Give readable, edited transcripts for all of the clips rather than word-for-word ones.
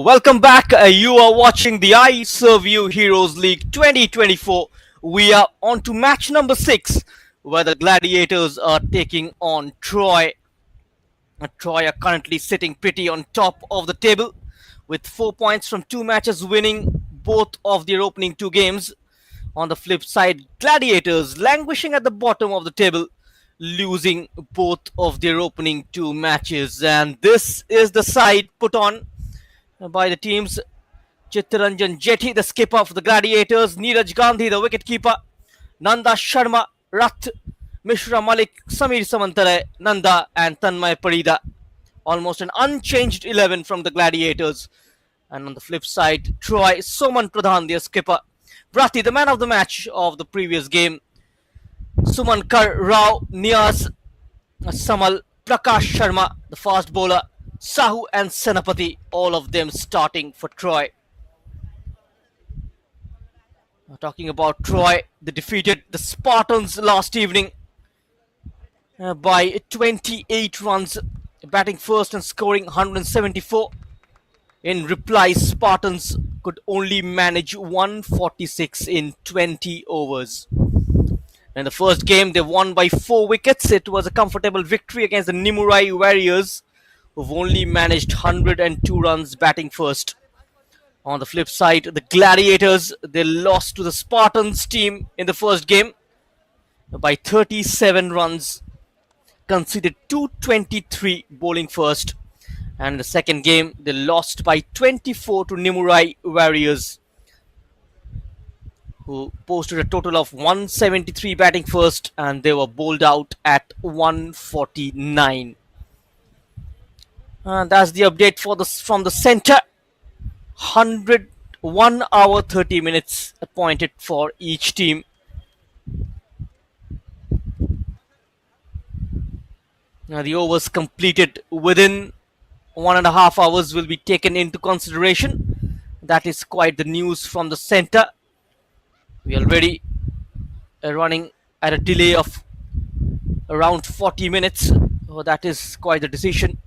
Welcome back. You are watching the Iserveu Heroes League 2024. We are on to match number 6, where the Gladiators are taking on Troy. Troy are currently sitting pretty on top of the table with 4 points from 2 matches, winning both of their opening 2 games. On the flip side, Gladiators languishing at the bottom of the table, losing both of their opening 2 matches. And this is the side put on by the teams: Chittaranjan Jetty, the skipper for the Gladiators; Neeraj Gandhi, the wicketkeeper; Nanda Sharma, Rath; Mishra Malik, Samir Samantare, Nanda, and Tanmay Parida. Almost an unchanged 11 from the Gladiators. And on the flip side, Troy, Soman Pradhan, their skipper; Brati, the man of the match of the previous game; Sumankar Rao, Niaz, Samal, Prakash Sharma, the fast bowler; Sahu and Senapati, all of them starting for Troy. Talking about Troy, they defeated the Spartans last evening by 28 runs, batting first and scoring 174. In reply, Spartans could only manage 146 in 20 overs. In the first game, they won by 4 wickets. It was a comfortable victory against the Nimurai Warriors, who've only managed 102 runs batting first. On the flip side, the Gladiators, they lost to the Spartans team in the first game by 37 runs, conceded 223 bowling first. And in the second game, they lost by 24 to Nimurai Warriors, who posted a total of 173 batting first, and they were bowled out at 149. That's the update from the center. 101 hour 30 minutes appointed for each team. Now the overs completed within 1.5 hours will be taken into consideration. That is quite the news from the center. We are already running at a delay of around 40 minutes. Oh, that is quite the decision.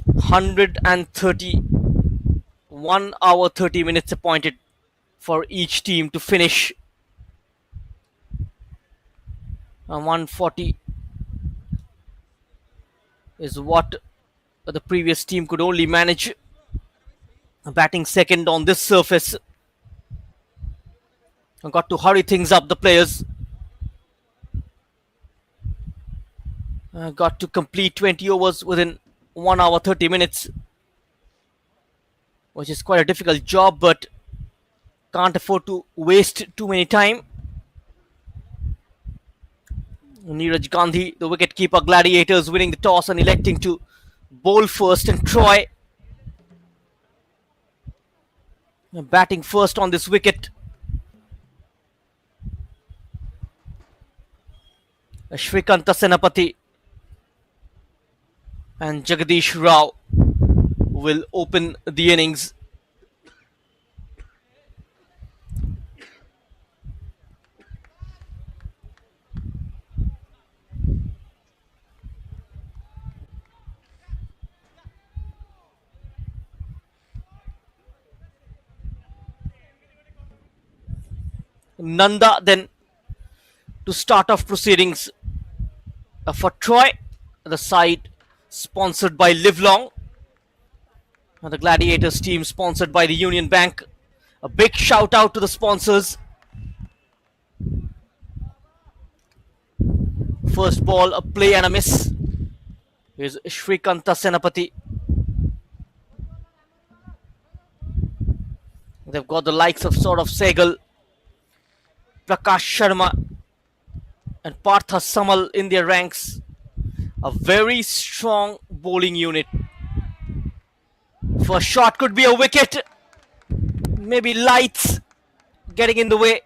131 hour 30 minutes appointed for each team to finish. 140 is what the previous team could only manage, batting second on this surface. Got to hurry things up, the players. Got to complete 20 overs within 1 hour 30 minutes, which is quite a difficult job, but can't afford to waste too many time. Neeraj Gandhi, the wicketkeeper, Gladiators, winning the toss and electing to bowl first, and Troy batting first on this wicket. Shrikanta Senapati and Jagadish Rao will open the innings. Nanda then to start off proceedings for Troy, the side sponsored by Livelong, the Gladiators team sponsored by the Union Bank. A big shout out to the sponsors. First ball, a play and a miss. Here's Shrikanta Senapati. They've got the likes of Sehgal, Prakash Sharma, and Partha Samal in their ranks. A very strong bowling unit. First shot could be a wicket. Maybe lights getting in the way.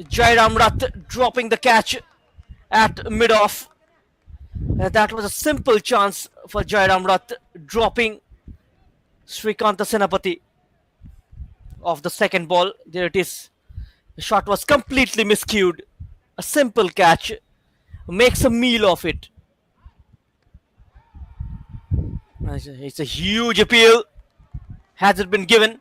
Jairam Rath dropping the catch at mid-off. That was a simple chance for Jairam Rath, dropping Shrikanta Senapati off the second ball. There it is. The shot was completely miscued. A simple catch makes a meal of it. It's a huge appeal. Has it been given?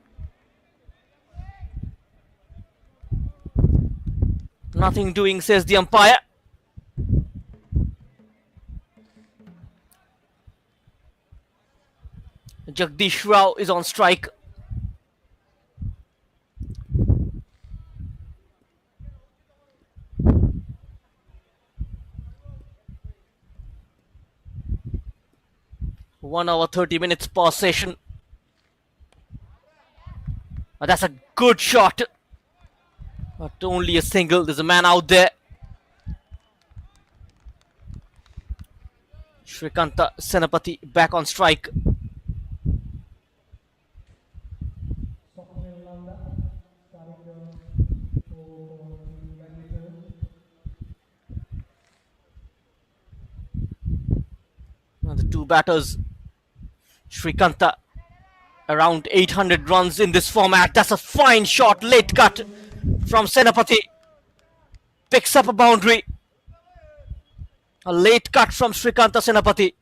Nothing doing, says the umpire. Jagdish Rao is on strike. One hour 30 minutes per session. That's a good shot. But only a single. There's a man out there. Shrikanta Senapati back on strike. The two batters, Shrikanta, around 800 runs in this format. That's a fine shot, late cut from Senapati. Picks up a boundary. A late cut from Shrikanta Senapati.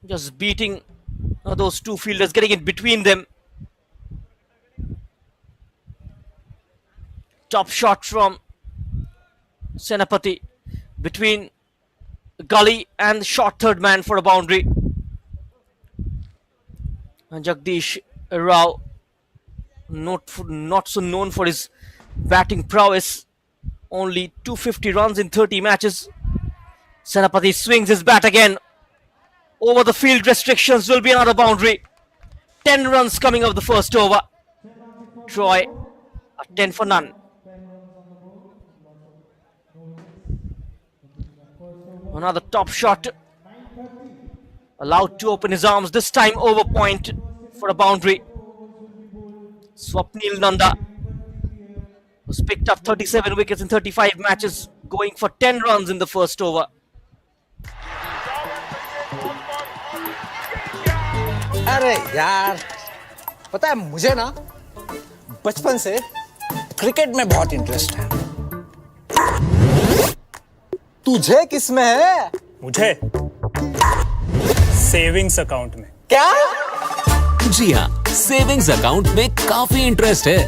Just beating those two fielders, getting in between them. Top shot from Senapati between Gully and short third man for a boundary. And Jagdish Rao, not so known for his batting prowess. Only 250 runs in 30 matches. Senapati swings his bat again. Over the field restrictions will be another boundary. 10 runs coming of the first over. Troy, a 10 for none. Another top shot. Allowed to open his arms, this time over point for a boundary. Swapnil Nanda was picked up 37 wickets in 35 matches, going for 10 runs in the first over. अरे यार, पता है मुझे ना बचपन से cricket में बहुत इंटरेस्ट है। तुझे किसमें है? मुझे सेविंग्स अकाउंट में। क्या? जी हाँ, सेविंग्स अकाउंट में काफी इंटरेस्ट है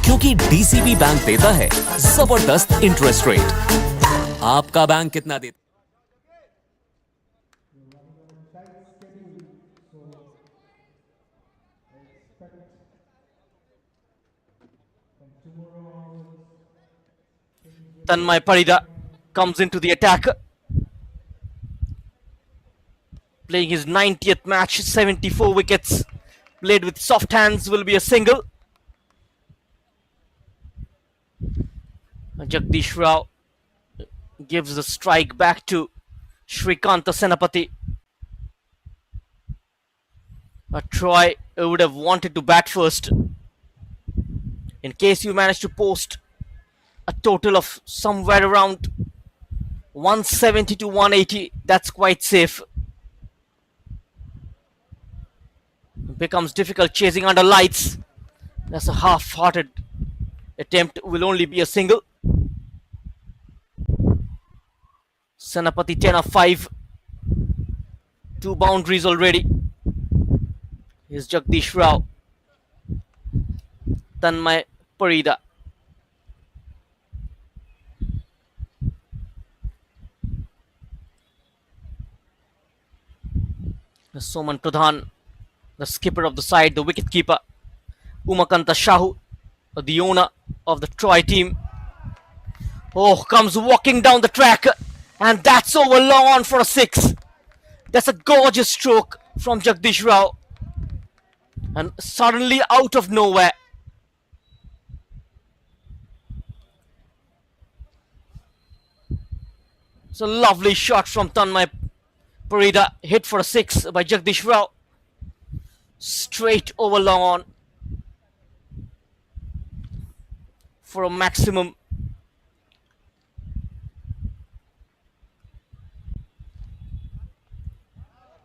क्योंकि डीसीबी बैंक देता है जबरदस्त इंटरेस्ट रेट। आपका बैंक कितना देता? Tanmay Parida comes into the attack. Playing his 90th match, 74 wickets. Played with soft hands, will be a single. Jagdish Rao gives the strike back to Shrikanta Senapati. Troy would have wanted to bat first. In case you manage to post a total of somewhere around 170 to 180, that's quite safe. Becomes difficult chasing under lights. That's a half-hearted attempt, will only be a single. Senapati 10 of 5. 2 boundaries already. Here's Jagdish Rao. Tanmay Parida. Soman Pradhan, the skipper of the side, the wicket-keeper. Umakanta Shahu, the owner of the Troy team. Oh, comes walking down the track, and that's over long on for a 6. That's a gorgeous stroke from Jagdish Rao. And suddenly out of nowhere, it's a lovely shot from Tanmay Parida, hit for a 6 by Jagdish Rao. Straight over long on for a maximum.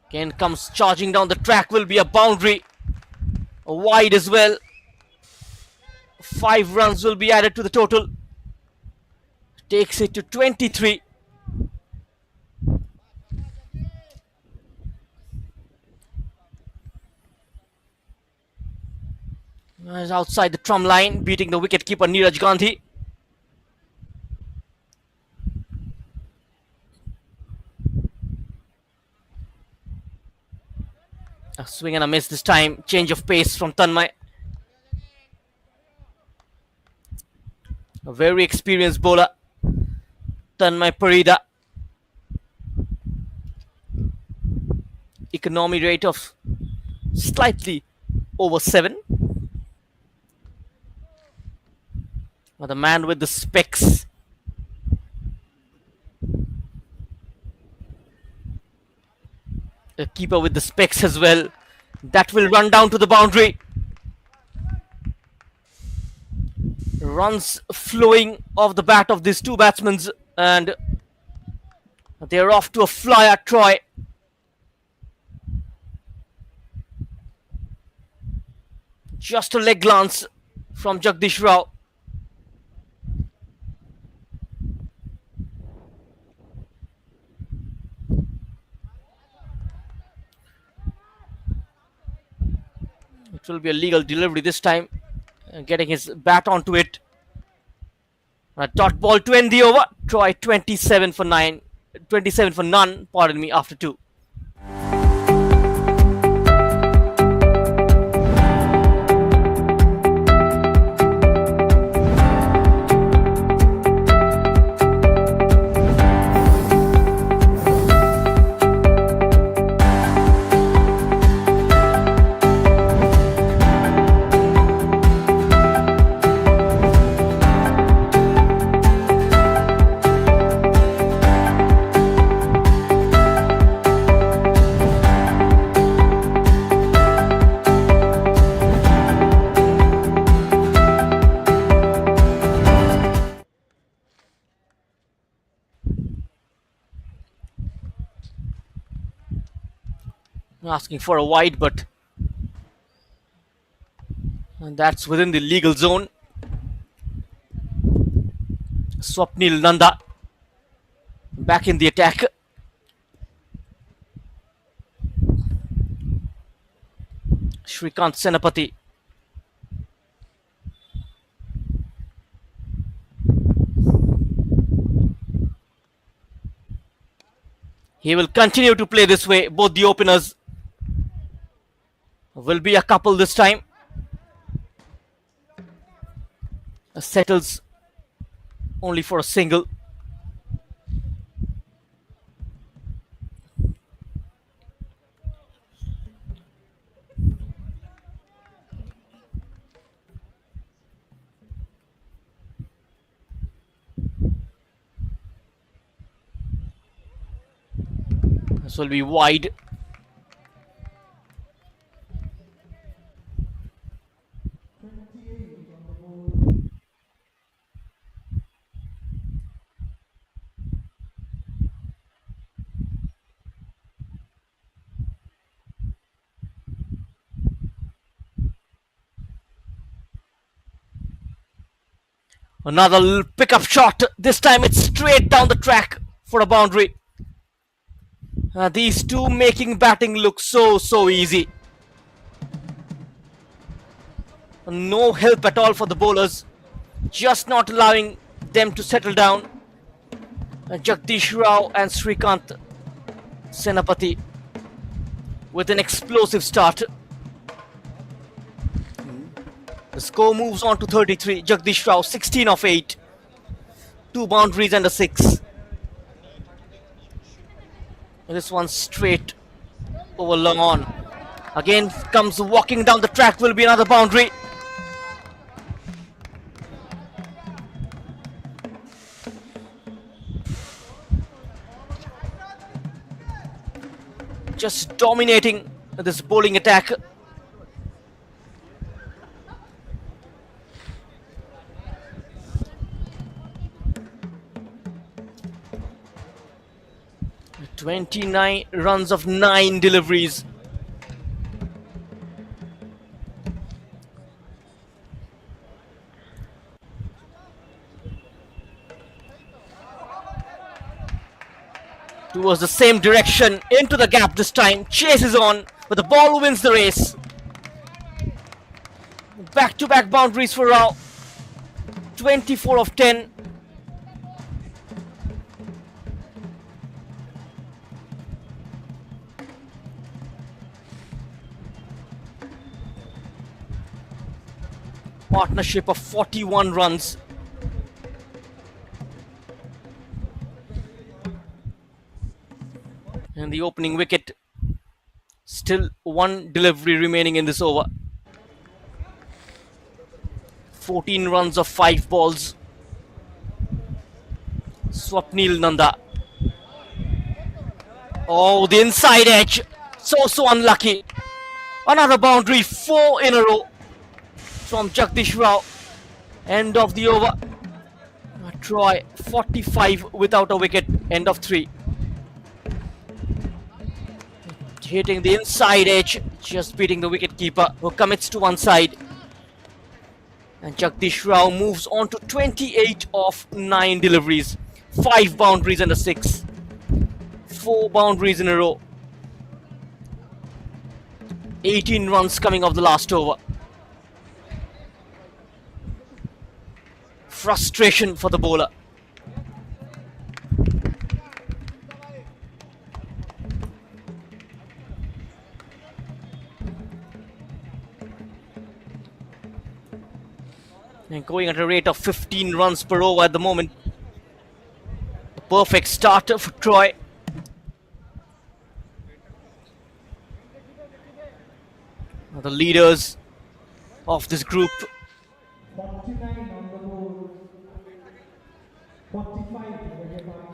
Again comes charging down the track, will be a boundary. A wide as well. 5 runs will be added to the total. Takes it to 23. Is outside the trump line, beating the wicketkeeper Neeraj Gandhi. A swing and a miss this time. Change of pace from Tanmay. A very experienced bowler, Tanmay Parida. Economy rate of slightly over 7. But the man with the specs. The keeper with the specs as well. That will run down to the boundary. Runs flowing off the bat of these two batsmen, and they're off to a flyer try. Just a leg glance from Jagdish Rao. It will be a legal delivery this time. Getting his bat onto it. A dot ball to end the over. Troy 27 for none, pardon me, after 2. Asking for a wide, but that's within the legal zone. Swapnil Nanda back in the attack. Shrikant Senapati. He will continue to play this way. Both the openers will be a couple this time. Settles only for a single. This will be wide. Another pickup shot. This time it's straight down the track for a boundary. These two making batting look so easy. No help at all for the bowlers. Just not allowing them to settle down. Jagdish Rao and Shrikant Senapati with an explosive start. The score moves on to 33. Jagdish Rao 16 of 8. 2 boundaries and a 6. This one straight over long on. Again comes walking down the track, will be another boundary. Just dominating this bowling attack. "29 runs of 9 deliveries." Towards the same direction, into the gap this time. Chases on, but the ball wins the race. Back-to-back boundaries for Rao. 24 of 10. Partnership of 41 runs. And the opening wicket. Still one delivery remaining in this over. 14 runs of 5 balls. Swapnil Nanda. Oh, the inside edge. So unlucky. Another boundary, 4 in a row from Jagdish Rao. End of the over. Troy 45 without a wicket. End of 3. Hitting the inside edge, just beating the wicketkeeper, who commits to one side. And Jagdish Rao moves on to 28 of 9 deliveries. 5 boundaries and a 6. 4 boundaries in a row. 18 runs coming off the last over. Frustration for the bowler. And going at a rate of 15 runs per over at the moment. A perfect starter for Troy. The leaders of this group.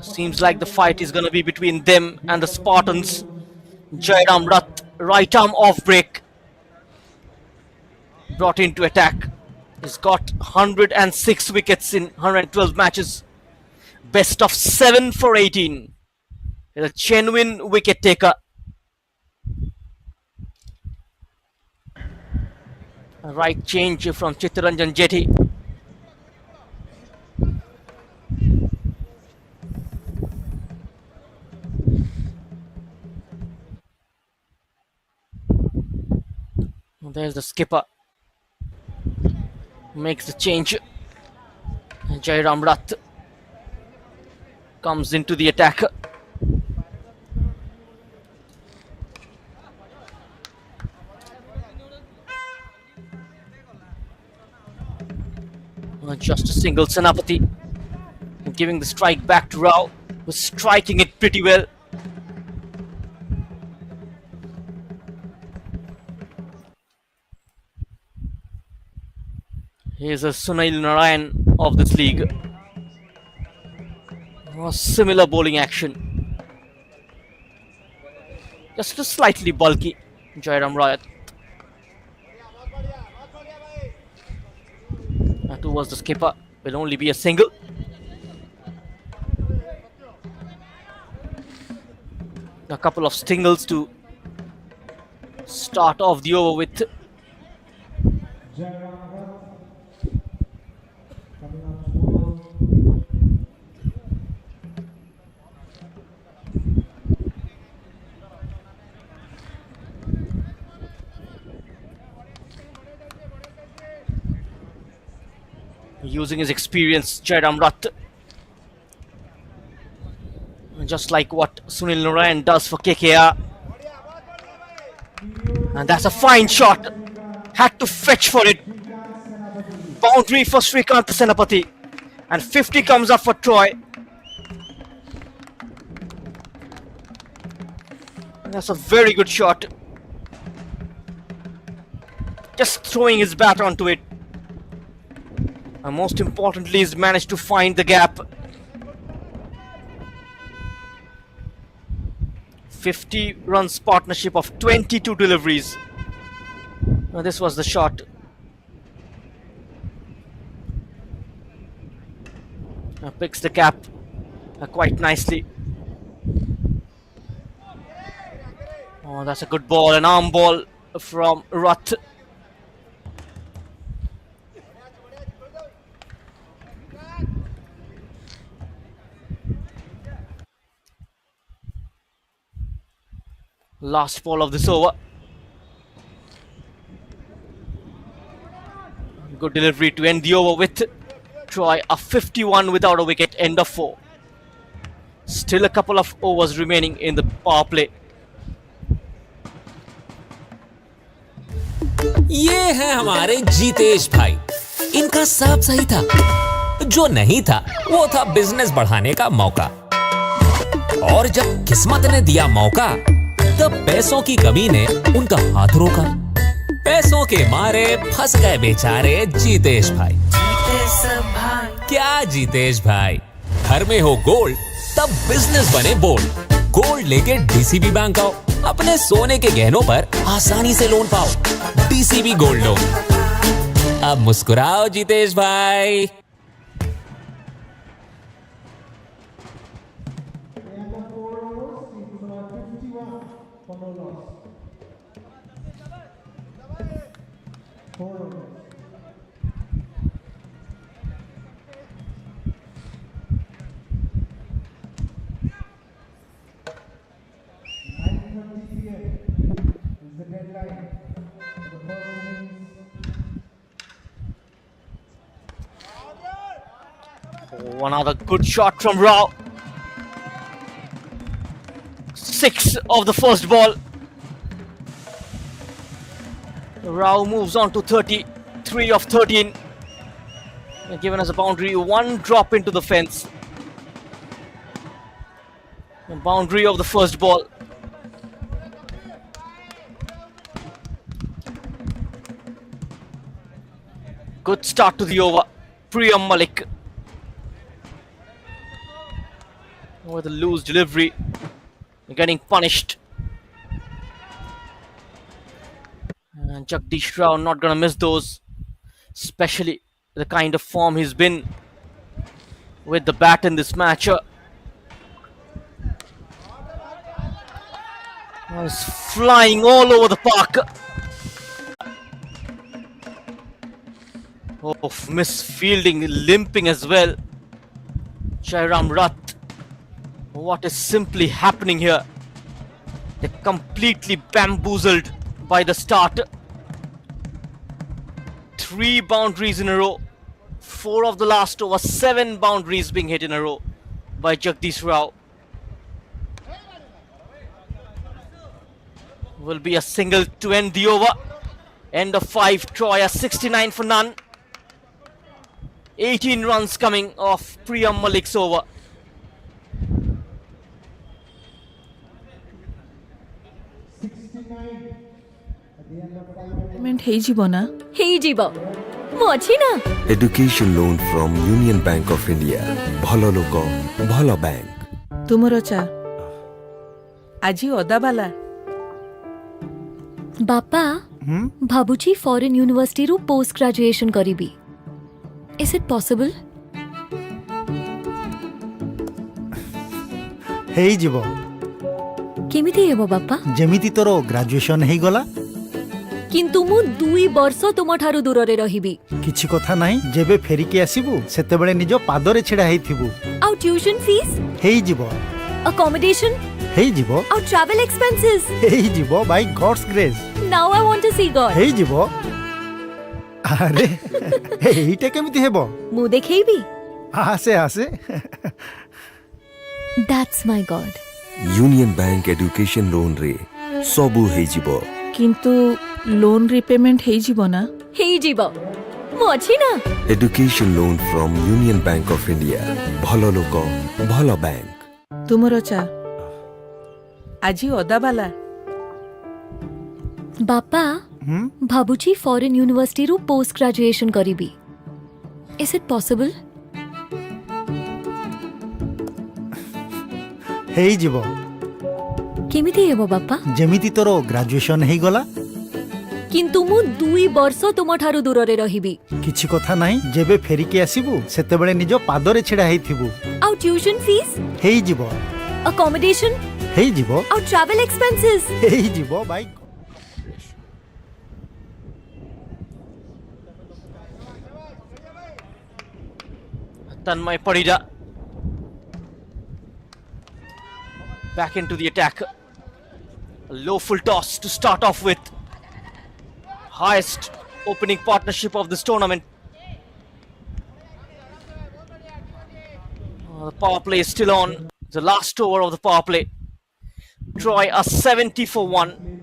Seems like the fight is going to be between them and the Spartans. Jairam Rath, right arm off break. Brought into attack. He's got 106 wickets in 112 matches. Best of 7 for 18. He's a genuine wicket taker. A right change from Chittaranjan Jetty. There's the skipper. Makes the change. And Jairam Rath comes into the attack. Just a single Senapati. Giving the strike back to Rao, who's striking it pretty well. Here's a Sunil Narayan of this league. Similar bowling action. Just a slightly bulky Jairam Rath. Towards the skipper. Will only be a single. A couple of singles to start off the over with. Using his experience, Jairam Rath. Just like what Sunil Narayan does for KKR. And that's a fine shot. Had to fetch for it. Boundary for Srikanth Senapati. And 50 comes up for Troy. And that's a very good shot. Just throwing his bat onto it. And most importantly, he's managed to find the gap. 50 runs partnership of 22 deliveries. Now this was the shot. Now picks the cap quite nicely. Oh, that's a good ball, an arm ball from Rath. Last ball of this over. Good delivery to end the over with Troy a 51 without a wicket, end of 4. Still a couple of overs remaining in the power play. ये है हमारे जीतेश भाई। इनका सब सही था, जो नहीं था वो था बिजनेस बढ़ाने का मौका। और जब किस्मत ने दिया मौका, तब पैसों की कमी ने उनका हाथ रोका। पैसों के मारे फंस गए बेचारे जीतेश भाई। क्या जीतेश भाई, घर में हो गोल्ड तब बिजनेस बने बोल्ड। गोल्ड लेके डीसीबी बैंक आओ, अपने सोने के गहनों पर आसानी से लोन पाओ। DCB gold loan. अब मुस्कुराओ जीतेश भाई। One other good shot from Rao. 6 of the first ball. Rao moves on to 33 of 13. And given as a boundary, one drop into the fence. The boundary of the first ball. Good start to the over. Priyam Malik with a loose delivery, getting punished. And Jagdish Rao not gonna miss those, especially the kind of form he's been with the bat in this match. He's flying all over the park. Oh, misfielding, limping as well. Jairam Rath. What is simply happening here? They're completely bamboozled by the start. 3 boundaries in a row. 4 of the last over, 7 boundaries being hit in a row by Jagdish Rao. Will be a single to end the over. End of 5, Troy a 69 for none. 18 runs coming off Priyam Malik's over. ହେଇଯିବ ନା? ହେଇଯିବ, ମୁଁ ଅଛି ନା। Education loan from Union Bank of India. ଭଲ ଲୋକ, ଭଲ bank. ତୁମର ଚା ଆଜି ଅଦାବାଲା। ବାପା, ଭାବୁଛି ଫରେନ୍ ୟୁନିଭର୍ସିଟିରୁ ପୋଷ୍ଟ ଗ୍ରାଜୁଏସନ କରିବି। Is it possible? ହେଇଯିବ। କେମିତି ହେବ ବାପା? ଯେମିତି ତୋର ଗ୍ରାଜୁଏସନ ହେଇଗଲା। କିନ୍ତୁ ମୁଁ 2 ବର୍ଷ ତୁମଠାରୁ ଦୂରରେ ରହିବି। କିଛି କଥା ନାହିଁ, ଯେବେ ଫେରିକି ଆସିବୁ ସେତେବେଳେ ନିଜ ପାଦରେ ଛିଡ଼ା ହେଇଥିବୁ। ଆଉ ଟ୍ୟୁସନ ଫିସ୍? ହେଇଯିବ। ଆକମୋଡେସନ? ହେଇଯିବ। ଆଉ ଟ୍ରାଭେଲ ଏକ୍ସପେନ୍ସେସ୍? ହେଇଯିବ by gods grace. Now I want to see God. ହେଇଯିବ। ଆରେ ଏଇଟା କେମିତି ହେବ? ମୁଁ ଦେଖେଇବି। ଆସେ ଆସେ। That's my God. Union Bank education ଲୋନରେ ସବୁ ହେଇଯିବ। କିନ୍ତୁ ଲୋନ୍ ରିପେମେଣ୍ଟ ହେଇଯିବ ନା? ହେଇଯିବ, ମୁଁ ଅଛି ନା। Education loan from union bank of India. ଭଲ ଲୋକ, ଭଲ ବ୍ୟାଙ୍କ। ତୁମର ଚା ଆଜି ଅଦାବାଲା। ବାପା, ଭାବୁଛି ଫରେନ୍ ୟୁନିଭର୍ସିଟିରୁ ପୋଷ୍ଟ ଗ୍ରାଜୁଏସନ କରିବି। Is it possible? ହେଇଯିବ। କେମିତି ହେବ ବାପା? ଯେମିତି ତୋର ଗ୍ରାଜୁଏସନ ହେଇଗଲା। କିନ୍ତୁ ମୁଁ 2 ବର୍ଷ ତୁମଠାରୁ ଦୂରରେ ରହିବି। କିଛି କଥା ନାହିଁ, ଯେବେ ଫେରିକି ଆସିବୁ ସେତେବେଳେ ନିଜ ପାଦରେ ଛିଡ଼ା ହେଇଥିବୁ। ଆଉ ଟ୍ୟୁସନ ଫିସ୍? ହେଇଯିବ। ଆକମୋଡେସନ? ହେଇଯିବ। ଆଉ ଟ୍ରାଭେଲ ଏକ୍ସପେନ୍ସେସ୍? ହେଇଯିବ Bai. Tanmay Parida back into the attack. A low full toss to start off with. Highest opening partnership of this tournament. power play is still on. The last over of the power play. Troy are 70 for 1.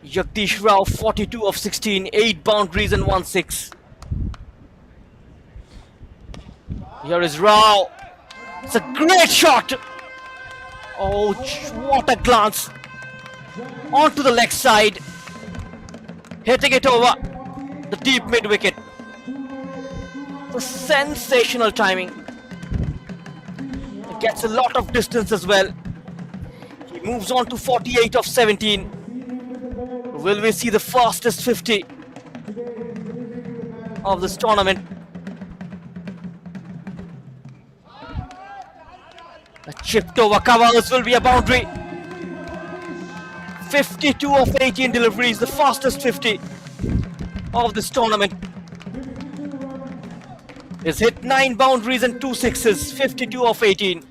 Jagdish Rao 42 of 16, 8 boundaries and 1 6. Here is Rao. It's a great shot. Oh, what a glance. Onto the leg side. Hitting it over the deep mid wicket. It's a sensational timing. It gets a lot of distance as well. He moves on to 48 of 17. Will we see the fastest 50 of this tournament? A chipped over covers will be a boundary. 52 of 18 deliveries, the fastest 50 of this tournament. He's hit 9 boundaries and 2 sixes, 52 of 18.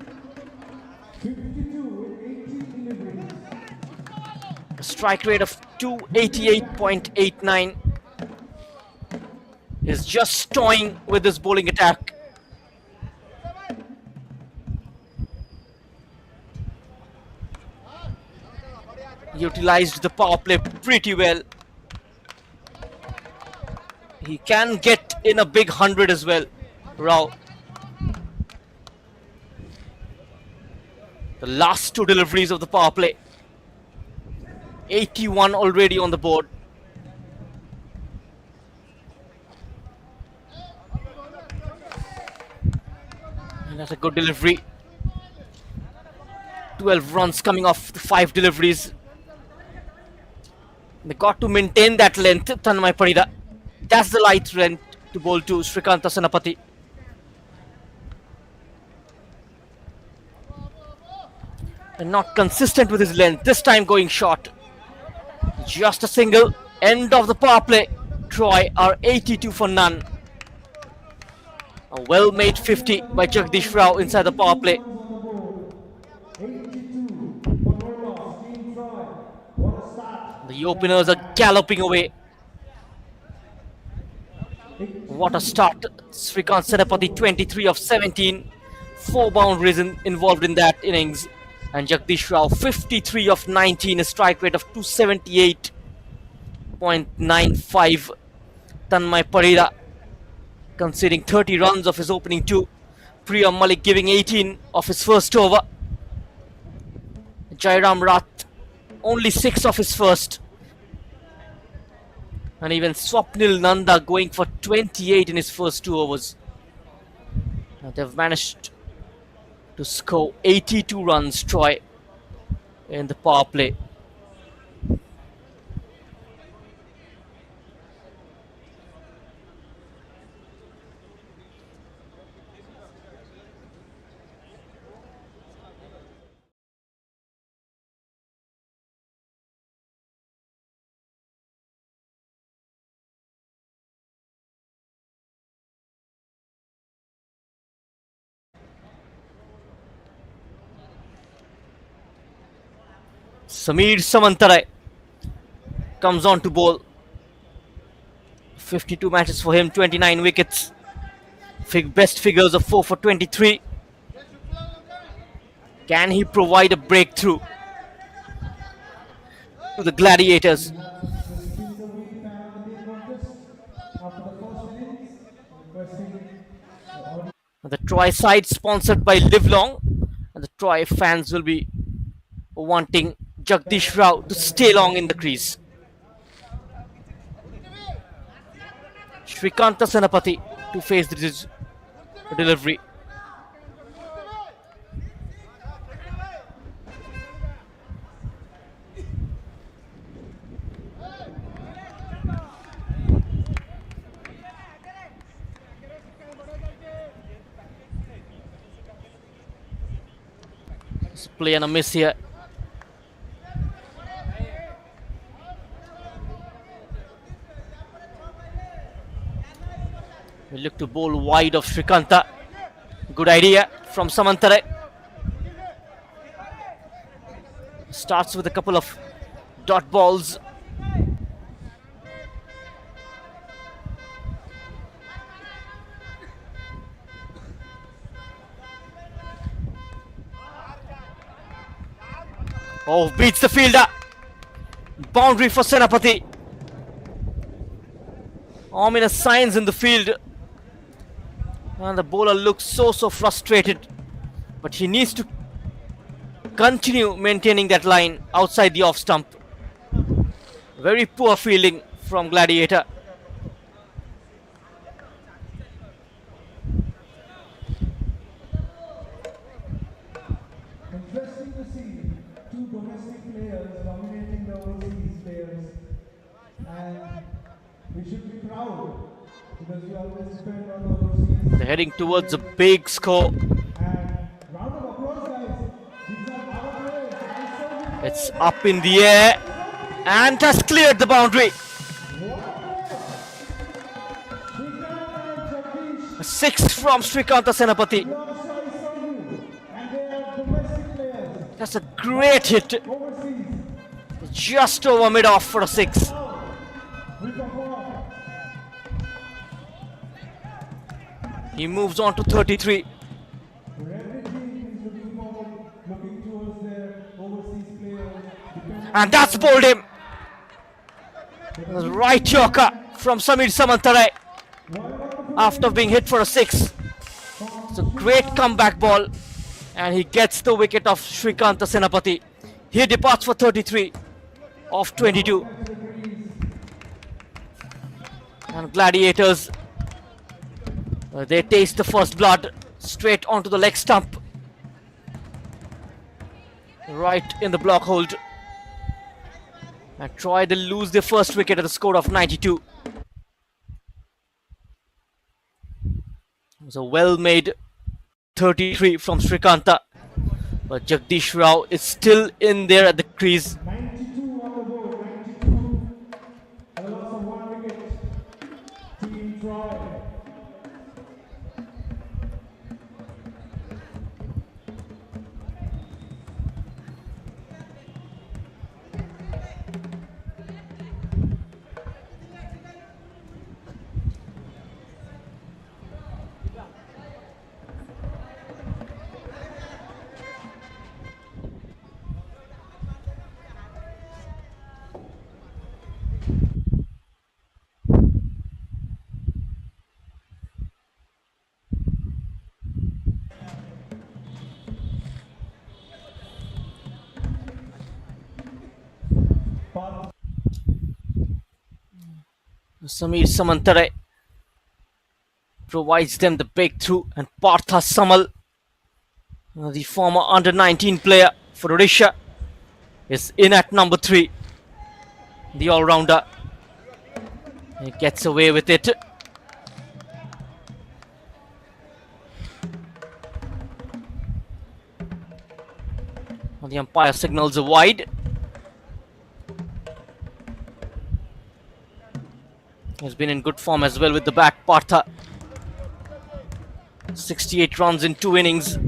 A strike rate of 288.89. Is just toying with this bowling attack. Utilized the power play pretty well. He can get in a big 100 as well, Rao. The last 2 deliveries of the power play. 81 already on the board. And that's a good delivery. 12 runs coming off the 5 deliveries. They got to maintain that length, Tanmay Parida. That's the light length to bowl to Shrikanta Senapati. And not consistent with his length, this time going short. Just a single. End of the power play. Troy are 82 for none. A well-made 50 by Jagdish Rao inside the power play. The openers are galloping away. What a start. Srikant Senapati 23 of 17. 4 boundaries involved in that innings. And Jagdish Rao 53 of 19. A strike rate of 278.95. Tanmay Parida conceding 30 runs of his opening 2. Priyam Malik giving 18 of his first over. Jairam Rath only 6 of his first. And even Swapnil Nanda going for 28 in his first 2 overs. Now they've managed to score 82 runs, Troy, in the power play. Samir Samantarai comes on to bowl. 52 matches for him, 29 wickets. Best figures of 4 for 23. Can he provide a breakthrough to the Gladiators? The Troy side sponsored by Live Long, and the Troy fans will be wanting Jagdish Rao to stay long in the crease. Srikanta Senapati to face the delivery. Let's play on a miss here. We look to bowl wide of Srikanta. Good idea from Samantarai. Starts with a couple of dot balls. Oh, beats the fielder. Boundary for Senapati. Ominous signs in the field. And the bowler looks so frustrated. But he needs to continue maintaining that line outside the off stump. Very poor fielding from Gladiator. Interesting to see two domestic players dominating the overseas players, and we should be proud because we always depend on the overseas. They're heading towards a big score. And round of applause, guys. These are our players. It's up in the air and has cleared the boundary. A 6 from Srikanta Senapati. That's a great hit. Just over mid-off for a 6. He moves on to 33. And that's bowled him. Right yorker from Samir Samantare after being hit for a 6. It's a great comeback ball. And he gets the wicket of Srikanta Senapati. He departs for 33 of 22. And Gladiators, they taste the first blood straight onto the leg stump. Right in the block hold. And Troy, they lose their first wicket at a score of 92. It was a well-made 33 from Srikanta, but Jagdish Rao is still in there at the crease. 92 on the board, 92. A loss of 1 wicket. Team Troy. Samir Samantare provides them the breakthrough, and Partha Samal, the former under-19 player for Odisha, is in at number 3. The all-rounder. He gets away with it. The umpire signals a wide. He's been in good form as well with the bat, Partha. 68 runs in 2 innings.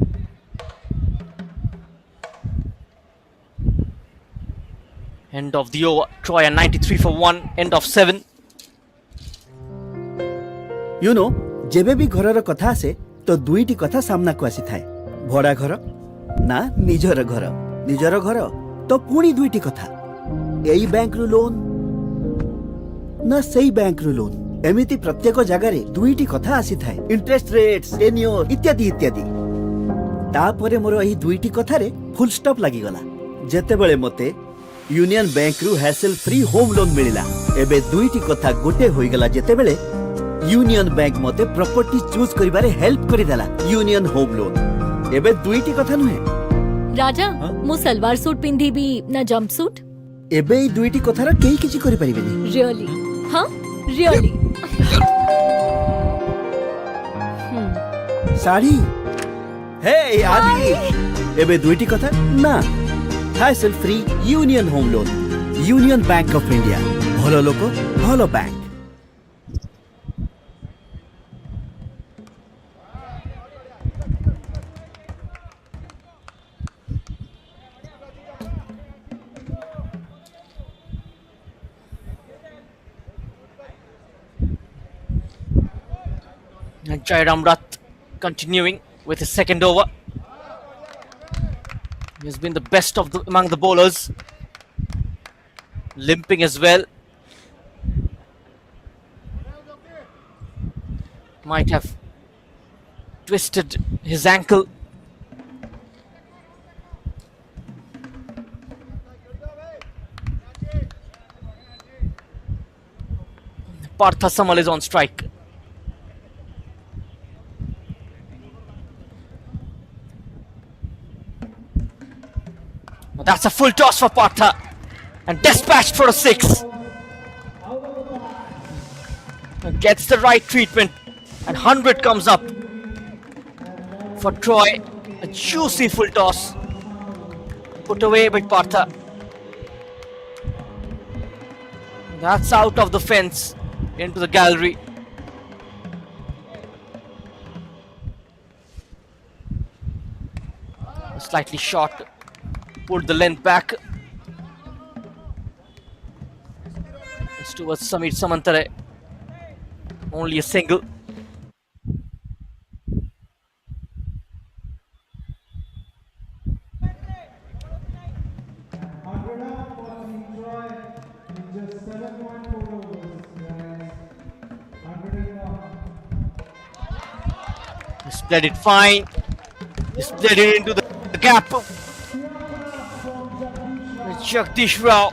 End of the over. Troy at 93 for 1. End of 7. You know जेबे भी घरर कथा आसे तो दुईटी कथा सामना को आसी थाए भड़ा घर ना निजर घर तो पुणी दुईटी कथा एई बैंक रु लोन ना सेई बैंक रु लोन एमिति प्रत्येक जगह रे दुईटी कथा आसी थाए इंटरेस्ट रेट्स टेन्योर इत्यादि इत्यादि तापरे मोर एही दुईटी कथा रे फुल स्टॉप लागि गला जेते बेले मते यूनियन बैंक रु हैसल फ्री होम लोन मिलिला एबे दुईटी कथा गोटे होई गला जेते बेले यूनियन बैंक मते प्रॉपर्टी चूज करिबारे हेल्प करि देला यूनियन होम लोन एबे दुईटी कथा नुहे राजा मु सलवार सूट पिंधी भी ना जंप सूट एबे ई दुईटी कथार केही किछि करि परिबेनी रियली हां रियली साड़ी हे आदि एबे दुईटी कथा ना hassle free union home loan union bank of India भलो लोको भलो bank And Jairam Rath continuing with his second over. He's been the best among the bowlers. Limping as well. Might have twisted his ankle. Partha Samal is on strike. That's a full toss for Partha and dispatched for a 6. Gets the right treatment and 100 comes up for Troy. A juicy full toss put away by Partha. That's out of the fence into the gallery. Slightly short. Pulled the length back. It's towards Samir Samantare. Only a single. He's played it fine. He's played it into the gap. Jagdish Rao.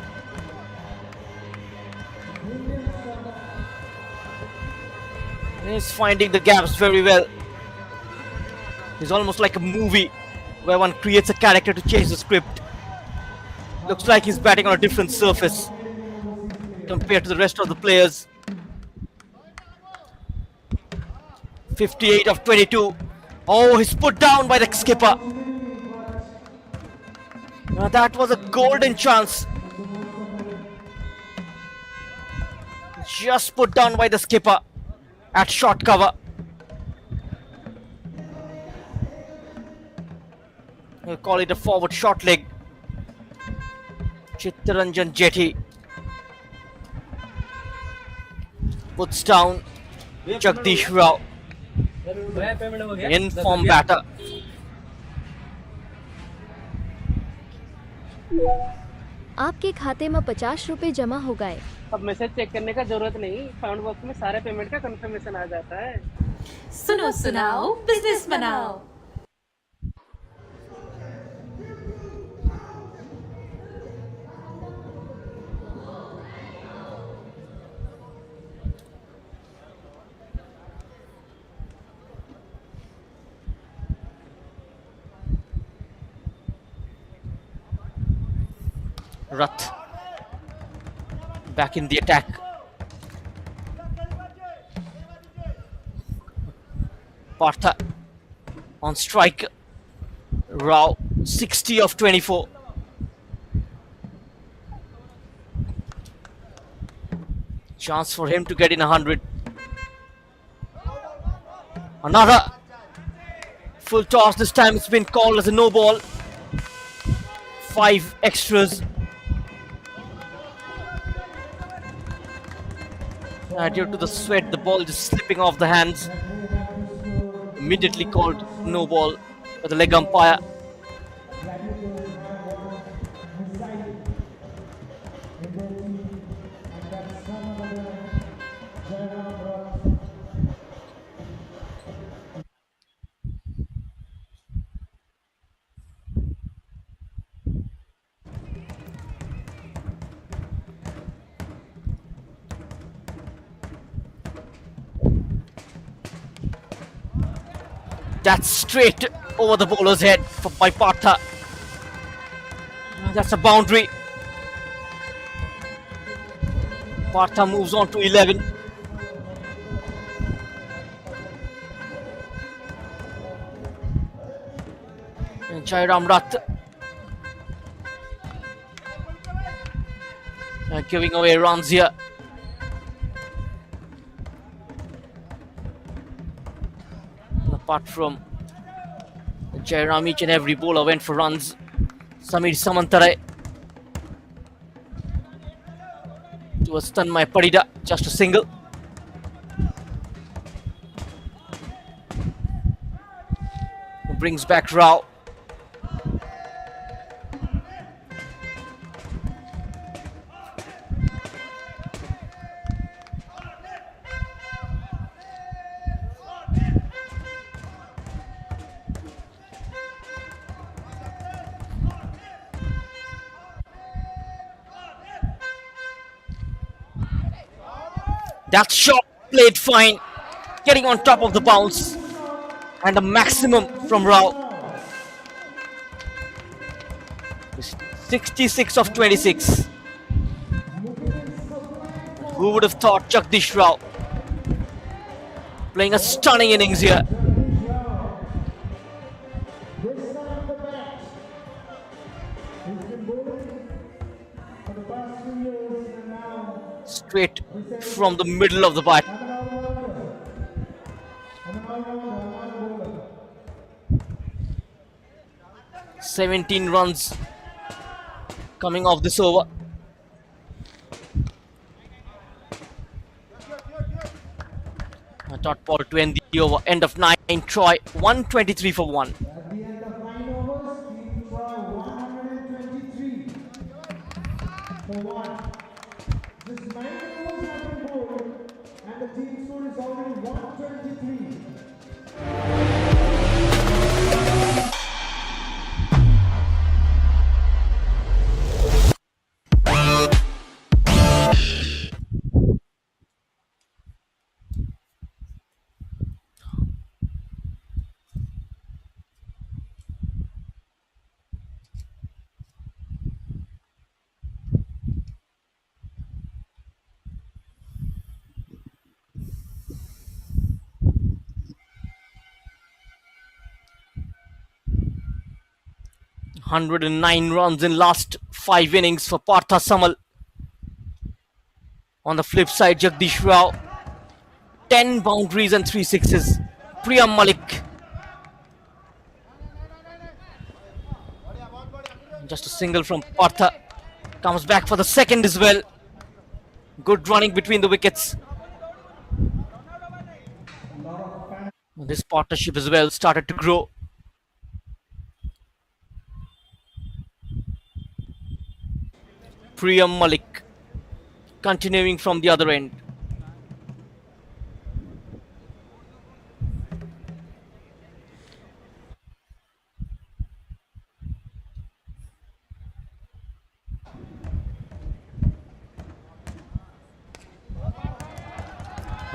He's finding the gaps very well. It's almost like a movie where one creates a character to change the script. Looks like he's batting on a different surface compared to the rest of the players. 58 of 22. Oh, he's put down by the skipper. Now that was a golden chance. Just put down by the skipper at short cover. We'll call it a forward short leg. Chittaranjan Jetty puts down Jagdish Rao. In form batter. आपके खाते में 50 रुपए जमा हो गए। अब message check करने का जरूरत नहीं, फाउंड बॉक्स में सारे पेमेंट का कंफर्मेशन आ जाता है। सुनो सुनाओ बिजनेस बनाओ। Rath back in the attack. Partha on strike. Rao 60 of 24. Chance for him to get in 100. Another full toss. This time it's been called as a no ball. 5 extras. Due to the sweat, the ball just slipping off the hands. Immediately called no ball by the leg umpire. That's straight over the bowler's head by Partha. That's a boundary. Partha moves on to 11. And Jairam Rath giving away runs here. Apart from Jairam, each and every bowler went for runs. Samir Samantare towards Tanmay Parida, just a single. Brings back Rao. That shot played fine, getting on top of the bounce, and a maximum from Rao. 66 of 26. Who would have thought Jagdish Rao playing a stunning innings here. Straight from the middle of the bat. "17 runs coming off this over. A dot ball to end the over. End of 9. Troy 123 for 1. At the end of 9 overs, Team Troy 123 for 1. Just 9 overs have been bowled, and the team score is already 123. 109 runs in last 5 innings for Partha Samal. On the flip side, Jagdish Rao 10 boundaries and 3 sixes. Priyam Malik just a single from Partha, comes back for the second as well. Good running between the wickets. This partnership as well started to grow. Priyam Malik continuing from the other end.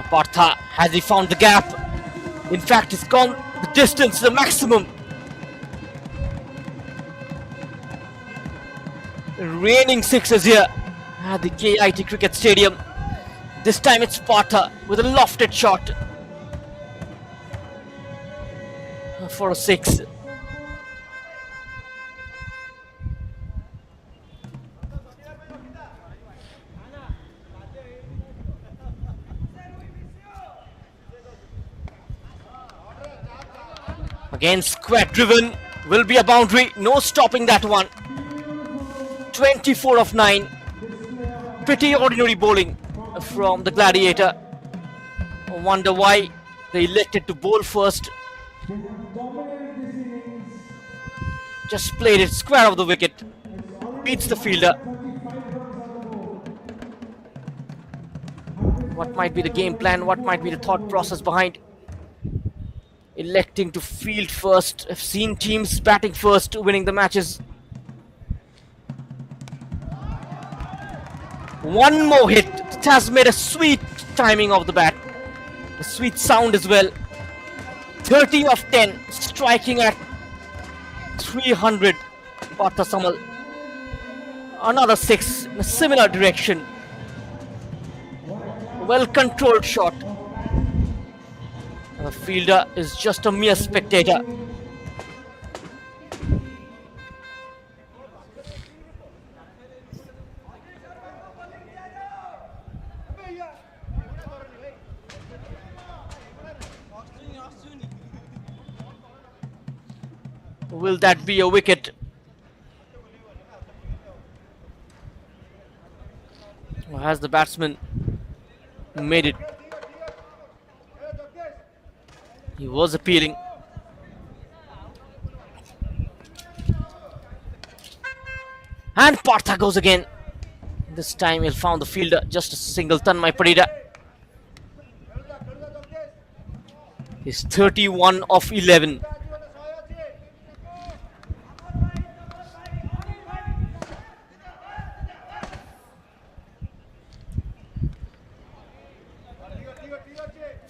Partha, has he found the gap? In fact, he's gone the distance, the maximum. Raining sixes here at the KIIT Cricket Stadium. This time it's Partha with a lofted shot for a 6. Again, square driven, will be a boundary, no stopping that one. 24 of 9. Pretty ordinary bowling from the Gladiator. I wonder why they elected to bowl first. Just played it square of the wicket. Beats the fielder. What might be the game plan? What might be the thought process behind electing to field first? I've seen teams batting first, winning the matches. One more hit. It has made a sweet timing of the bat. A sweet sound as well. 30 of 10, striking at 300. Partha Samal. Another 6 in a similar direction. Well controlled shot. The fielder is just a mere spectator. Will that be a wicket? Or has the batsman made it? He was appealing. And Partha goes again. This time he'll found the fielder. Just a single Tanmay Padida. He's 31 of 11.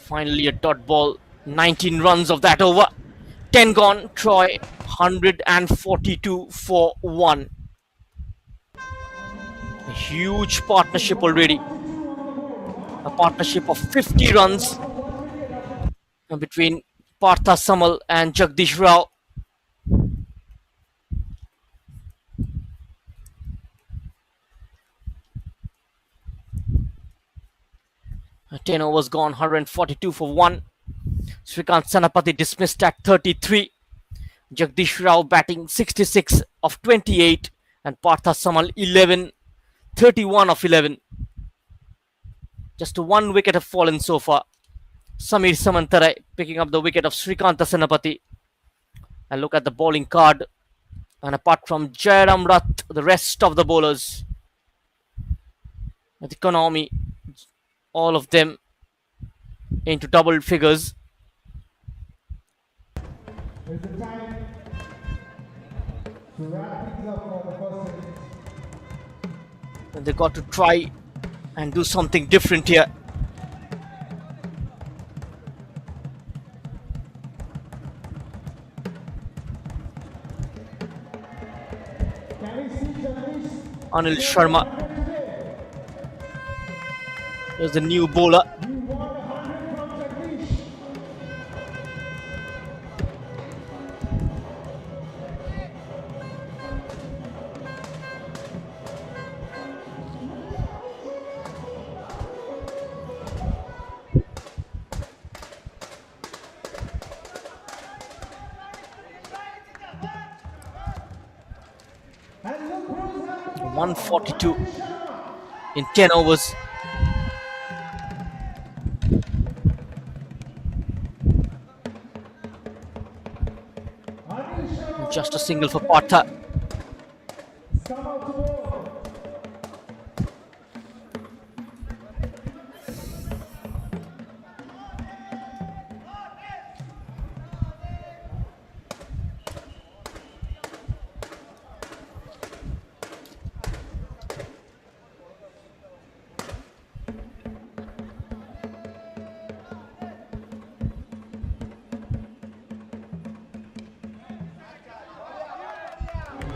Finally, a dot ball. 19 runs of that over. 10 gone. Troy 142 for 1. A huge partnership already. A partnership of 50 runs between Partha Samal and Jagdish Rao. A 10 overs gone. 142 for 1. Srikanth Sanapati dismissed at 33. Jagdish Rao batting 66 of 28 and Partha Samal 11, 31 of 11. Just one wicket have fallen so far. Samir Samantarai picking up the wicket of Srikanta Sanapati. And look at the bowling card. And apart from Jairam Rath, the rest of the bowlers, the economy, all of them into double figures. There's the time to wrap things up for the first innings. And they got to try and do something different here. Anil Sharma is the new bowler. And look who's happening. 142 in 10 overs. Just a single for Partha. Come out to bowl.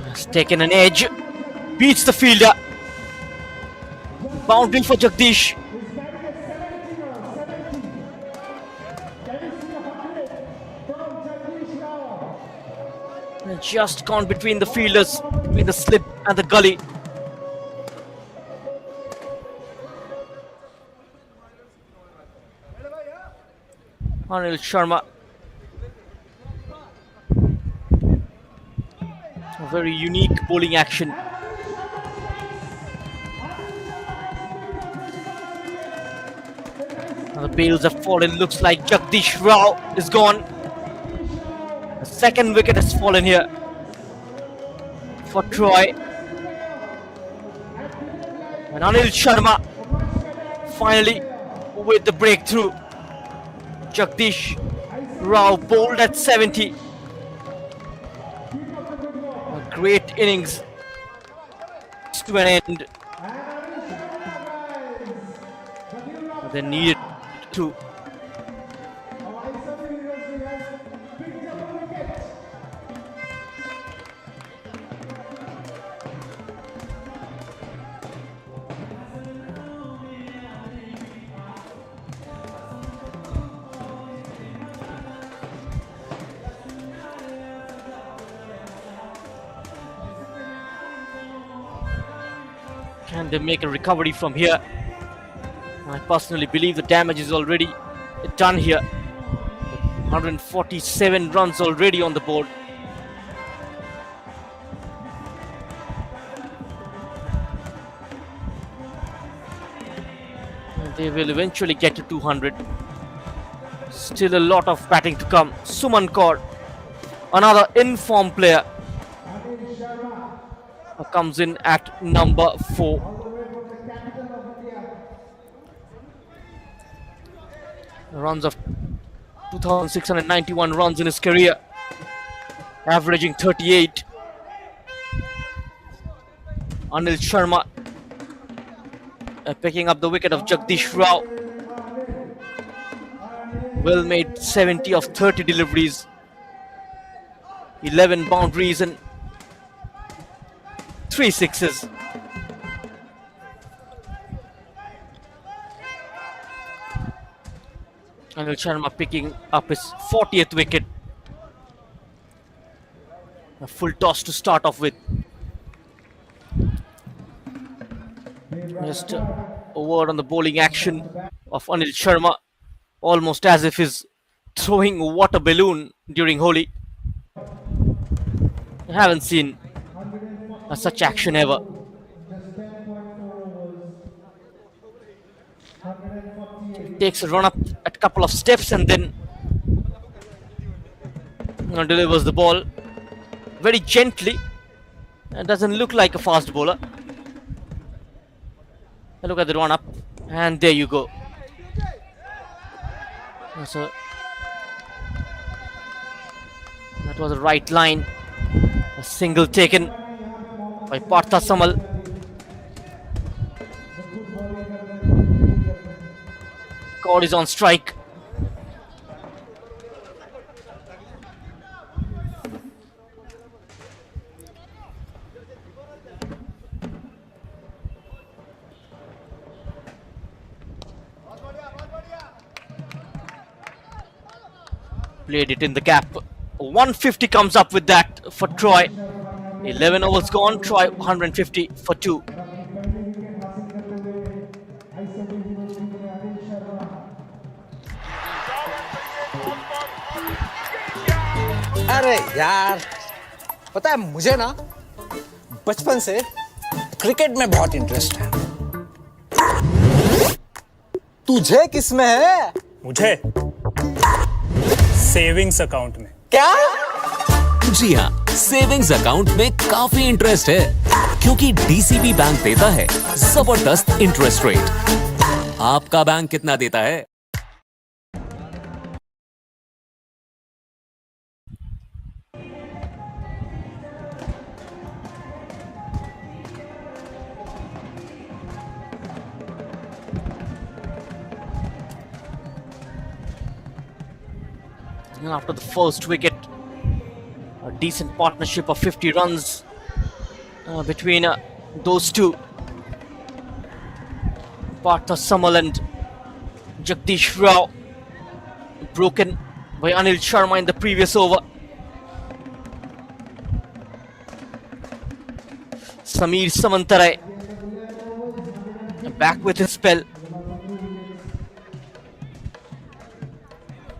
Has taken an edge. Beats the fielder. Boundary for Jagdish. He's batting at 70 now, 70. Can you see a 100 from Jagdish Rao? Just gone between the fielders, between the slip and the gully. Anil Sharma. A very unique bowling action. Now the bails have fallen. Looks like Jagdish Rao is gone. The second wicket has fallen here for Troy. And Anil Sharma finally with the breakthrough. Jagdish Rao bowled at 70. A great innings to an end. They needed to. Iserveu University has picked up a wicket. Can they make a recovery from here? I personally believe the damage is already done here. 147 runs already on the board. And they will eventually get to 200. Still a lot of batting to come. Suman Kaur, another informed player, comes in at number 4. Runs of 2,691 runs in his career, averaging 38. Anil Sharma picking up the wicket of Jagdish Rao. Well made 70 of 30 deliveries, 11 boundaries and 3 sixes. Anil Sharma picking up his 40th wicket. A full toss to start off with. Just a word on the bowling action of Anil Sharma, almost as if he's throwing a water balloon during Holi. I haven't seen such action ever. Takes a run up at a couple of steps and then delivers the ball very gently. It doesn't look like a fast bowler. Look at the run up, and there you go. So that was a right line. A single taken by Partha Samal. God is on strike. Played it in the gap. 150 comes up with that for Troy. 11 overs gone. Troy 150 for 2. अरे यार, पता है मुझे ना बचपन से cricket में बहुत इंटरेस्ट है। तुझे किस में है? मुझे सेविंग्स अकाउंट में। क्या? जी हाँ, सेविंग्स अकाउंट में काफी इंटरेस्ट है क्योंकि डीसीबी बैंक देता है जबरदस्त इंटरेस्ट रेट। आपका बैंक कितना देता है? After the first wicket, a decent partnership of 50 runs between those two. Partha Samal and Jagdish Rao, broken by Anil Sharma in the previous over. Samir Samantarai back with his spell.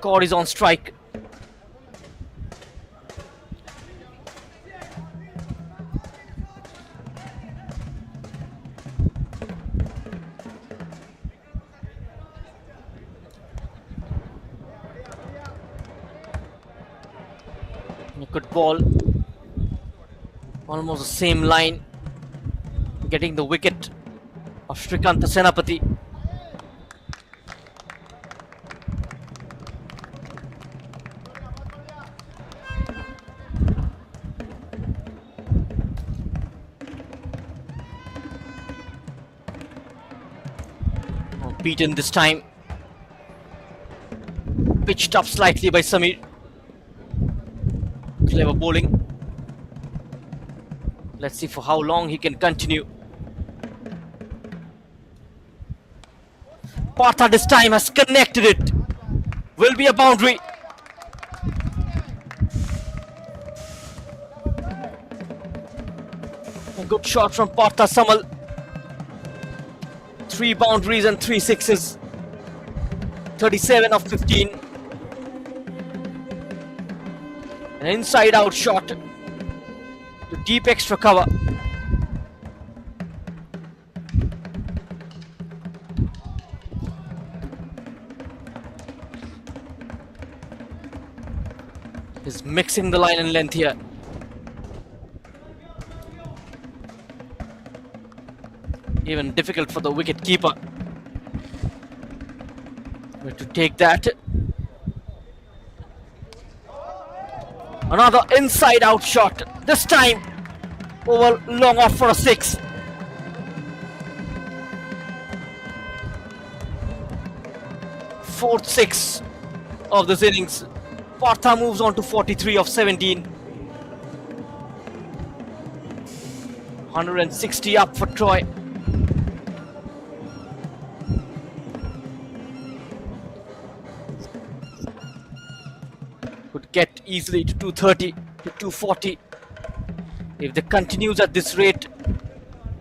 God is on strike. Good ball, almost the same line, getting the wicket of Shrikanta Senapati. Beaten this time, pitched up slightly by Samir. Clever bowling. Let's see for how long he can continue. Partha this time has connected it. Will be a boundary. A good shot from Partha Samal. 3 boundaries and 3 sixes. 37 of 15. An inside-out shot to deep extra cover. He's mixing the line and length here. Even difficult for the wicket keeper to take that. Another inside-out shot. This time over long off for a 6. Fourth 6 of this innings. Partha moves on to 43 of 17. 160 up for Troy. Could get easily to 230 to 240 if they continues at this rate.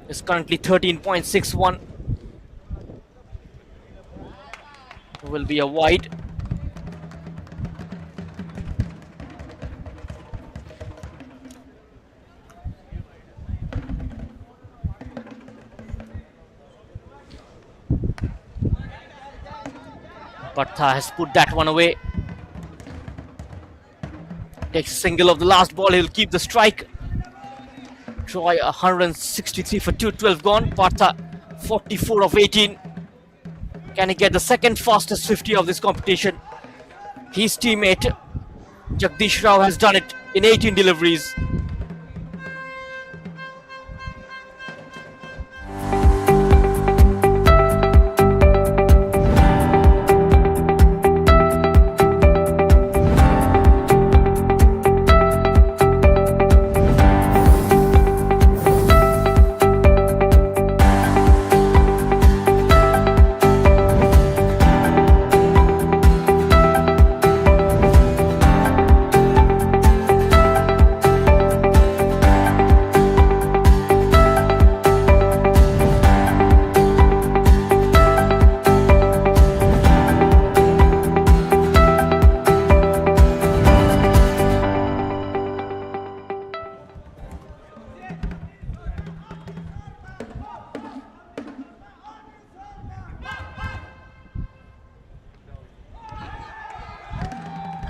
Is currently 13.61. Will be a wide. Partha has put that one away. Takes a single of the last ball. He'll keep the strike. Troy 163 for 212 gone. Partha 44 of 18. Can he get the second fastest 50 of this competition? His teammate Jagdish Rao has done it in 18 deliveries.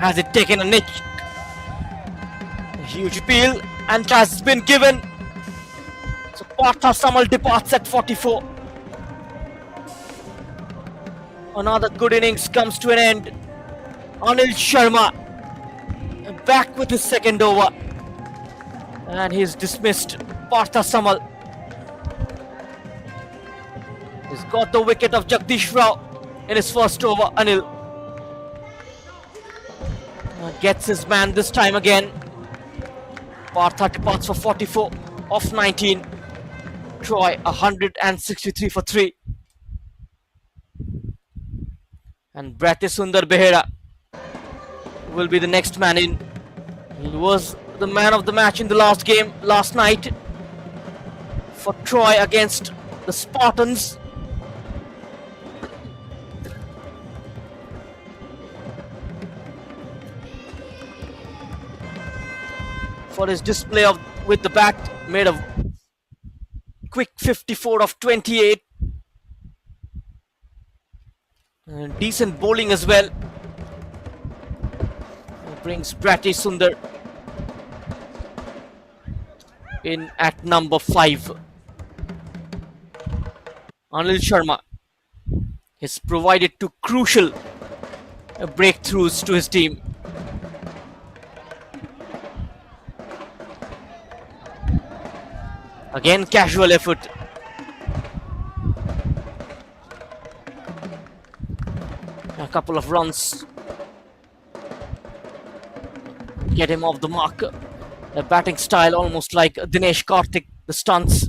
Has it taken a niche? A huge appeal and has been given. So Partha Samal departs at 44. Another good innings comes to an end. Anil Sharma back with his second over. And he's dismissed Partha Samal. He's got the wicket of Jagdish Rao in his first over. Anil gets his man this time again. Partha departs for 44 off 19. Troy 163 for 3. And Sundar Behera will be the next man in. He was the man of the match in the last game last night for Troy against the Spartans. For his display with the bat, made a quick 54 of 28. And decent bowling as well. It brings Sundar in at number 5. Anil Sharma has provided two crucial breakthroughs to his team. Again, casual effort. A couple of runs get him off the mark. A batting style almost like Dinesh Karthik, the stunts.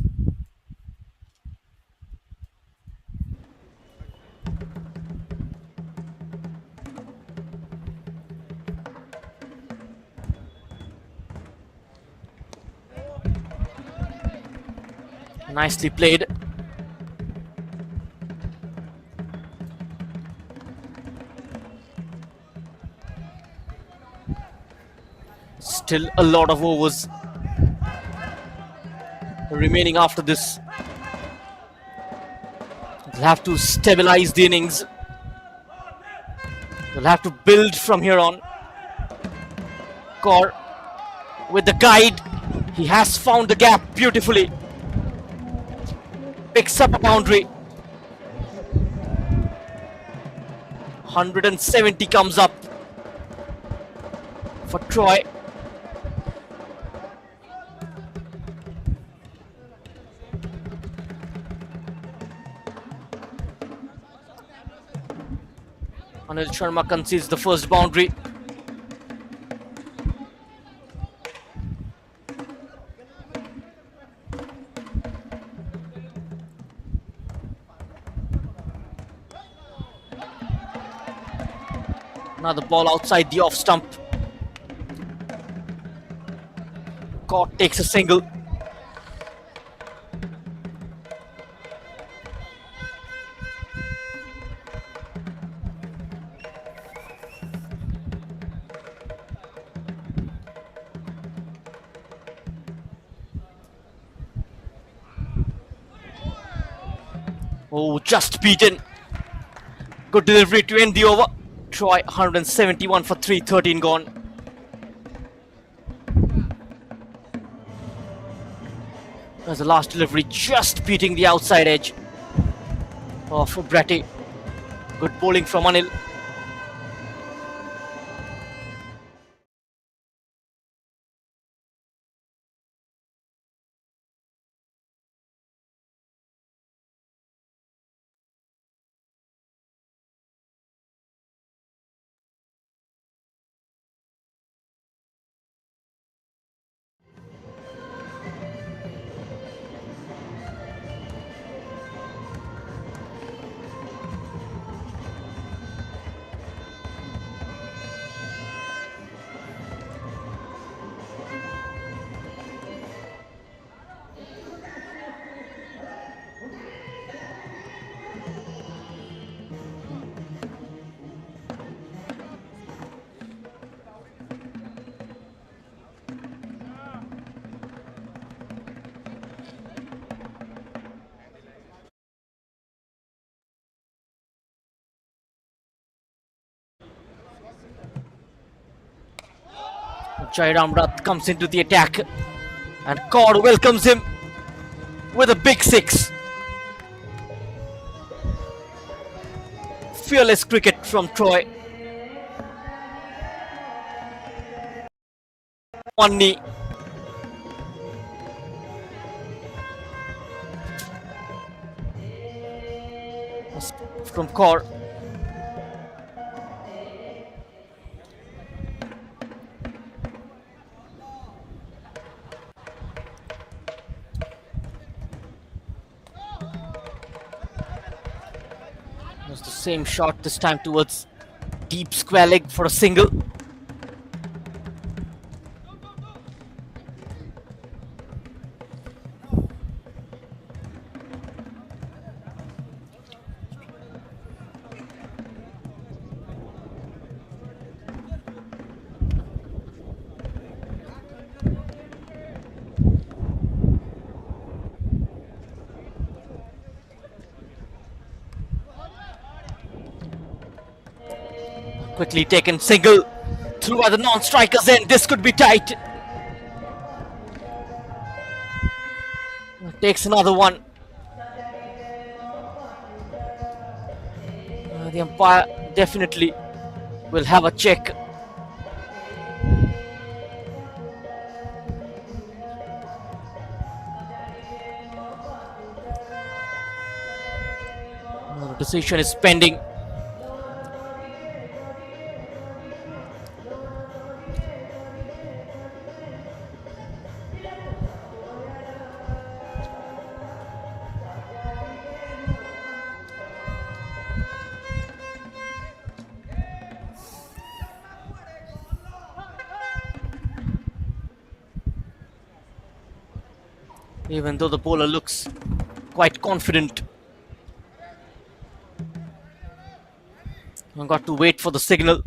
Nicely played. Still a lot of overs remaining after this. They'll have to stabilize the innings. They'll have to build from here on. Kaur with the guide. He has found the gap beautifully. Picks up a boundary. 170 comes up for Troy. Anil Sharma concedes the first boundary. Another ball outside the off stump. Caught, takes a single. Oh, just beaten. Good delivery to end the over. Troy 171 for 3, 13 gone. There's the last delivery, just beating the outside edge of Bratty. Good bowling from Anil. Jai Ramrath comes into the attack and Kaur welcomes him with a big six. Fearless cricket from Troy. One knee. From Kaur. It's the same shot, this time towards deep square leg for a single. Quickly taken single through by the non-strikers end. This could be tight. Takes another one. The umpire definitely will have a check. The decision is pending. Even though the bowler looks quite confident. I've got to wait for the signal.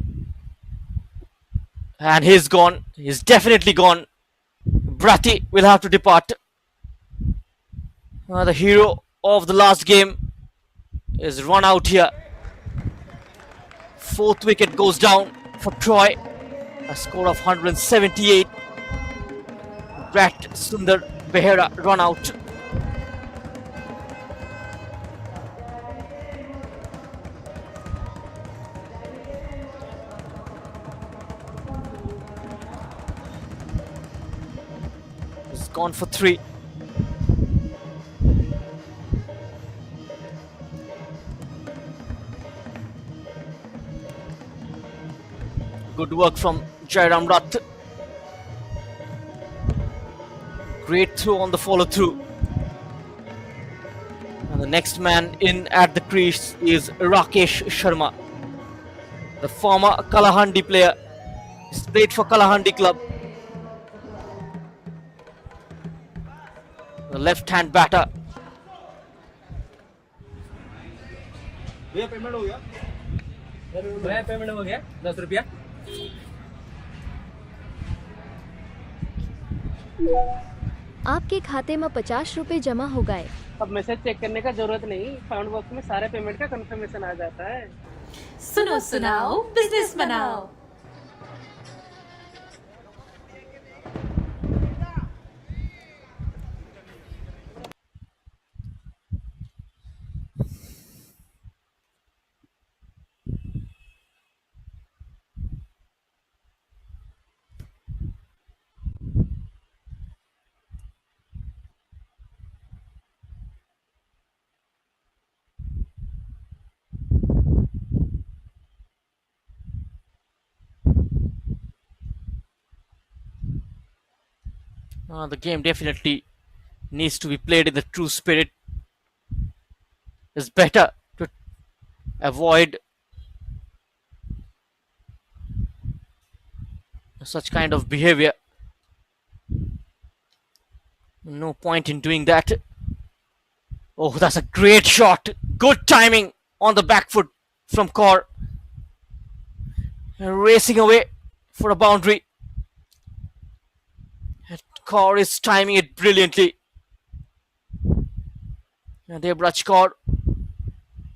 And he's gone. He's definitely gone. Bratty will have to depart. The hero of the last game is run out here. Fourth wicket goes down for Troy. A score of 178. Brat Sundar Behera run out. He's gone for 3. Good work from Jairam Rath. Great throw on the follow through. And the next man in at the crease is Rakesh Sharma, the former Kalahandi player. He's played for Kalahandi club. The left-hand batter. भैया payment हो गया 10 रुपया। आपके खाते में 50 रुपए जमा हो गए। अब मैसेज चेक करने का जरूरत नहीं, साउंड बॉक्स में सारे पेमेंट का कंफर्मेशन आ जाता है। सुनो सुनाओ बिजनेस बनाओ। The game definitely needs to be played in the true spirit. It's better to avoid such kind of behavior. No point in doing that. Oh, that's a great shot. Good timing on the back foot from Kaur. Racing away for a boundary. And Kaur is timing it brilliantly. And Debraj Kaur,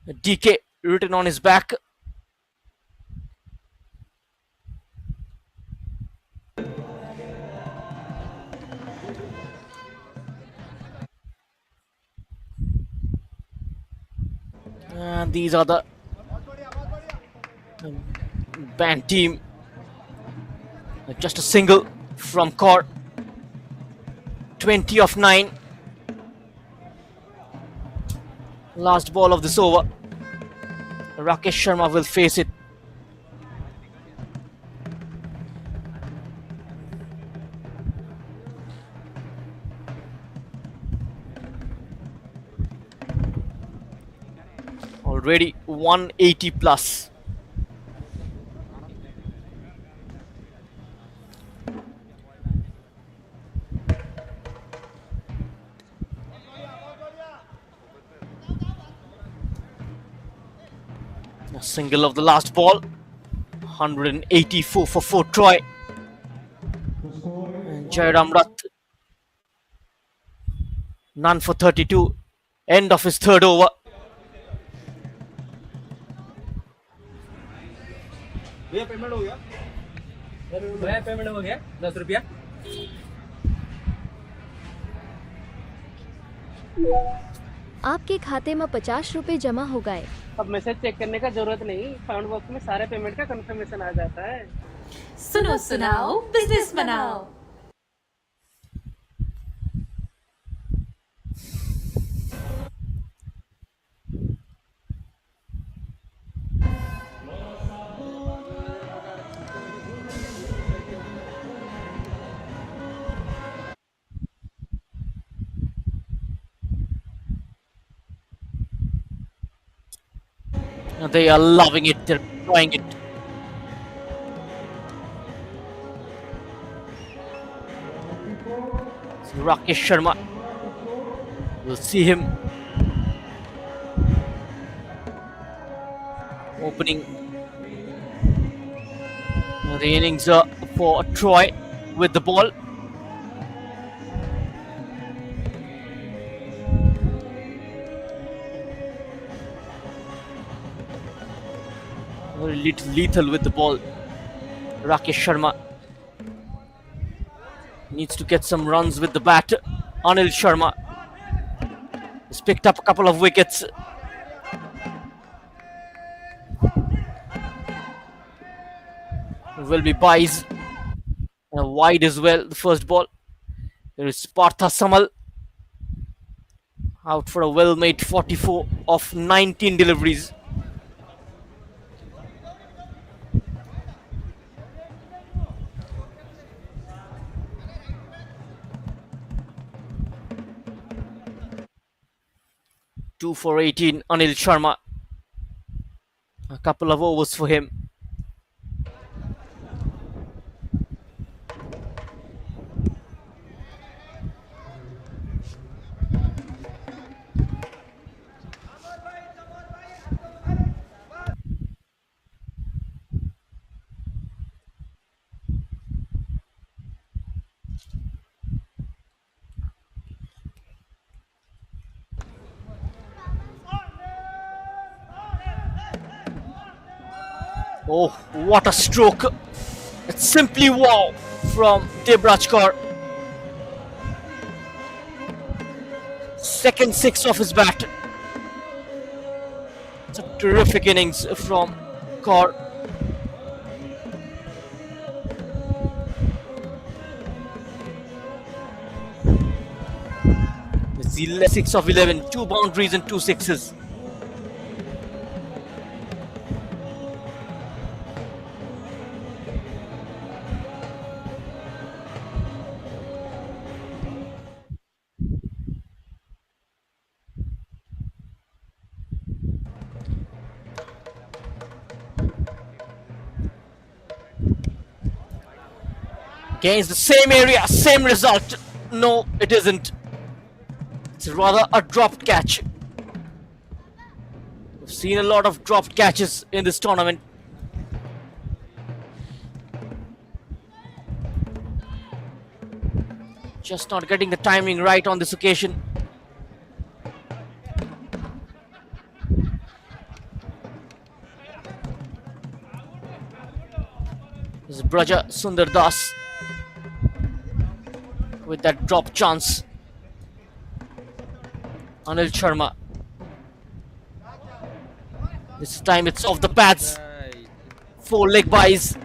DK written on his back. And these are the band team. Just a single from Kaur. 20 of 9. Last ball of this over. Rakesh Sharma will face it. Already 180 plus. A single of the last ball. 184 for 4 Troy. And Jairam Rath. None for 32. End of his third over. भैया payment हो गया। भैया payment हो गया 10 रुपया। आपके खाते में 50 रुपए जमा हो गए। अब मैसेज चेक करने का जरूरत नहीं, साउंड बॉक्स में सारे पेमेंट का कंफर्मेशन आ जाता है। सुनो सुनाओ बिजनेस बनाओ। They are loving it. They're enjoying it. So Rakesh Sharma. We'll see him opening the innings for Troy with the ball. Very lethal with the ball. Rakesh Sharma needs to get some runs with the bat. Anil Sharma has picked up a couple of wickets. Will be buys. Wide as well, the first ball. There is Partha Samal out for a well-made 44 of 19 deliveries. 2 for 18, Anil Sharma. A couple of overs for him. Oh, what a stroke! It's simply wow from Debrajkar. Second six off his bat. It's a terrific innings from Kaur. It's the 6 of 11, 2 boundaries and 2 sixes. Against the same area, same result. No, it isn't. It's rather a dropped catch. We've seen a lot of dropped catches in this tournament. Just not getting the timing right on this occasion. This is Braja Sundar Das with that drop chance. Anil Sharma. This time it's off the pads. 4 leg byes.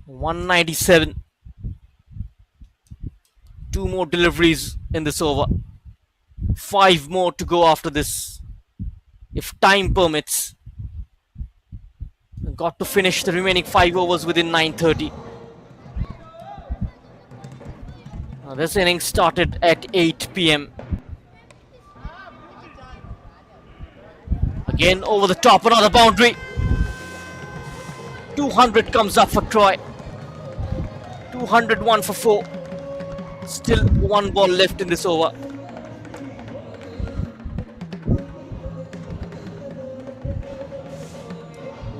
.197. 2 more deliveries in this over. 5 more to go after this, if time permits. Got to finish the remaining 5 overs within 9:30. This inning started at 8 p.m. Again over the top, another boundary. 200 comes up for Troy. 201 for 4. Still 1 ball left in this over.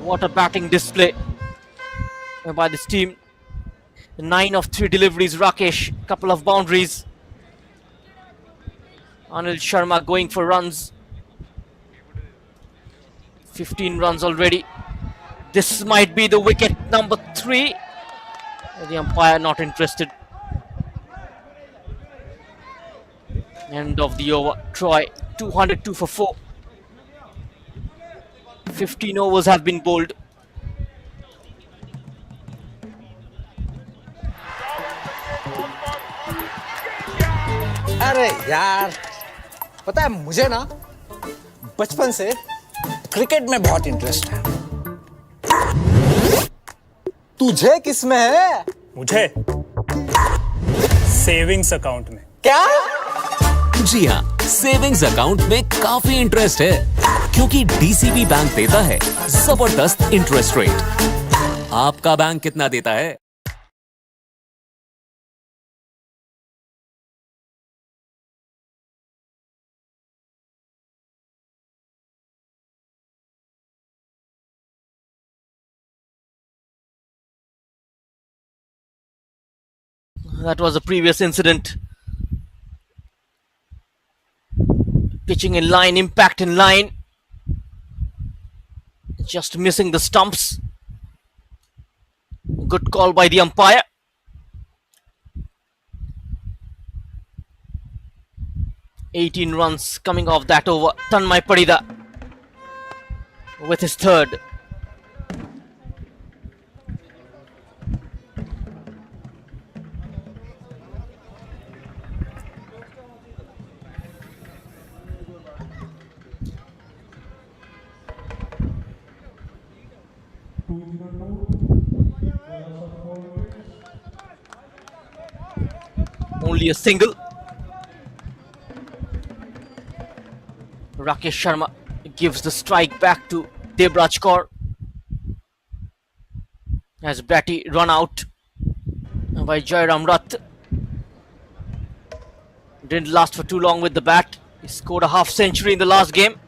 What a batting display by this team. 9 of 3 deliveries, Rakesh. Couple of boundaries. Anil Sharma going for runs. 15 runs already. This might be the wicket number 3. The umpire not interested. End of the over. Troy 202 for 4. 15 overs have been bowled. अरे यार, पता है मुझे ना बचपन से cricket में बहुत इंटरेस्ट है। तुझे किसमें है? मुझे सेविंग्स अकाउंट में। क्या? जी हाँ, सेविंग्स अकाउंट में काफी इंटरेस्ट है, क्योंकि डीसीबी बैंक देता है जबरदस्त इंटरेस्ट रेट। आपका बैंक कितना देता है? That was a previous incident. Pitching in line, impact in line. Just missing the stumps. Good call by the umpire. (18 runs coming off that over. Tanmay Padida with his third. only a single. Rakesh Sharma gives the strike back to Debraj Kaur as Batty run out by Jairam Rath. Didn't last for too long with the bat. He scored a half century in the last game.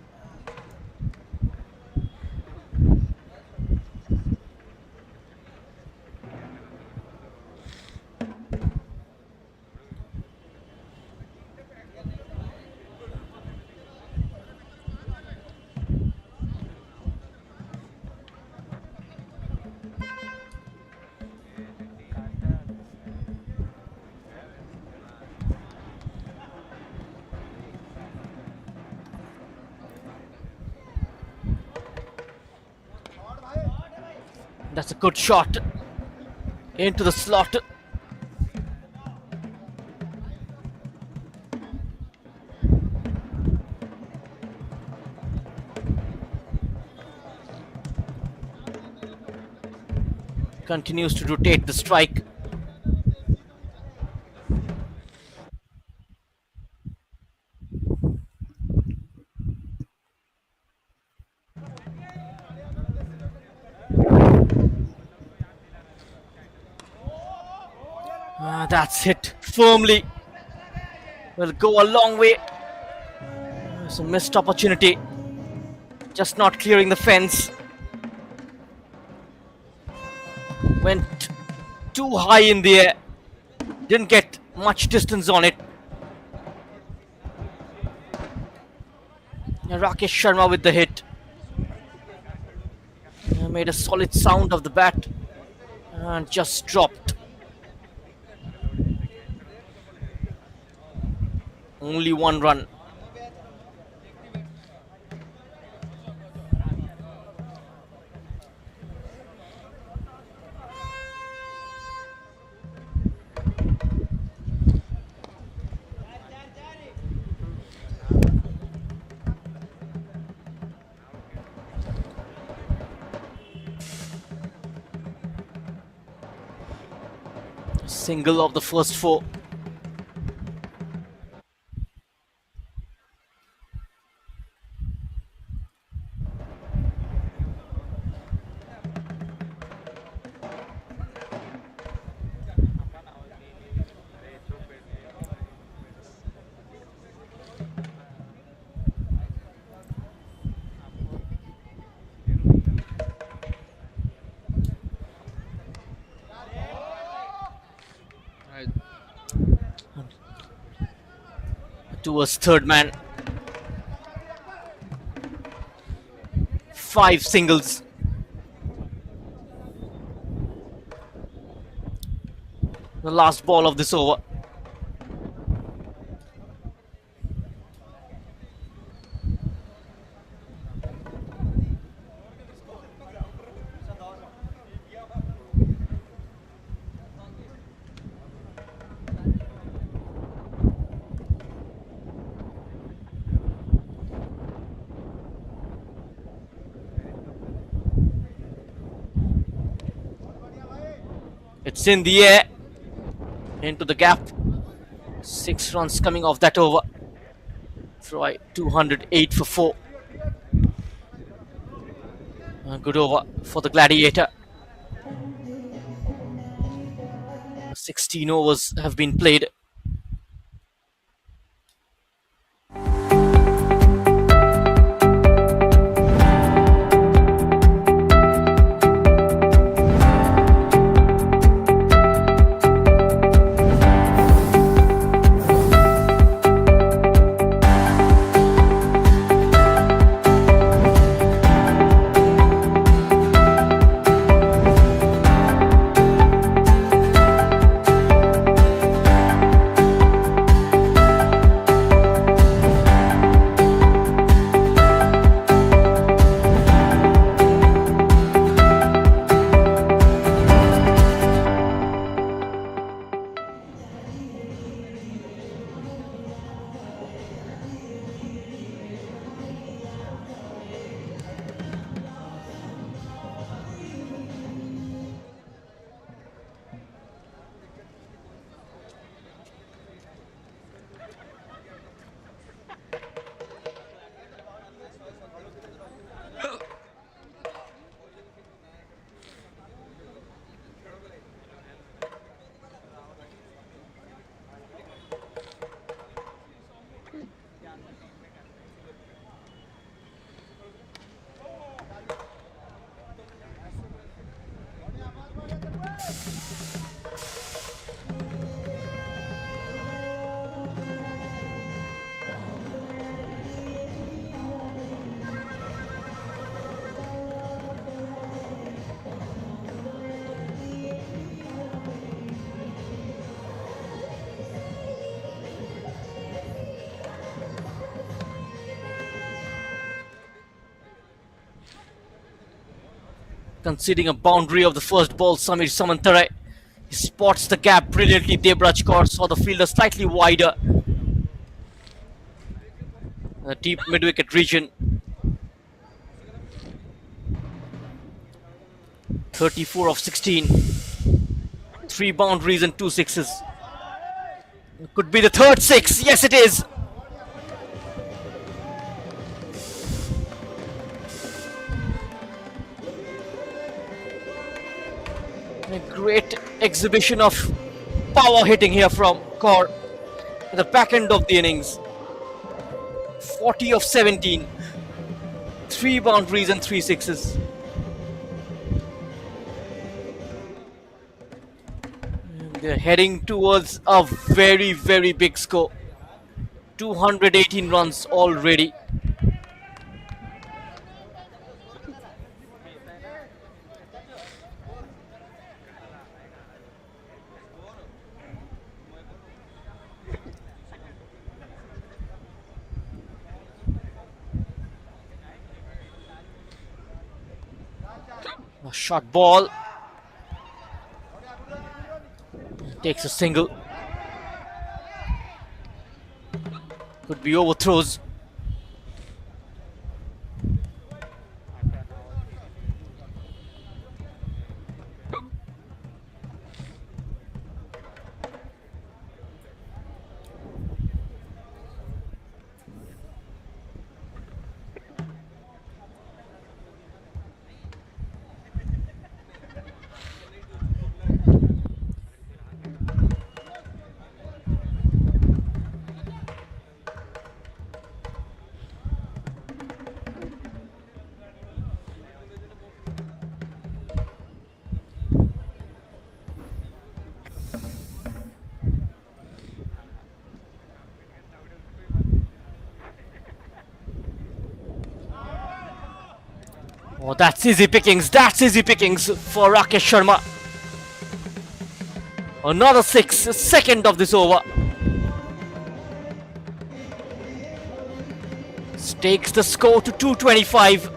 That's a good shot into the slot. Continues to rotate the strike. That's hit firmly. Will go a long way. It's a missed opportunity. Just not clearing the fence. Went too high in the air. Didn't get much distance on it. And Rakesh Sharma with the hit. Made a solid sound of the bat and just dropped. Only one run. Single of the first four. Towards third man. 5 singles. The last ball of this over. It's in the air, into the gap. 6 runs coming off that over. Troy 208 for 4. A good over for the Gladiator. 16 overs have been played. Conceding a boundary of the first ball, Samir Samantare. He spots the gap brilliantly. Debrajkar saw the fielder slightly wider. The deep mid-wicket region. 34 of 16. 3 boundaries and 2 sixes. Could be the third six. Yes, it is. A great exhibition of power hitting here from Kaur at the back end of the innings. 40 of 17. 3 boundaries and 3 sixes. They're heading towards a very, very big score. 218 runs already. A short ball. Takes a single. Could be overthrows. Oh, that's easy pickings. That's easy pickings for Rakesh Sharma. Another 6, second of this over. Takes the score to 225.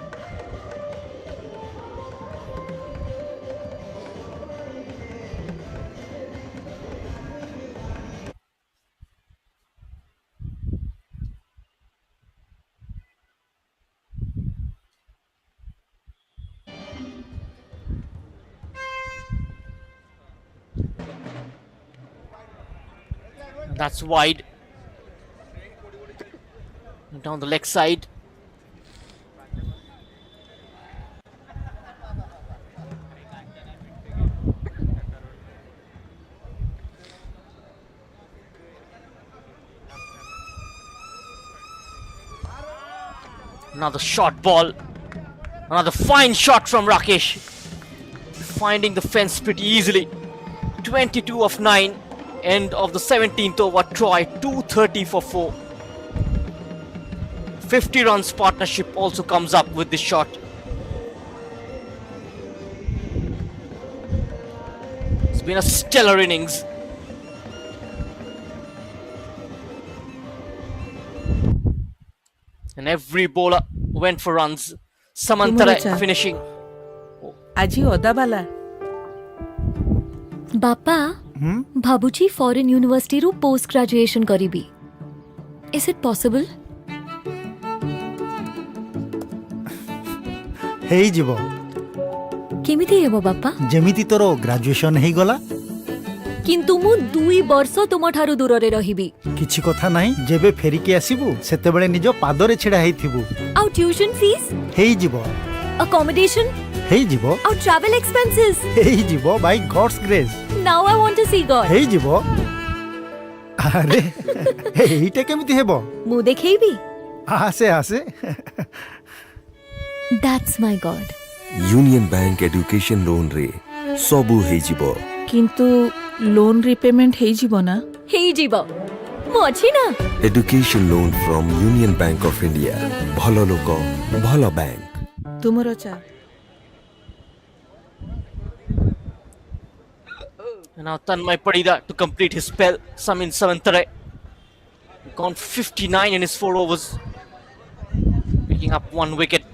That's wide. Down the leg side. Another short ball. Another fine shot from Rakesh. Finding the fence pretty easily. 22 of 9. End of the 17th over. Troy 230 for 4. 50 runs partnership also comes up with this shot. It's been a stellar innings. And every bowler went for runs. Samantara finishing. ଆଜି ଅଦାବାଲା बापा भाबुची foreign university रु post graduation करिबी. Is it possible? हेई जीवो. केमिति हेबो बापा? जेमिति तोरो ग्रेजुएशन हेई गला. किंतु मु 2 वर्ष तुम ठारु दूर रे रहिबी. किछि कथा नाही. जेबे फेरिके आसीबु सेते बेले निजो पादरे छिडा हेइथिबु. आउ ट्यूशन फीस हेई जीवो. अकोमोडेशन हेई जीवो. आउ ट्रैवल एक्सपेंसेस हेई जीवो by God's grace. Now I want to see God. हेई जीवो. ଆରେ ଏଇଟା କେମିତି ହେବ? ମୁଁ ଦେଖେଇବି। ଆସେ ଆସେ। That's my God. Union bank education loan रे सबू ହେଇଯିବ। କିନ୍ତୁ ଲୋନ୍ ରିପେମେଣ୍ଟ ହେଇଯିବ ନା? ହେଇଯିବ। ମୁଁ ଅଛି ନା। Education loan from union bank of India. ଭଲ ଲୋକ ଭଲ ବ୍ୟାଙ୍କ। ତୁମର ଚା। And now Tanmay Padida to complete his spell. Samin Savantare gone 59 in his 4 overs, picking up 1 wicket.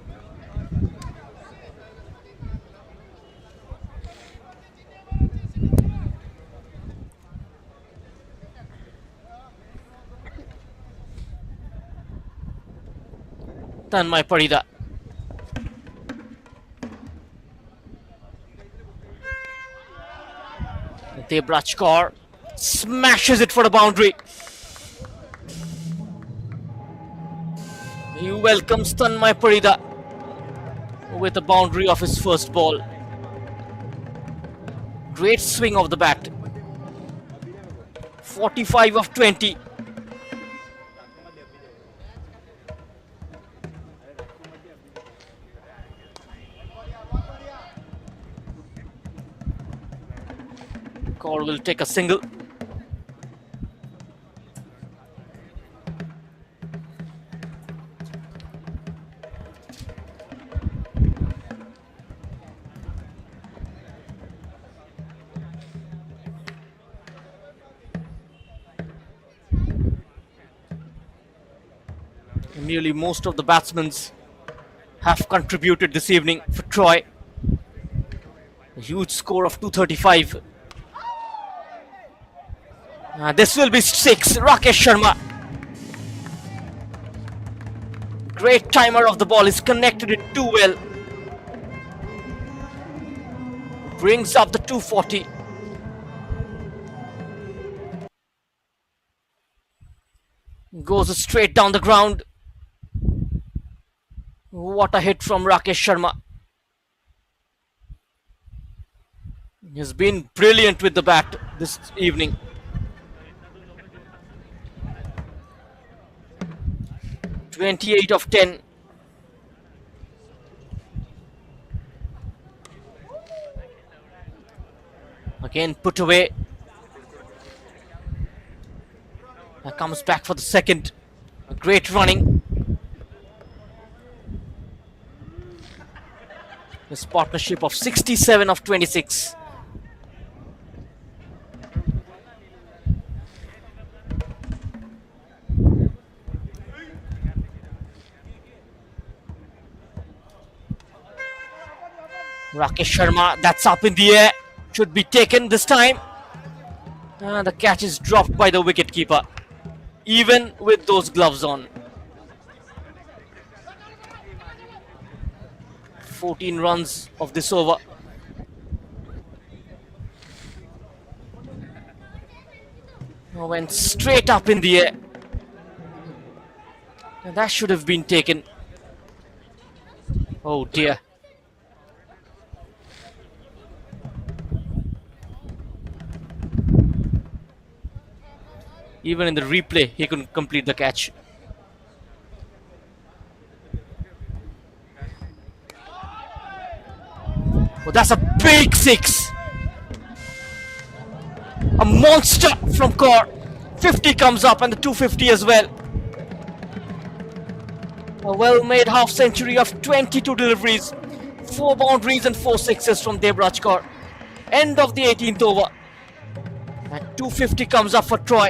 Tanmay Padida. Debrachkar smashes it for the boundary. He welcomes Tanmay Padida with a boundary of his first ball. Great swing of the bat. 45 of 20. Kaur will take a single. Nearly most of the batsmen have contributed this evening for Troy. A huge score of 235. This will be 6. Rakesh Sharma. Great timer of the ball. He's connected it too well. Brings up the 240. Goes straight down the ground. What a hit from Rakesh Sharma. He's been brilliant with the bat this evening. "28 of 10. Again put away. Comes back for the second. A great running. His partnership of 67 of 26. Rakesh Sharma, that's up in the air. Should be taken this time. The catch is dropped by the wicketkeeper, even with those gloves on. 14 runs of this over. Went straight up in the air. And that should have been taken. Oh dear. Even in the replay, he couldn't complete the catch. Oh, that's a big 6. A monster from Kaur. 50 comes up and the 250 as well. A well-made half century of 22 deliveries, 4 boundaries and 4 sixes from Debraj Kaur. End of the 18th over. And 250 comes up for Troy.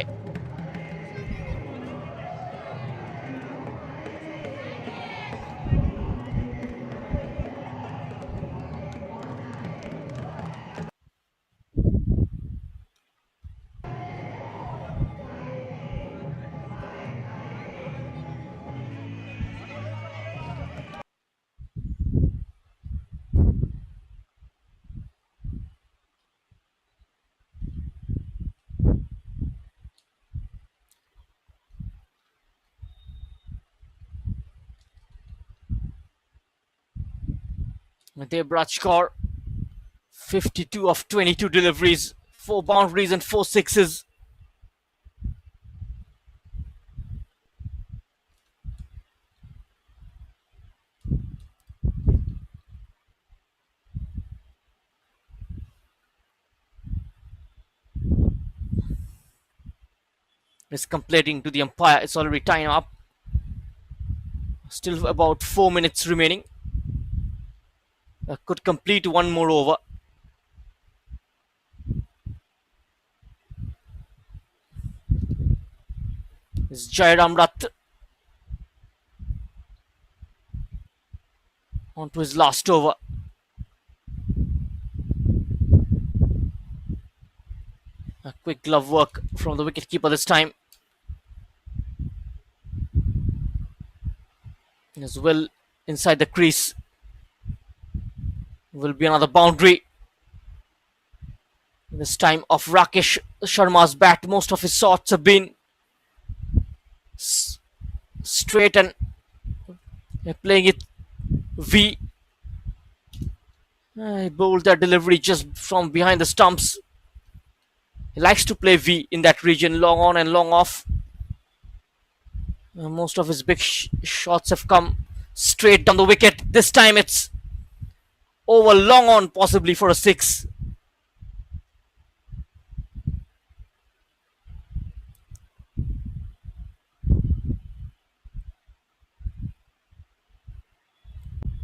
Debraj Kaur, 52 of 22 deliveries, 4 boundaries and 4 sixes. is completing to the umpire. It's already time up. Still about 4 minutes remaining. Could complete one more over. It's Jairam Rath on to his last over. A quick glove work from the wicketkeeper this time. As well inside the crease. Will be another boundary. This time off Rakesh Sharma's bat. Most of his shots have been straight and playing it V. He bowled that delivery just from behind the stumps. He likes to play V in that region, long on and long off. Most of his big shots have come straight down the wicket. This time it's over long on, possibly for a 6.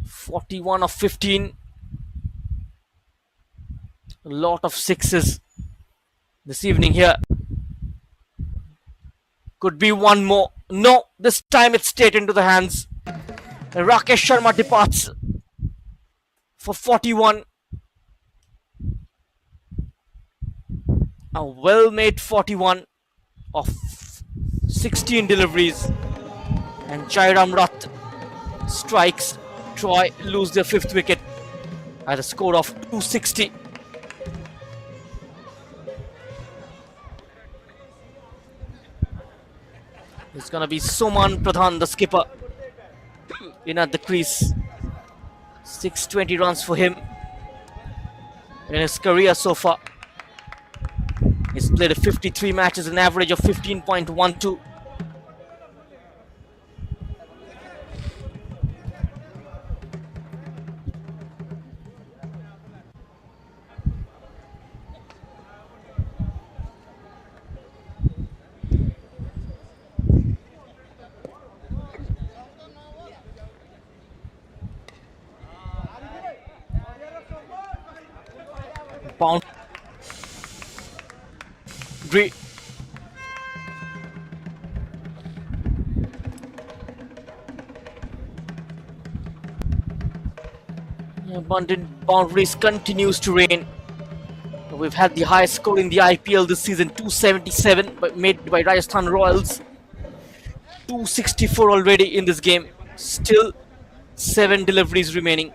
"41 of 15. A lot of 6s this evening here. Could be one more. No, this time it's straight into the hands. Rakesh Sharma departs for 41. A well-made 41 of 16 deliveries. And Jairam Rath strikes. Troy lose their 5th wicket at a score of 260. It's going to be Soman Pradhan, the skipper, in at the crease. 620 runs for him in his career so far. He's played 53 matches, an average of 15.12. Boundary. Abundant boundaries continues to reign. We've had the highest score in the IPL this season, 277, made by Rajasthan Royals. 264 already in this game. Still 7 deliveries remaining.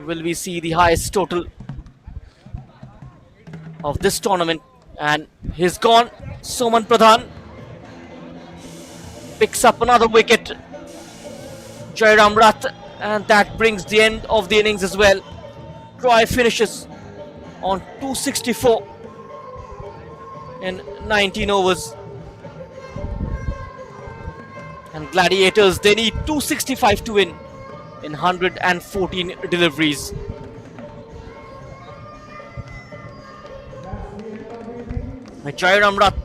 Will we see the highest total of this tournament? And he's gone. Soman Pradhan picks up another wicket. Jairam Rath, and that brings the end of the innings as well. Troy finishes on 264 in 19 overs. And Gladiators, they need 265 to win in 114 deliveries. Jairam Rath,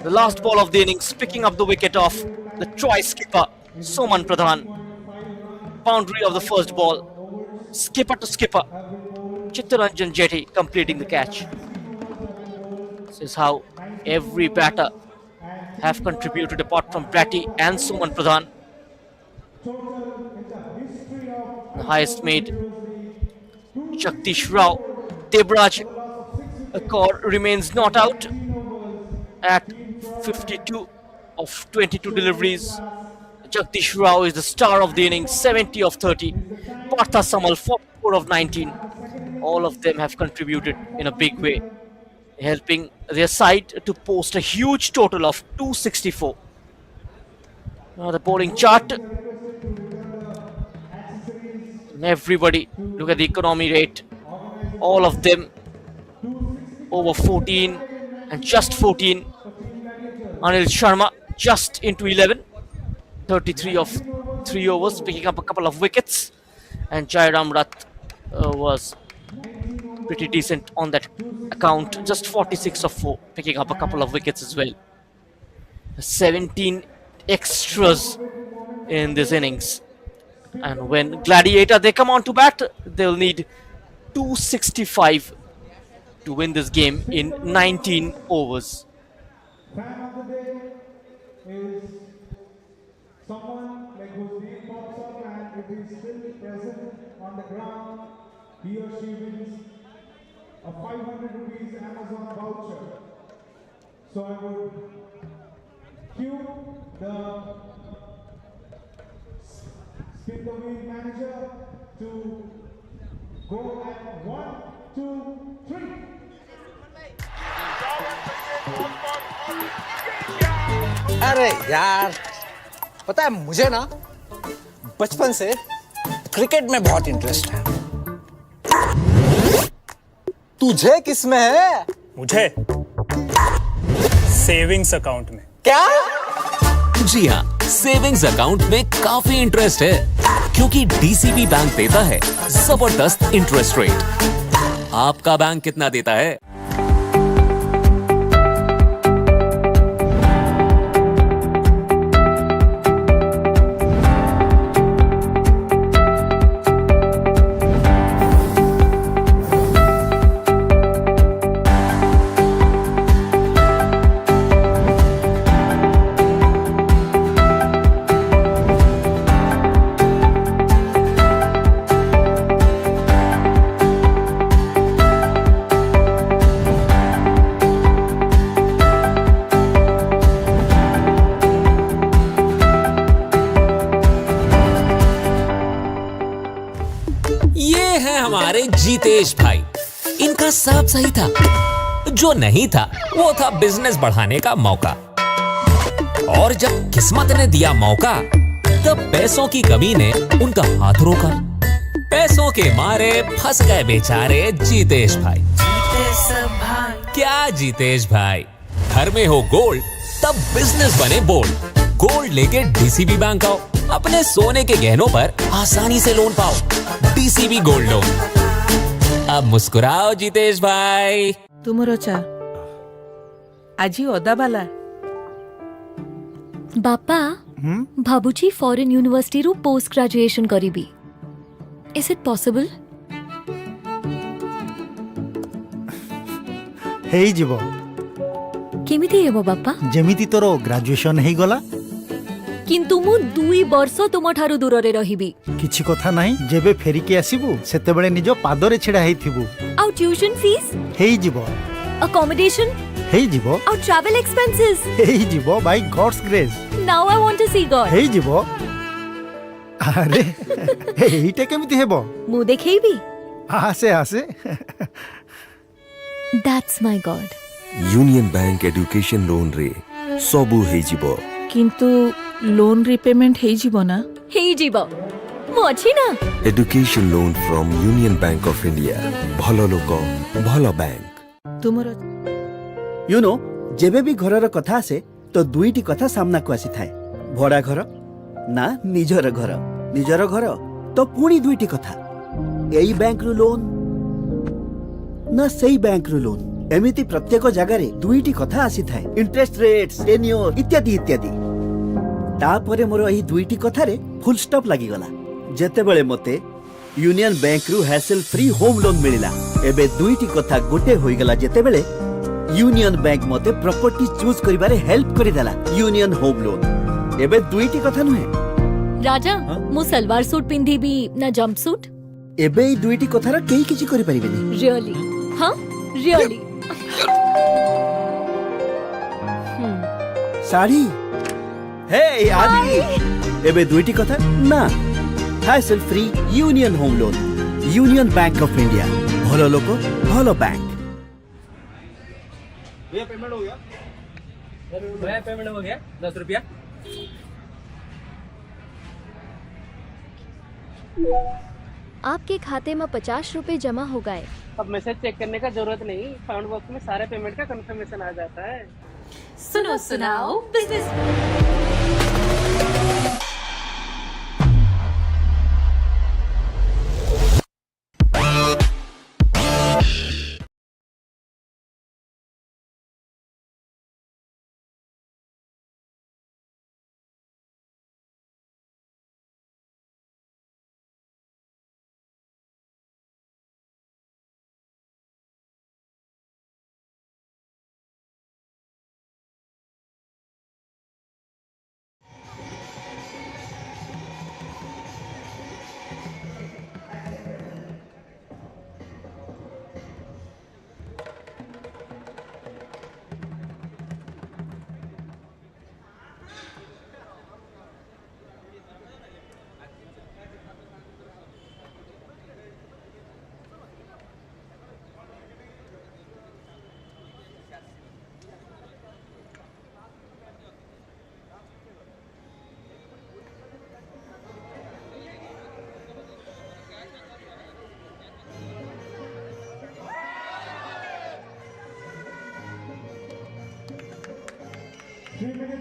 the last ball of the innings, picking up the wicket off the Troy skipper, Soman Pradhan. Boundary of the first ball. Skipper to skipper. Chittaranjan Jetty completing the catch. This is how every batter have contributed apart from Bratty and Soman Pradhan. The highest made Jagdish Rao. Debraj Kaur remains not out at 52 of 22 deliveries. Jagdish Rao is the star of the innings, 70 of 30. Partha Samal, 44 of 19. All of them have contributed in a big way, helping their side to post a huge total of 264. Now the bowling chart. Everybody, look at the economy rate. All of them over 14 and just 14. Anil Sharma just into 11. 33 of 3 overs, picking up a couple of wickets. And Jairam Rath was pretty decent on that account. Just 46 of 4, picking up a couple of wickets as well. 17 extras in this innings. And when Gladiator they come on to bat, they'll need 265 to win this game in 19 overs. Fan of the day is someone like whose name pops up and if he's still present on the ground, he or she wins a 500 rupees Amazon voucher. So I would cue the spin the wheel manager to go at 1, 2, 3. अरे यार पता है मुझे ना बचपन से cricket में बहुत इंटरेस्ट है। तुझे किसमें है? मुझे सेविंग्स अकाउंट में। क्या? जी हाँ, सेविंग्स अकाउंट में काफी इंटरेस्ट है क्योंकि डीसीबी बैंक देता है जबरदस्त इंटरेस्ट रेट। आपका बैंक कितना देता है? ये है हमारे जीतेश भाई। इनका सब सही था, जो नहीं था वो था बिजनेस बढ़ाने का मौका। और जब किस्मत ने दिया मौका तब पैसों की कमी ने उनका हाथ रोका। पैसों के मारे फंस गए बेचारे जीतेश भाई। क्या जीतेश भाई, घर में हो गोल्ड तब बिजनेस बने बोल्ड। गोल्ड लेके डीसीबी बैंक आओ, अपने सोने के गहनों पर आसानी से लोन पाओ। DCB gold loan. अब मुस्कुराओ जीतेश भाई। तुमरो चा आजी ओदा बाला बापा भाबुची फॉरेन यूनिवर्सिटी रू पोस्ट ग्रेजुएशन करीबी। Is it possible? हेई जीवो। केमिति हेबो बापा? जेमिति तोरो ग्रेजुएशन हेई गला। किंतु मु 2 वर्ष तुम ठारू दूर रे रहिबी। किछि कथा नाही, जेबे फेरिके आसीबु सेतेबेले निजो पादरे छिडा हेइथिबु। आउ ट्यूशन फीस हेई जीवो। अकोमोडेशन हेई जीवो। आउ ट्रैवल एक्सपेंसेस हेई जीवो by God's grace. Now I want to see God. हेई जीवो। अरे हेईटे केमिति हेबो? मु देखैबी। आसे आसे। That's my God. Union bank education loan रे सबु हेई जीवो। किंतु लोन रिपेमेंट हेई जीवो ना? हेई जीवो। मु अछि ना। Education loan from union bank of India. भलो लोक भलो बैंक। तुमरो यू नो जेबे भी घरर कथा आसे तो दुईटी कथा सामना को आसी थाए। भड़ा घर ना निजर घर, निजर घर तो पुणी दुईटी कथा। एई बैंक रु लोन ना सेई बैंक रु लोन। एमिति प्रत्येक जगारे दुईटी कथा आसी थाए। इंटरेस्ट रेट्स, टेन्योर इत्यादि इत्यादि। तापरे मोर एही दुईटी कथारे फुल स्टॉप लागि गला जेतेबेले मते यूनियन बैंक रु हैसल फ्री होम लोन मिलिला। एबे दुईटी कथा गोटे होई गला जेतेबेले यूनियन बैंक मते प्रॉपर्टी चूज करिबारे हेल्प करि देला। यूनियन होम लोन एबे दुईटी कथा नुहे। राजा मु सलवार सूट पिंधी भी ना जंप सूट। एबे ई दुईटी कथार केही किछि करि परिबेनी। रियली? हां रियली। साड़ी हे आदि एबे दुईटी कथा ना। Hassle free union home loan. Union bank of India. भलो लोक भलो बैंक। भैया पेमेंट हो गया? भैया पेमेंट हो गया 10 रुपया। आपके खाते में 50 रुपए जमा हो गए। अब मैसेज चेक करने का जरूरत नहीं, साउंड बॉक्स में सारे पेमेंट का कंफर्मेशन आ जाता है। सुनो सुनाओ business.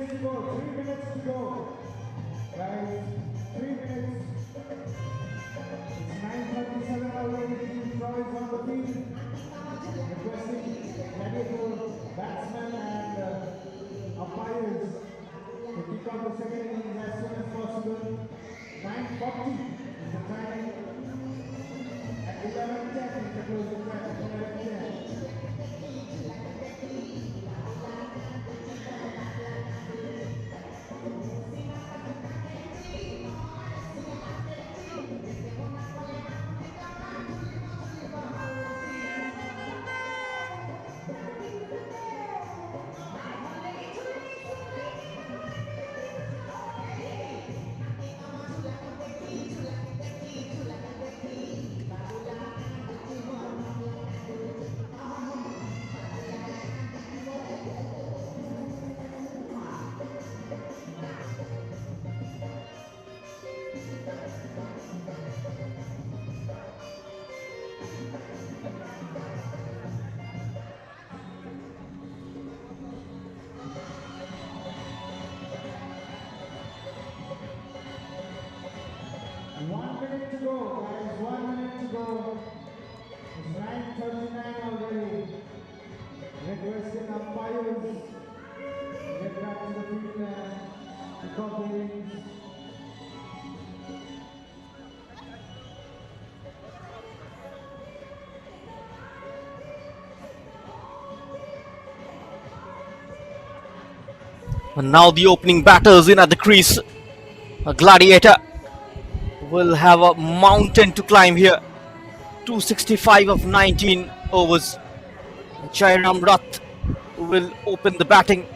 minutes to go. 3 minutes to go. Guys, 3 minutes. It's 9:37 already. Team Troy is on the field. Requesting Gladiator batsmen and umpires to kick off the second innings as soon as possible. 9:40 is the time. At 11:10 is the closing time. 11:10. Requesting umpires get back to the field and pick up the innings. And now the opening batters in at the crease. A Gladiator will have a mountain to climb here. 265 of 19 overs. Jairam Rath will open the batting.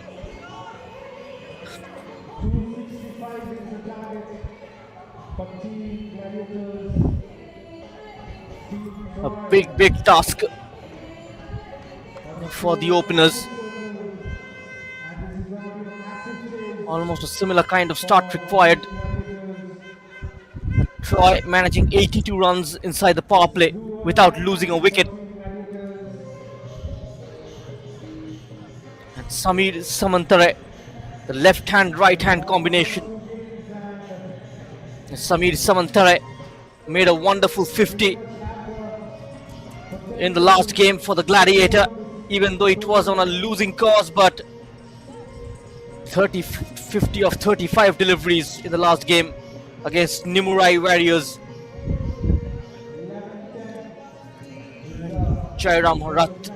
265 is the target for Team Gladiators. A big task for the openers. Almost a similar kind of start required. Troy managing 82 runs inside the power play without losing a wicket. And Samir Samantare, the left-hand, right-hand combination. And Samir Samantare made a wonderful 50 in the last game for the Gladiator, even though it was on a losing cause, but 50 of 35 deliveries in the last game against Nimurai Warriors. Jairam Rath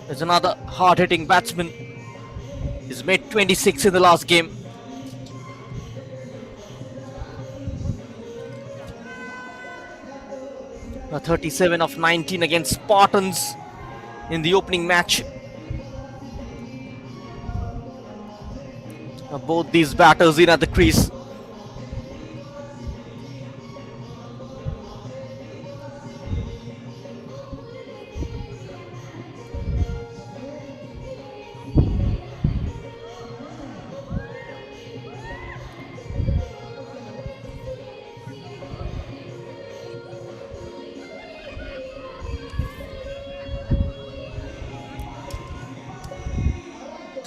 is another hard-hitting batsman. He's made 26 in the last game. A 37 of 19 against Spartans in the opening match. Both these batters in at the crease.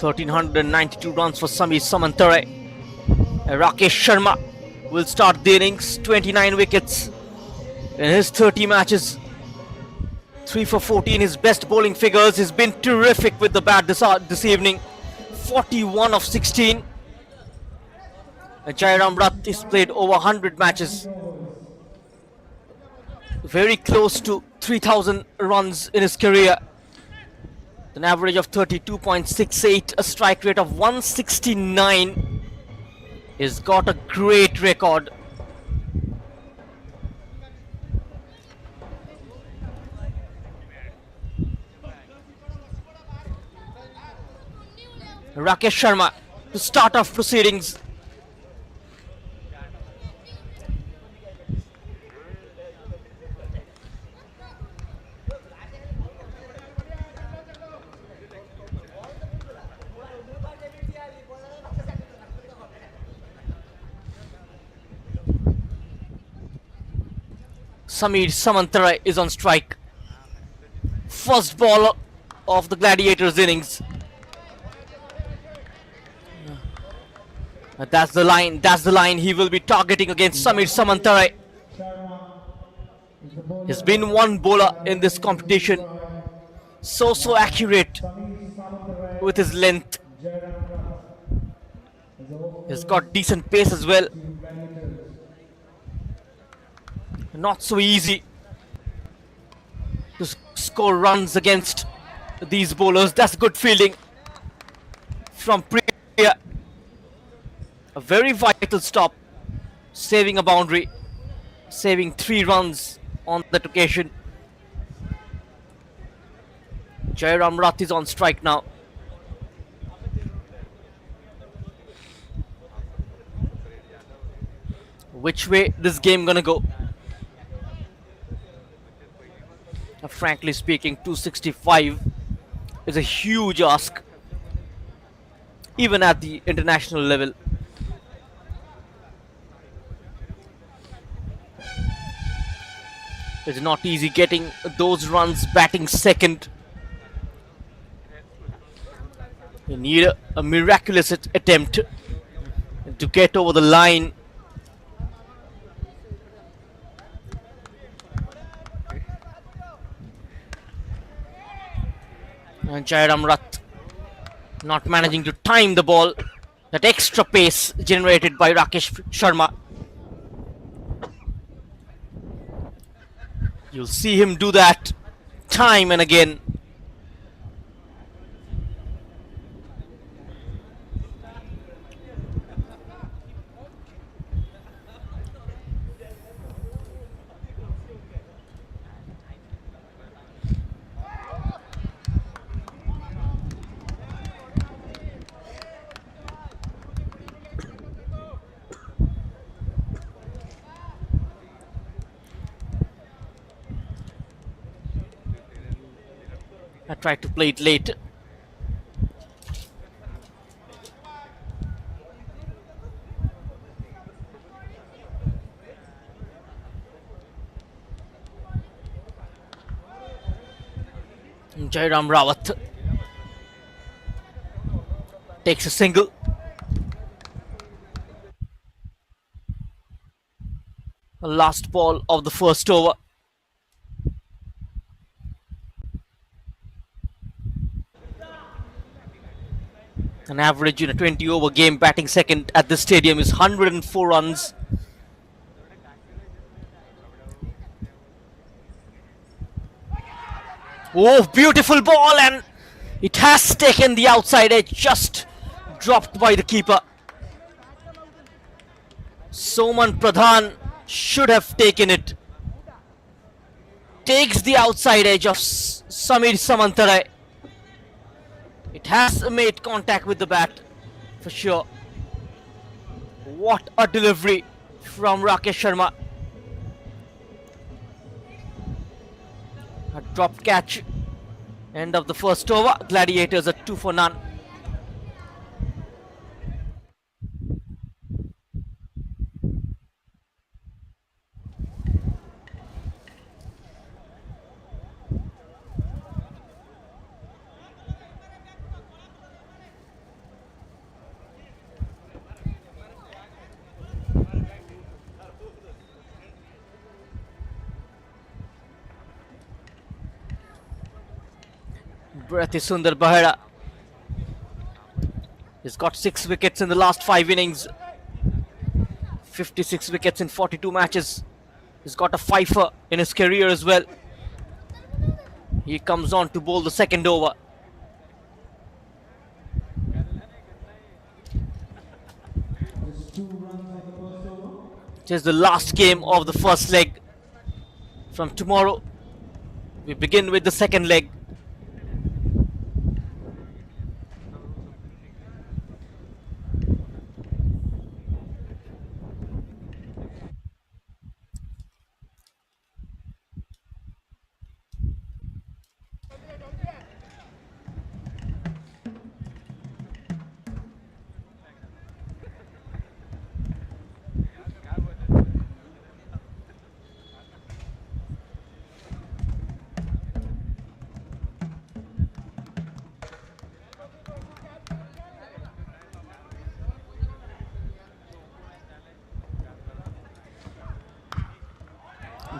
(1,392 runs for Samir Samantare. Rakesh Sharma will start the innings. 29 wickets in his 30 matches. 3 for 14, his best bowling figures. He's been terrific with the bat this evening. 41 of 16. Jairam Rath has played over 100 matches. Very close to 3,000 runs in his career. An average of 32.68, a strike rate of 169. He's got a great record. Rakesh Sharma to start off proceedings. Samir Samantare is on strike. First ball of the Gladiators innings. That's the line. That's the line he will be targeting against Samir Samantare. He's been one bowler in this competition. So accurate with his length. He's got decent pace as well. Not so easy to score runs against these bowlers. That's good fielding from Priya. A very vital stop, saving a boundary, saving 3 runs on that occasion. Jairam Rath is on strike now. Which way this game gonna go? Frankly speaking, 265 is a huge ask, even at the international level. It's not easy getting those runs batting second. You need a miraculous attempt to get over the line. And Jairam Rath not managing to time the ball. That extra pace generated by Rakesh Sharma. You'll see him do that time and again. I tried to play it late. Jairam Rawat takes a single. The last ball of the first over. An average in a 20 over game batting second at this stadium is 104 runs. Oh, beautiful ball, and it has taken the outside edge, just dropped by the keeper. Soman Pradhan should have taken it. Takes the outside edge of Samir Samantare. It has made contact with the bat, for sure. What a delivery from Rakesh Sharma. A dropped catch. End of the first over. Gladiators are 2 for none. Bharati Sundar Bahera. He's got 6 wickets in the last 5 innings. 56 wickets in 42 matches. He's got a fifer in his career as well. He comes on to bowl the second over. It is the last game of the first leg. From tomorrow, we begin with the second leg.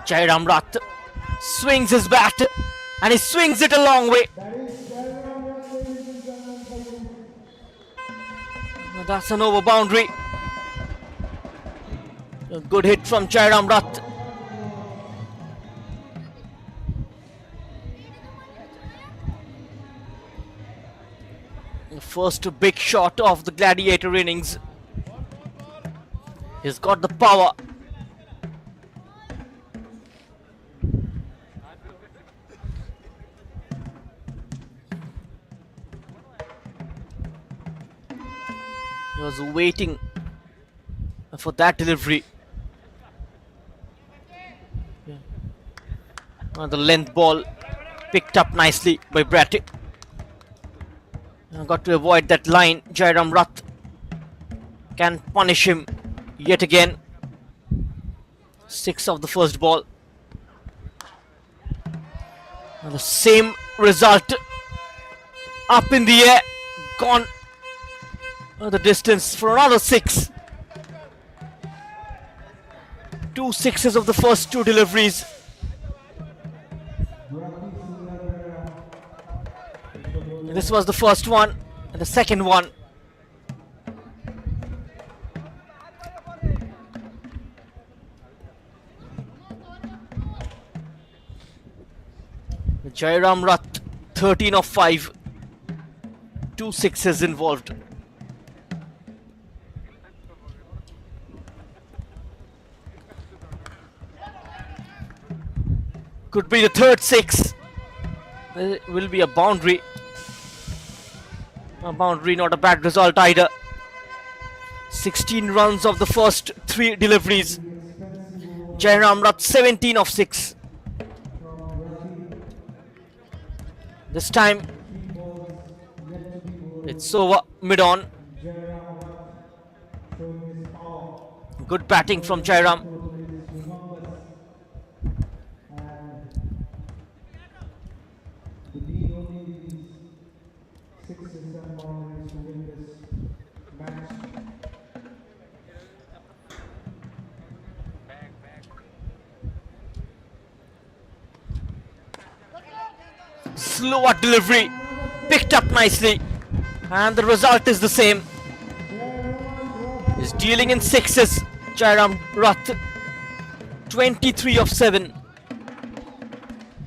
Jairam Rath swings his bat and he swings it a long way. That's an over boundary. A good hit from Jairam Rath. The first big shot of the Gladiator innings. He's got the power. He was waiting for that delivery. The length ball picked up nicely by Bratty. Got to avoid that line. Jairam Rath can punish him yet again. 6 of the first ball. And the same result. Up in the air. Gone the distance for another 6. 2 sixes of the first 2 deliveries. This was the first one and the second one. Jairam Rath 13 of 5. 2 sixes involved. Could be the third 6. It will be a boundary. A boundary, not a bad result either. 16 runs of the first 3 deliveries. Jairam Rath 17 of 6. This time it's over mid-on. Good batting from Jairam. Slower delivery, picked up nicely, and the result is the same. He's dealing in 6s. Jairam Rath 23 of 7.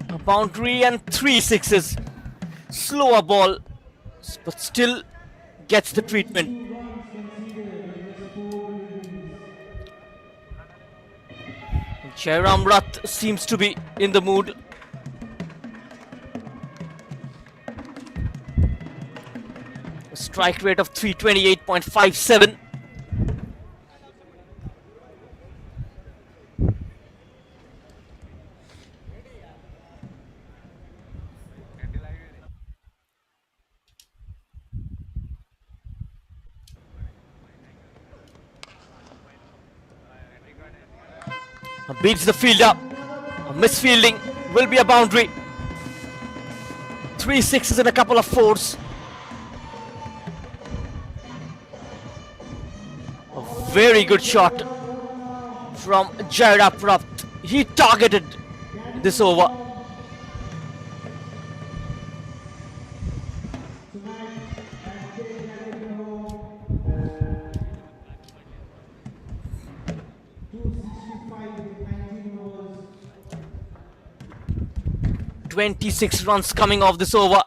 A boundary and 3 sixes. Slower ball, but still gets the treatment. Jairam Rath seems to be in the mood. A strike rate of 328.57. Beats the fielder. A misfielding will be a boundary. 3 sixes and a couple of 4s. A very good shot from Jairam Rath. He targeted this over. "26 runs coming off this over.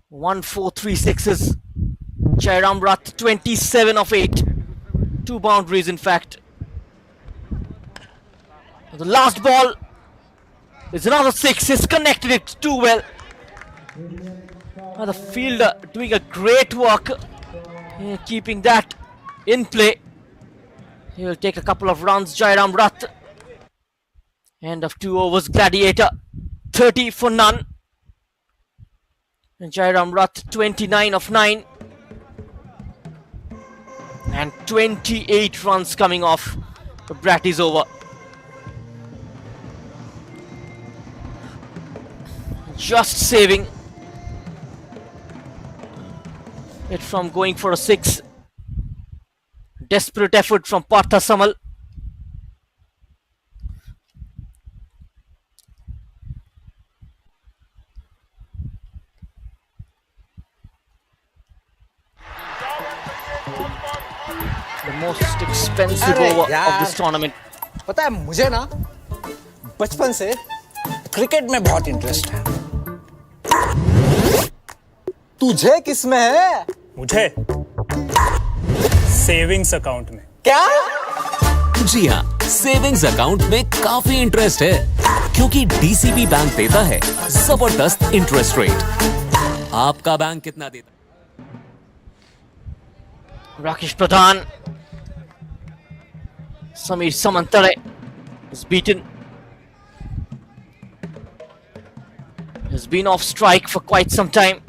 1, 4, 3 sixes. Jairam Rath 27 of 8. 2 boundaries in fact. The last ball is another 6. He's connected it too well. The fielder doing a great work, keeping that in play. He will take a couple of runs. Jairam Rath. End of 2 overs. Gladiator 30 for none. And Jairam Rath 29 of 9. And 28 runs coming off the Bratty's over. Just saving it from going for a 6. Desperate effort from Partha Samal. The most expensive अरे over of यार, this tournament. पता है मुझे ना बचपन से cricket में बहुत इंटरेस्ट है। तुझे किस में है? मुझे सेविंग्स अकाउंट में। क्या? जी हाँ, सेविंग्स अकाउंट में काफी इंटरेस्ट है क्योंकि डीसीबी बैंक देता है जबरदस्त इंटरेस्ट रेट। आपका बैंक कितना देता? Rakesh Pradhan. Samir Samantare is beaten. Has been off strike for quite some time.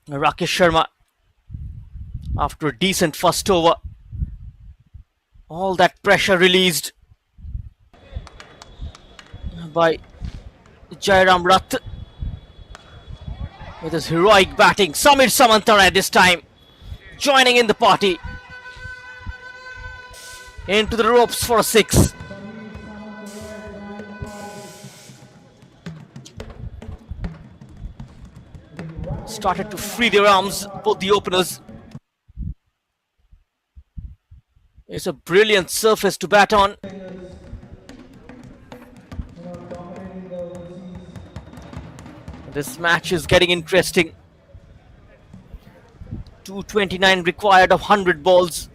Rakesh Sharma, after a decent first over, all that pressure released by Jairam Rath with his heroic batting. Samir Samantara this time joining in the party. Into the ropes for a 6. Started to free their arms, both the openers. It's a brilliant surface to bat on. This match is getting interesting. 229 required of 100 balls.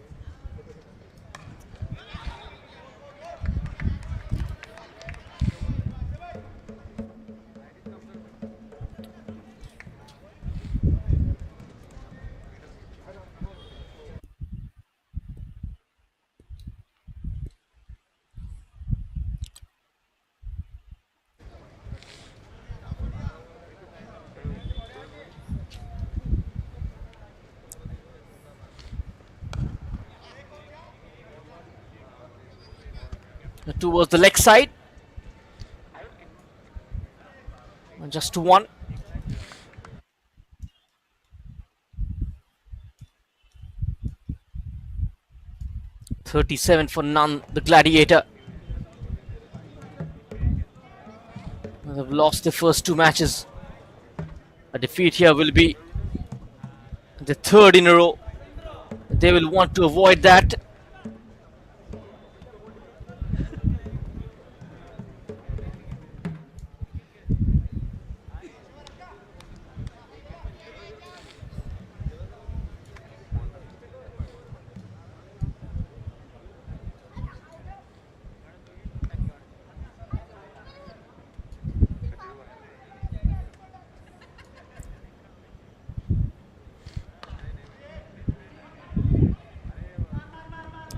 Towards the leg side. And just one. .37 for none, the Gladiator. They've lost their first two matches. A defeat here will be the third in a row. They will want to avoid that.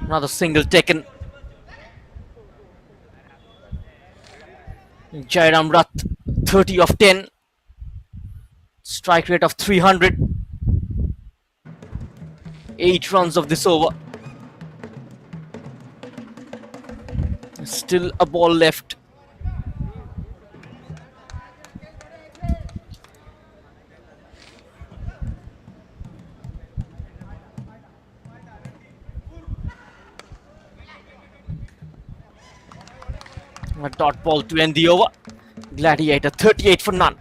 Another single taken. Jairam Rath, 30 of 10. Strike rate of 300. 8 runs of this over. Still a ball left. A dot ball to end the over. Gladiator 38 for none.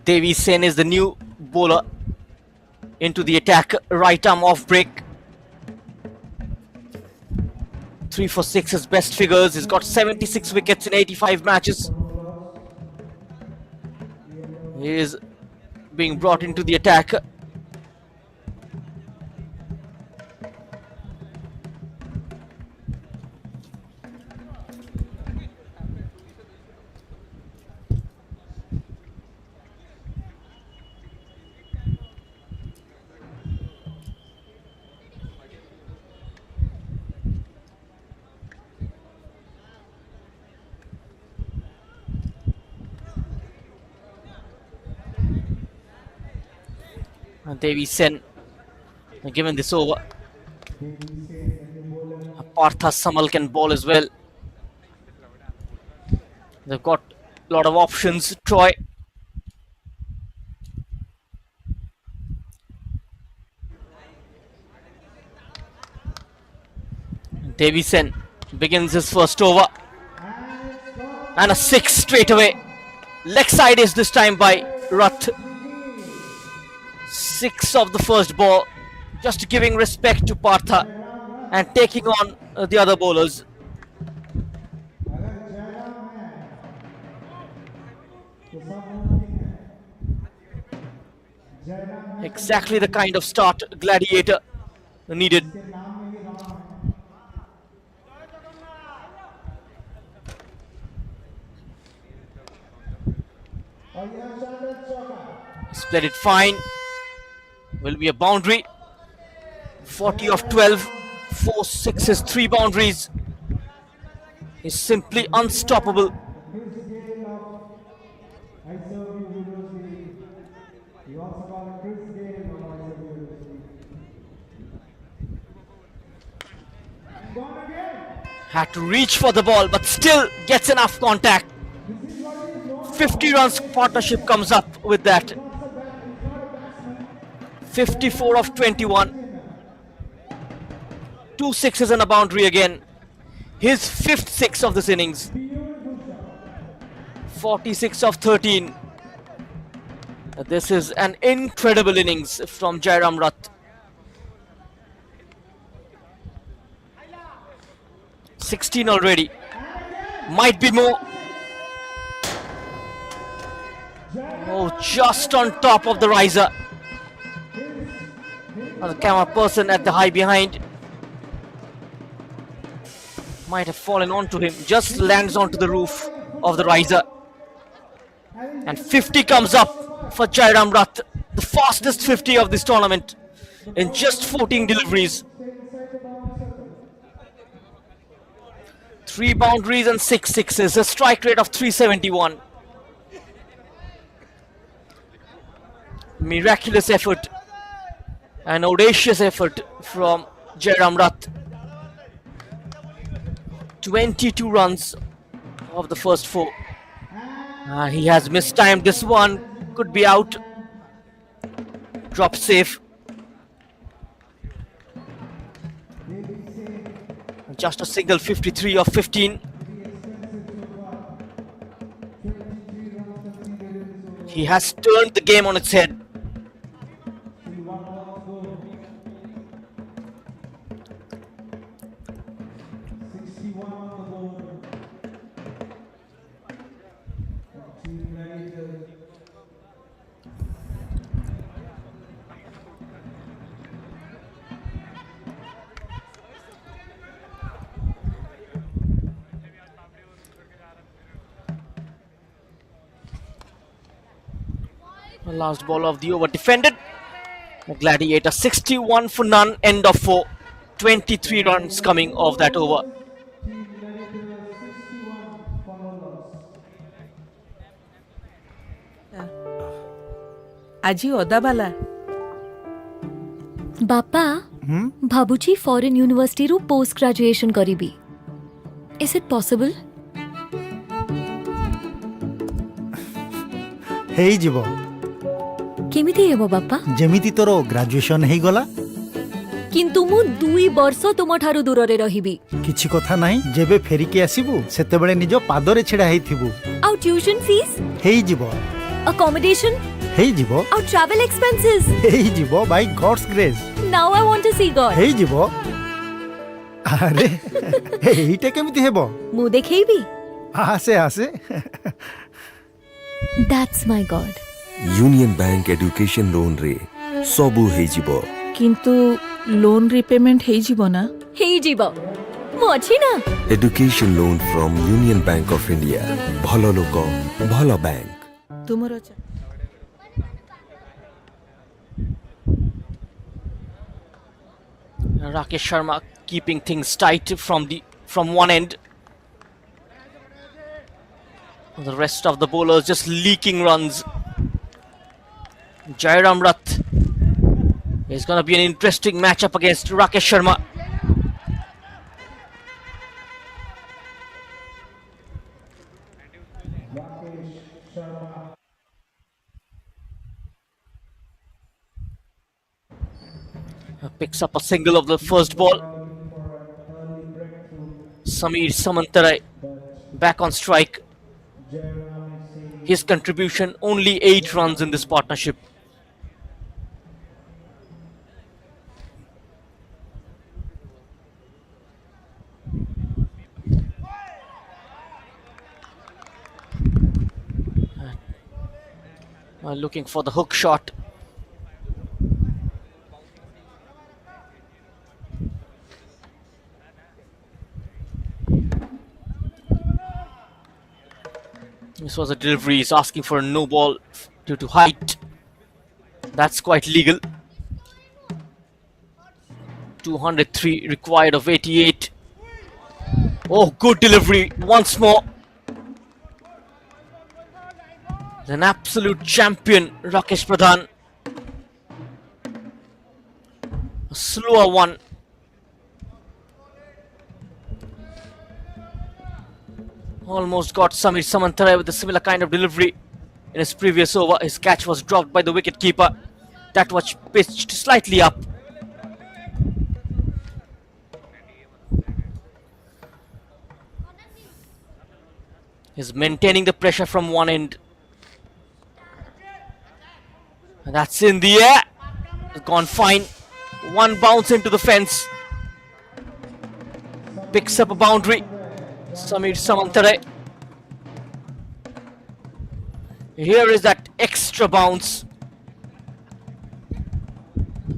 Devi Sen is the new bowler into the attack. Right arm off break. 3 for 6 his best figures. He's got 76 wickets in 85 matches. He is being brought into the attack. Devi Sen given this over. Partha Samal can bowl as well. They've got a lot of options. Troy. Devi Sen begins his first over. And a 6 straight away. Leg side is this time by Rath. 6 of the first ball. Just giving respect to Partha and taking on the other bowlers. Exactly the kind of start Gladiator needed. Split it fine. Will be a boundary. 40 of 12. 4 sixes, 3 boundaries. He's simply unstoppable. Had to reach for the ball, but still gets enough contact. 50 runs partnership comes up with that. 54 of 21. 2 sixes and a boundary again. His 5th 6 of this innings. 46 of 13. This is an incredible innings from Jairam Rath. 16 already. Might be more. Oh, just on top of the riser. The camera person at the high behind might have fallen onto him. Just lands onto the roof of the riser. And 50 comes up for Jairam Rath. The fastest 50 of this tournament in just 14 deliveries. 3 boundaries and 6 sixes. A strike rate of 371. Miraculous effort. An audacious effort from Jairam Rath. 22 runs of the first 4. He has mistimed this one. Could be out. Drop safe. Just a single 53 of 15. He has turned the game on its head. Last ball of the over defended. The Gladiator 61 for none, end of 4. 23 runs coming off that over. ଆଜି ଅଦାବାଲା ବାପା ଭାବୁଛି foreign ୟୁନିଭର୍ସିଟିରୁ post graduation କରିବି. Is it possible? ହେଇଯିବ. କେମିତି ହେବ ବାପା? ଯେମିତି ତୋର ଗ୍ରାଜୁଏସନ ହେଇଗଲା. କିନ୍ତୁ ମୁଁ 2 ବର୍ଷ ତୁମଠାରୁ ଦୂରରେ ରହିବି. କିଛି କଥା ନାହିଁ. ଯେବେ ଫେରିକି ଆସିବୁ ସେତେବେଳେ ନିଜ ପାଦରେ ଛିଡ଼ା ହେଇଥିବୁ. ଆଉ ଟ୍ୟୁସନ୍ ଫିସ୍? ହେଇଯିବ. ଆକୋମୋଡେସନ୍? ହେଇଯିବ. ଆଉ ଟ୍ରାଭେଲ୍ ଏକ୍ସପେନ୍ସେସ୍? ହେଇଯିବ by gods grace. Now I want to see God. ହେଇଯିବ. ଆରେ ଏଇଟା କେମିତି ହେବ? ମୁଁ ଦେଖେଇବି. ଆସେ ଆସେ. That's my God. Union bank education loan रे सबु ହେଇଯିବ. କିନ୍ତୁ ଲୋନ୍ ରିପେମେଣ୍ଟ ହେଇଯିବ ନା? ହେଇଯିବ. ମୁଁ ଅଛି ନା. Education loan from union bank of India. ଭଲ ଲୋକ ଭଲ ବ୍ୟାଙ୍କ. ତୁମର Rakesh Sharma keeping things tight from one end. The rest of the bowlers just leaking runs. Jairam Rath It's going to be an interesting matchup against Rakesh Sharma. Picks up a single of the first ball. Samir Samantarai back on strike. His contribution only 8 runs in this partnership. Looking for the hook shot. This was a delivery. He's asking for a no ball due to height. That's quite legal. 203 required of 88. Oh, good delivery once more. An absolute champion, Rakesh Pradhan. A slower one. Almost got Samir Samantarai with a similar kind of delivery in his previous over. His catch was dropped by the wicketkeeper. That was pitched slightly up. He's maintaining the pressure from one end. And that's in the air. It's gone fine. One bounce into the fence. Picks up a boundary. Samir Samantarai. Here is that extra bounce.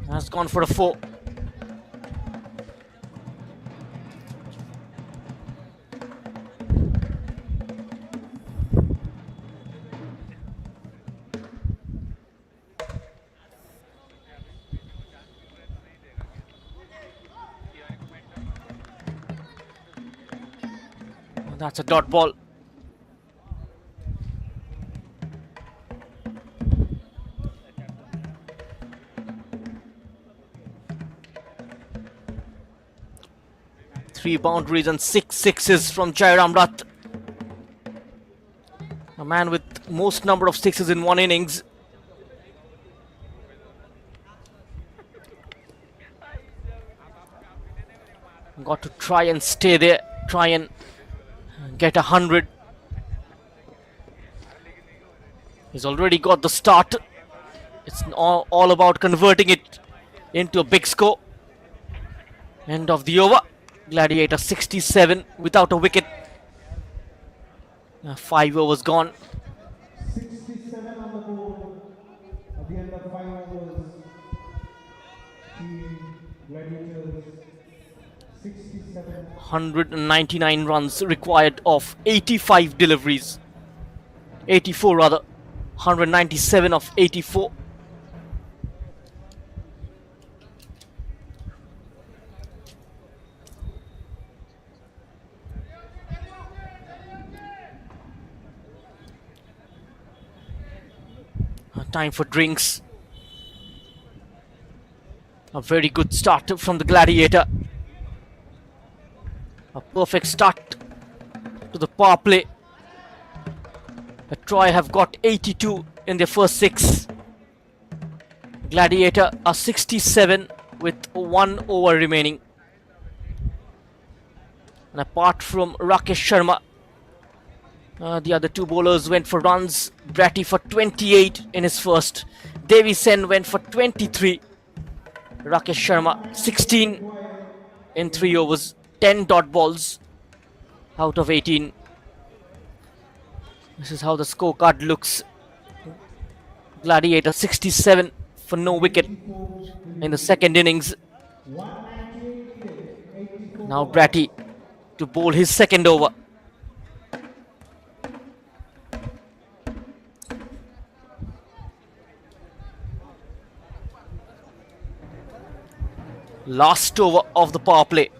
Has gone for a 4. That's a dot ball. Three boundaries and 6 sixes from Jairam Rath. A man with most number of sixes in one innings. Got to try and stay there. Try and get 100. He's already got the start. It's all about converting it into a big score. End of the over. Gladiator 67 without a wicket. 5 overs gone. 67 on the board at the end of 5 overs. Team Gladiators 67. 199 runs required of 85 deliveries. 84 rather. 197 of 84. Time for drinks. A very good start from the Gladiator. A perfect start to the power play. Troy have got 82 in their first 6. Gladiator are 67 with 1 over remaining. And apart from Rakesh Sharma, the other 2 bowlers went for runs. Bratty for 28 in his first. Devi Sen went for 23. Rakesh Sharma 16 in 3 overs. 10 dot balls out of 18. This is how the scorecard looks. Gladiator 67 for no wicket in the second innings. Now Bratty to bowl his second over. Last over of the power play.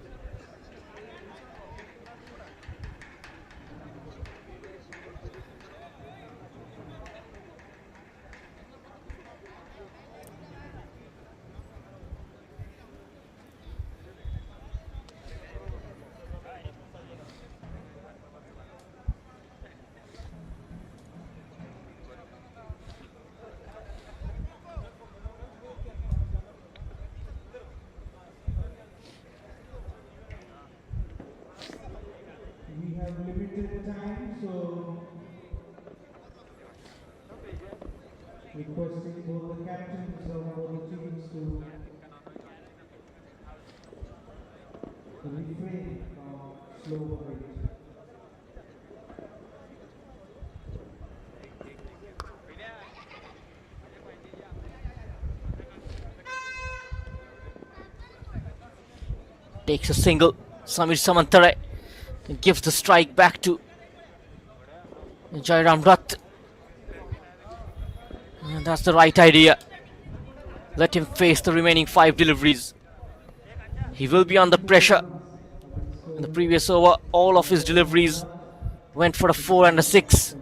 so requesting both the captains of both the teams to refrain from slow bowling. Takes a single. Samir Samantare gives the strike back to Jairam Rath. And that's the right idea. Let him face the remaining 5 deliveries. He will be under pressure. In the previous over, all of his deliveries went for a 4 and a 6.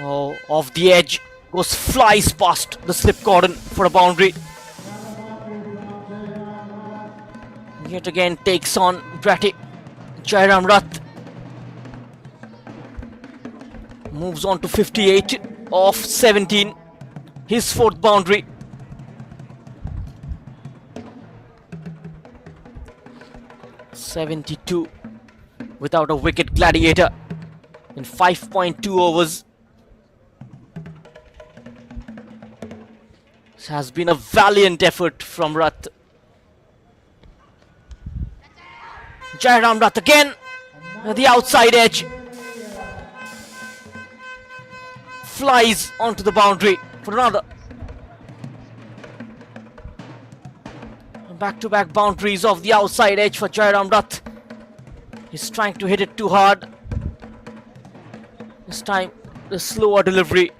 Oh, off the edge, flies past the slip cordon for a boundary. Yet again takes on Bratty. Jairam Rath moves on to 58 off 17. His 4th boundary. (72) without a wicket. Gladiator in 5.2 overs. This has been a valiant effort from Rath. Jairam Rath again at the outside edge. Flies onto the boundary for another. Back-to-back boundaries off the outside edge for Jairam Rath. He's trying to hit it too hard. This time, the slower delivery.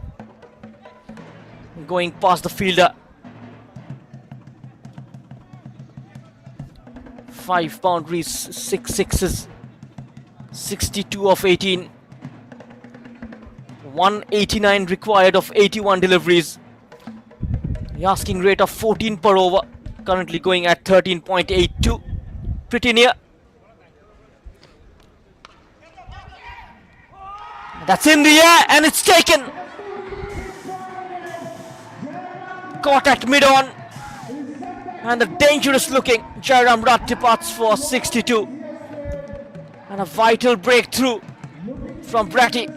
Going past the fielder. 5 boundaries, 6 sixes. 62 of 18. 189 required of 81 deliveries. The asking rate of 14 per over. Currently going at 13.82. Pretty near. That's in the air and it's taken. Caught at mid-on. And the dangerous looking Jairam Rath departs for 62. And a vital breakthrough from Bratty.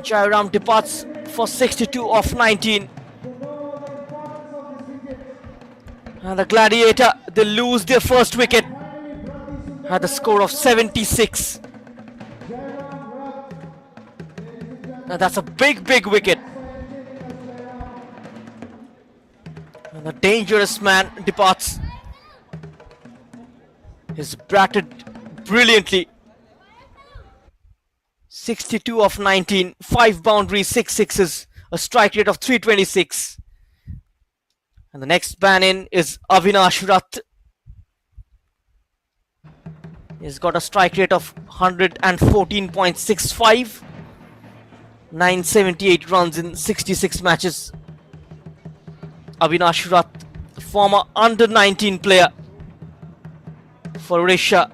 Jairam departs for 62 off 19. And the Gladiator, they lose their first wicket at the score of 76. Now that's a big wicket. And the dangerous man departs. He's batted brilliantly. 62 of 19, 5 boundaries, 6 sixes, a strike rate of 326. And the next man in is Avinash Rath. He's got a strike rate of 114.65. 978 runs in 66 matches. Avinash Rath, the former under-19 player for Odisha,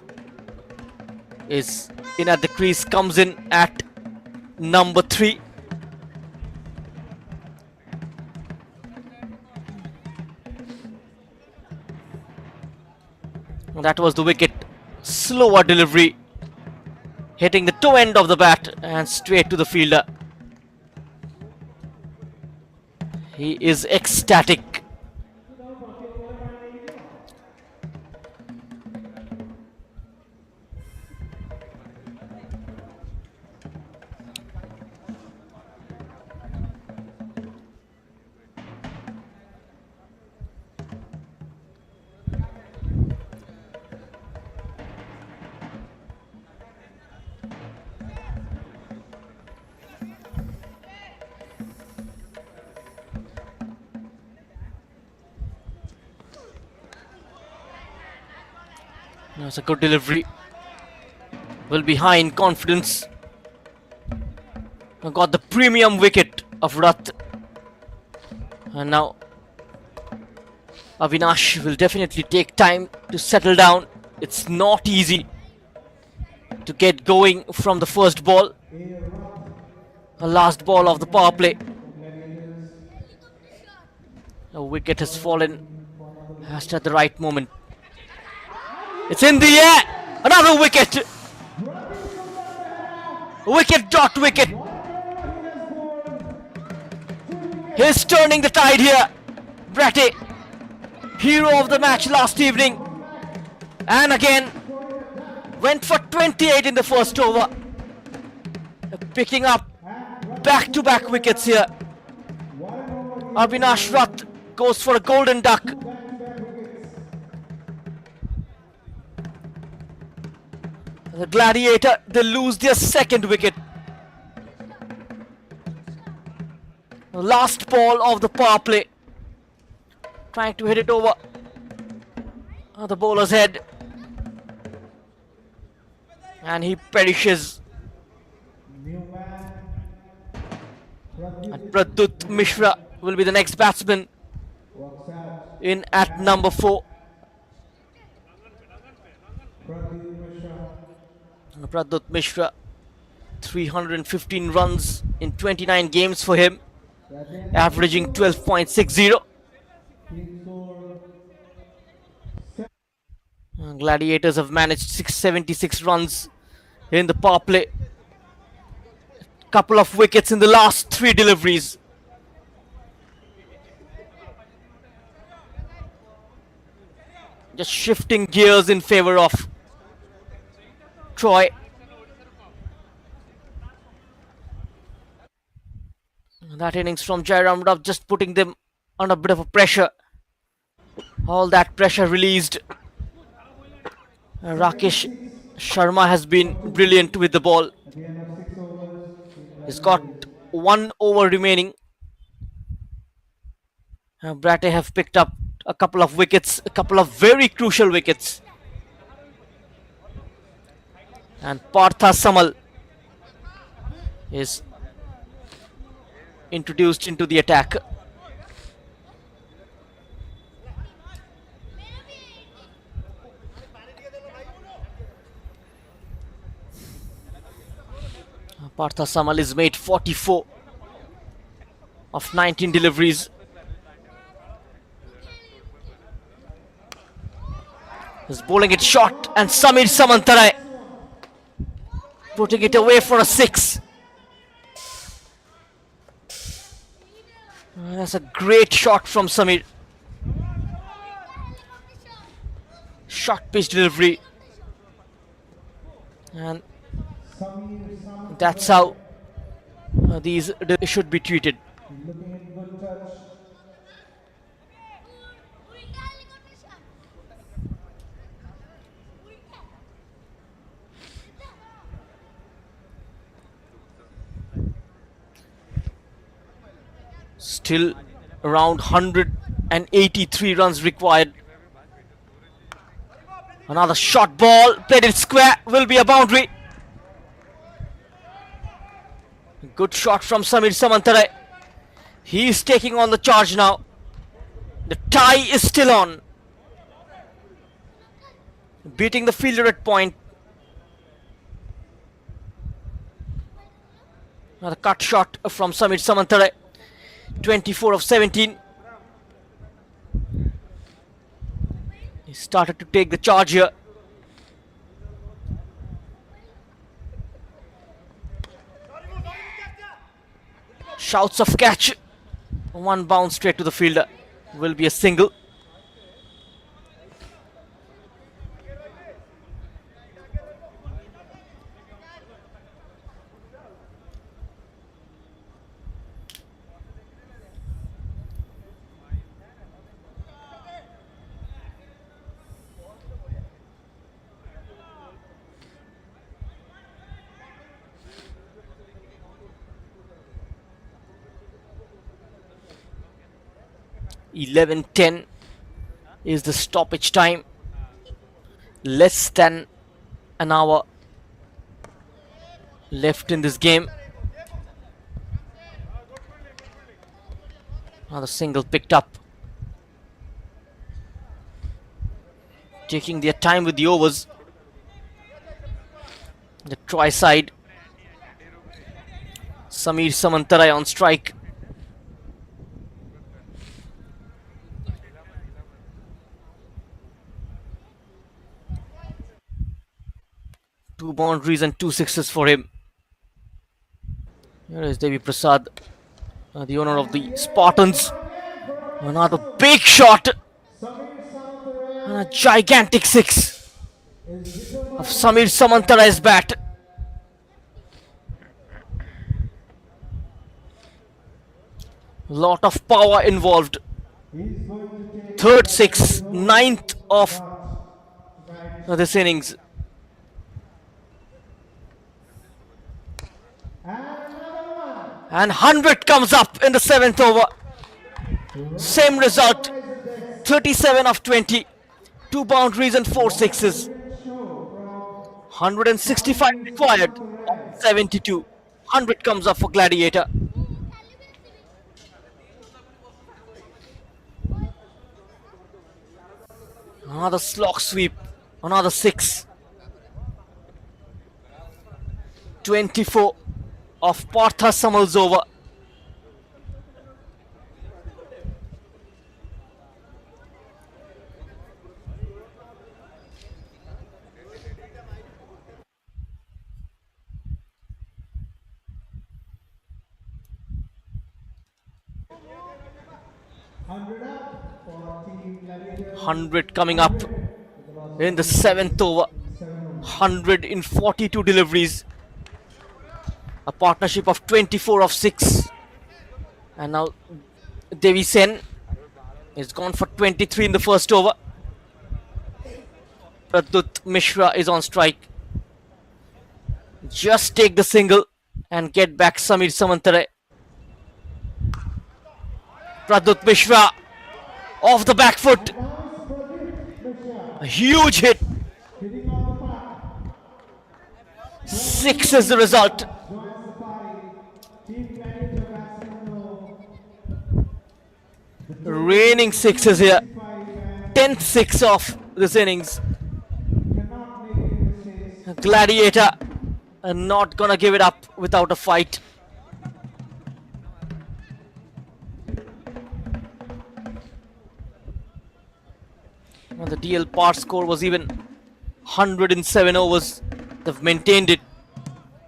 is in at the crease, comes in at number 3. That was the wicket. Slower delivery, hitting the toe end of the bat and straight to the fielder. He is ecstatic. That's a good delivery. will be high in confidence. Got the premium wicket of Rath. And now Avinash will definitely take time to settle down. It's not easy to get going from the first ball. The last ball of the power play. A wicket has fallen just at the right moment. It's in the air. Another wicket. Wicket dot wicket. He's turning the tide here. Bratty, hero of the match last evening. And again, went for 28 in the first over. Picking up back-to-back wickets here. Avinash Rath goes for a golden duck. The Gladiator, they lose their second wicket. Last ball of the power play. Trying to hit it over the bowler's head. And he perishes. And Pradyut Mishra will be the next batsman in at number 4. Pradyut Mishra, 315 runs in 29 games for him, averaging 12.60. Gladiators have managed 676 runs in the power play. Couple of wickets in the last 3 deliveries. Just shifting gears in favor of Troy. That innings from Jairam Rav just putting them under a bit of a pressure. All that pressure released. Rakesh Sharma has been brilliant with the ball. He's got 1 over remaining. Bratty have picked up a couple of wickets, a couple of very crucial wickets. And Partha Samal is introduced into the attack. Partha Samal is made 44 of 19 deliveries. He's bowling it short, and Samir Samantarai putting it away for a 6. That's a great shot from Samir. Short pitch delivery. And that's how these should be treated. Still around 183 runs required. Another short ball, played it square, will be a boundary. Good shot from Samir Samantarai. He is taking on the charge now. The tie is still on. Beating the fielder at point. Another cut shot from Samir Samantarai. 24 of 17. He started to take the charge here. Shouts of catch. 1 bounce straight to the fielder. Will be a single. (11:10) is the stoppage time. Less than an hour left in this game. Another single picked up. Taking their time with the overs. The try side. Samir Samantarai on strike. Two boundaries and 2 sixes for him. Here is Devi Prasad, the owner of the Spartans. Another big shot. And a gigantic six of Samir Samantarai's bat. Lot of power involved. Third six, ninth of this innings. And 100 comes up in the 7th over. Same result. 37 of 20. 2 boundaries and 4 sixes. 165 required. 72. 100 comes up for Gladiator. Another slog sweep. Another 6. 24 of Partha Samal's over. Hundred coming up in the 7th over. 100 in 42 deliveries. A partnership of 24 of 6. And now Devi Sen is gone for 23 in the first over. Pradut Mishra is on strike. Just take the single and get back Samir Samantarai. Pradut Mishra off the back foot. A huge hit. 6 is the result. Raining sixes here. 10th 6 of this innings. Gladiator are not gonna give it up without a fight. And the DL par score was even 107 overs. They've maintained it.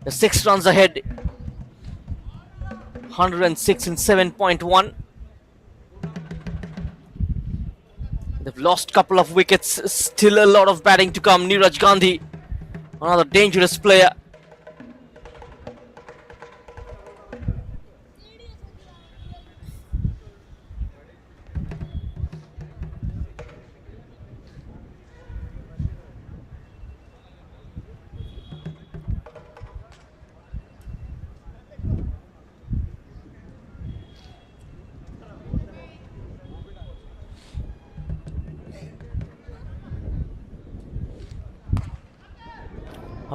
They're 6 runs ahead. 106 in 7.1. They've lost a couple of wickets. Still a lot of batting to come. Niraj Gandhi, another dangerous player.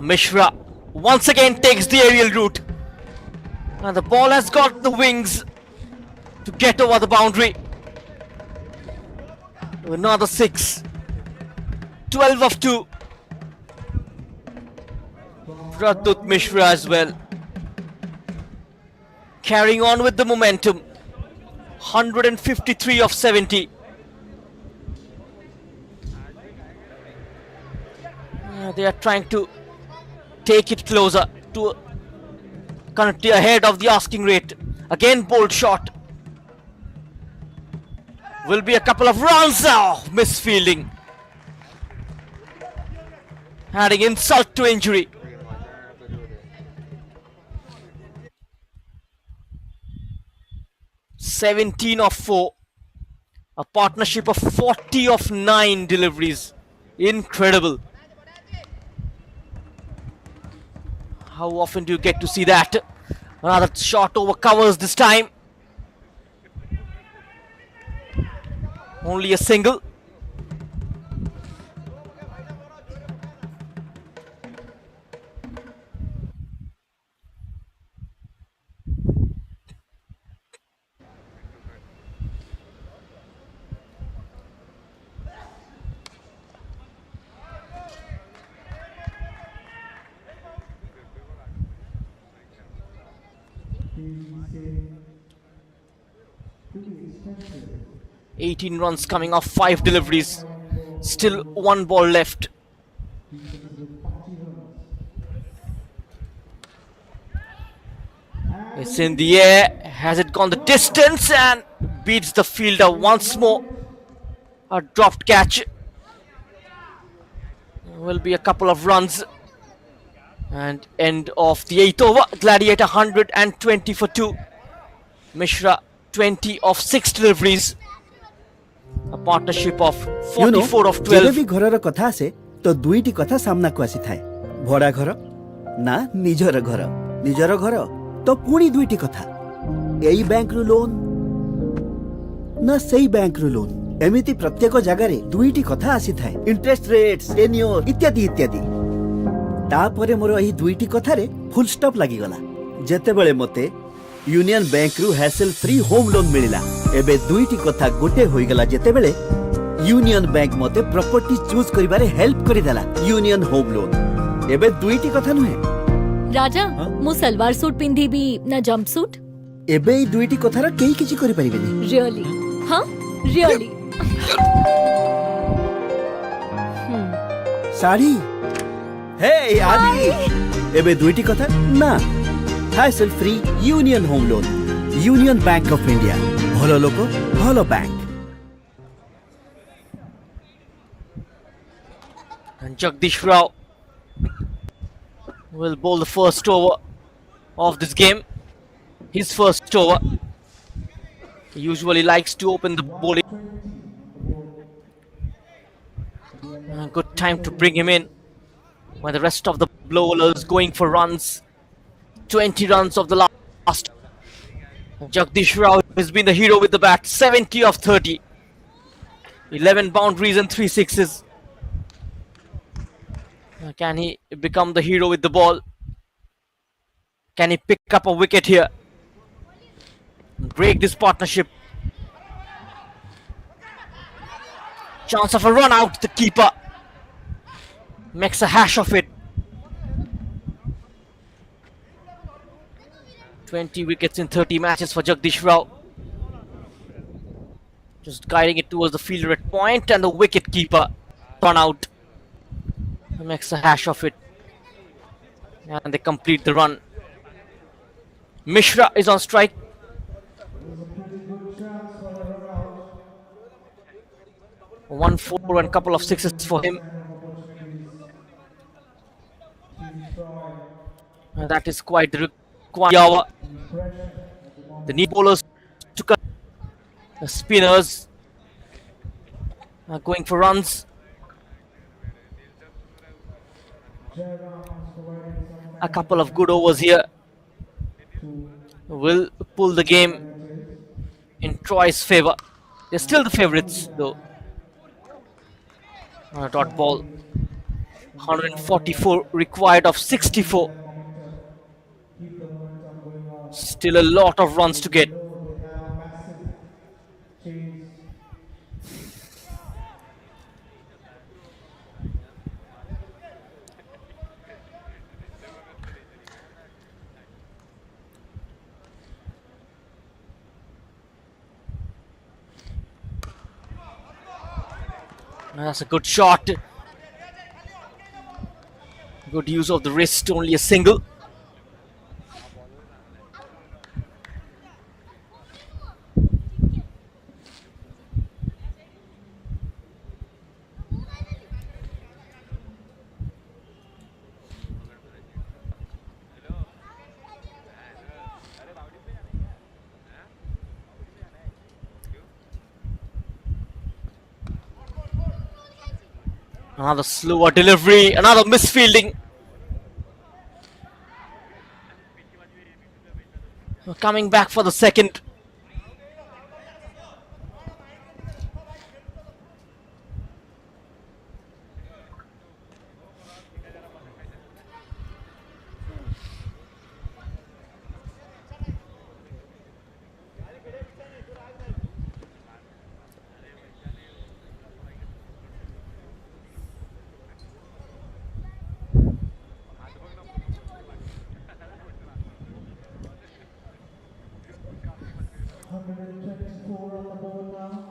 Mishra once again takes the aerial route. And the ball has got the wings to get over the boundary. Another 6. 12 of 2. Pradut Mishra as well. Carrying on with the momentum. 153 of 70. They are trying to take it closer to currently ahead of the asking rate. Again bold shot. Will be a couple of runs. Oh, misfielding. Adding insult to injury. (17 of 4). A partnership of 40 of 9 deliveries. Incredible. How often do you get to see that? Another shot over covers this time. Only a single. say, to be expensive. 18 runs coming off 5 deliveries. Still 1 ball left. It's in the air. Has it gone the distance and beats the fielder once more? A dropped catch. Will be a couple of runs. And end of the 8th over. Gladiator 120 for 2. Mishra 20 of 6 deliveries. A partnership of 44 of ଯେବେ 12. ବି ଘରର କଥା ଆସେ ତ ଦୁଇଟି କଥା ସାମ୍ନାକୁ ଆସିଥାଏ ଭଡ଼ା ଘର ନା ନିଜର ଘର ନିଜର ଘର ତ ପୁଣି ଦୁଇଟି କଥା ଏଇ ବ୍ୟାଙ୍କରୁ ଲୋନ୍ ନା ସେଇ ବ୍ୟାଙ୍କରୁ ଲୋନ୍ ଏମିତି ପ୍ରତ୍ୟେକ ଜାଗାରେ ଦୁଇଟି କଥା ଆସିଥାଏ ଇଣ୍ଟରେଷ୍ଟ ରେଟ୍ସ ଟେନ୍ୟୁର ଇତ୍ୟାଦି ଇତ୍ୟାଦି ତାପରେ ମୋର ଏହି ଦୁଇଟି କଥାରେ ଫୁଲ୍ ଷ୍ଟପ୍ ଲାଗିଗଲା ଯେତେବେଳେ ମୋତେ यूनियन बैंक रु हैसल फ्री होम लोन मिलिला एबे दुईटी कथा गोटे होइगला जेतेबेले यूनियन बैंक मते प्रॉपर्टी चूज करिबारे हेल्प करिदेला यूनियन होम लोन एबे दुईटी कथा नुहे राजा मु सलवार सूट पिंधी भी ना जंप सूट एबे ई दुईटी कथार केही किछि करि परिबेनी रियली हां रियली साड़ी हे आदि एबे दुईटी कथा ना hassle free union home loan union bank of India भलो लोको भलो bank And Jagdish Rao will bowl the first over of this game. His first over. He usually likes to open the bowling. Good time to bring him in when the rest of the bowlers going for runs. 20 runs of the last. Jagdish Rao has been the hero with the bat. 70 of 30. 11 boundaries and 3 sixes. Can he become the hero with the ball? Can he pick up a wicket here? Break this partnership. Chance of a run out. The keeper makes a hash of it. 20 wickets in 30 matches for Jagdish Rao. Just guiding it towards the fielder at point and the wicket keeper run out. Makes a hash of it. And they complete the run. Mishra is on strike. One four and couple of sixes for him. And that is quite the required hour. The knee bowlers took a the spinners are going for runs. A couple of good overs here will pull the game in Troy's favour. They're still the favourites though. On a dot ball. 144 required of 64. Still a lot of runs to get. That's a good shot. Good use of the wrist, only a single. Another slower delivery, another misfielding. Coming back for the second. 124 on the board now.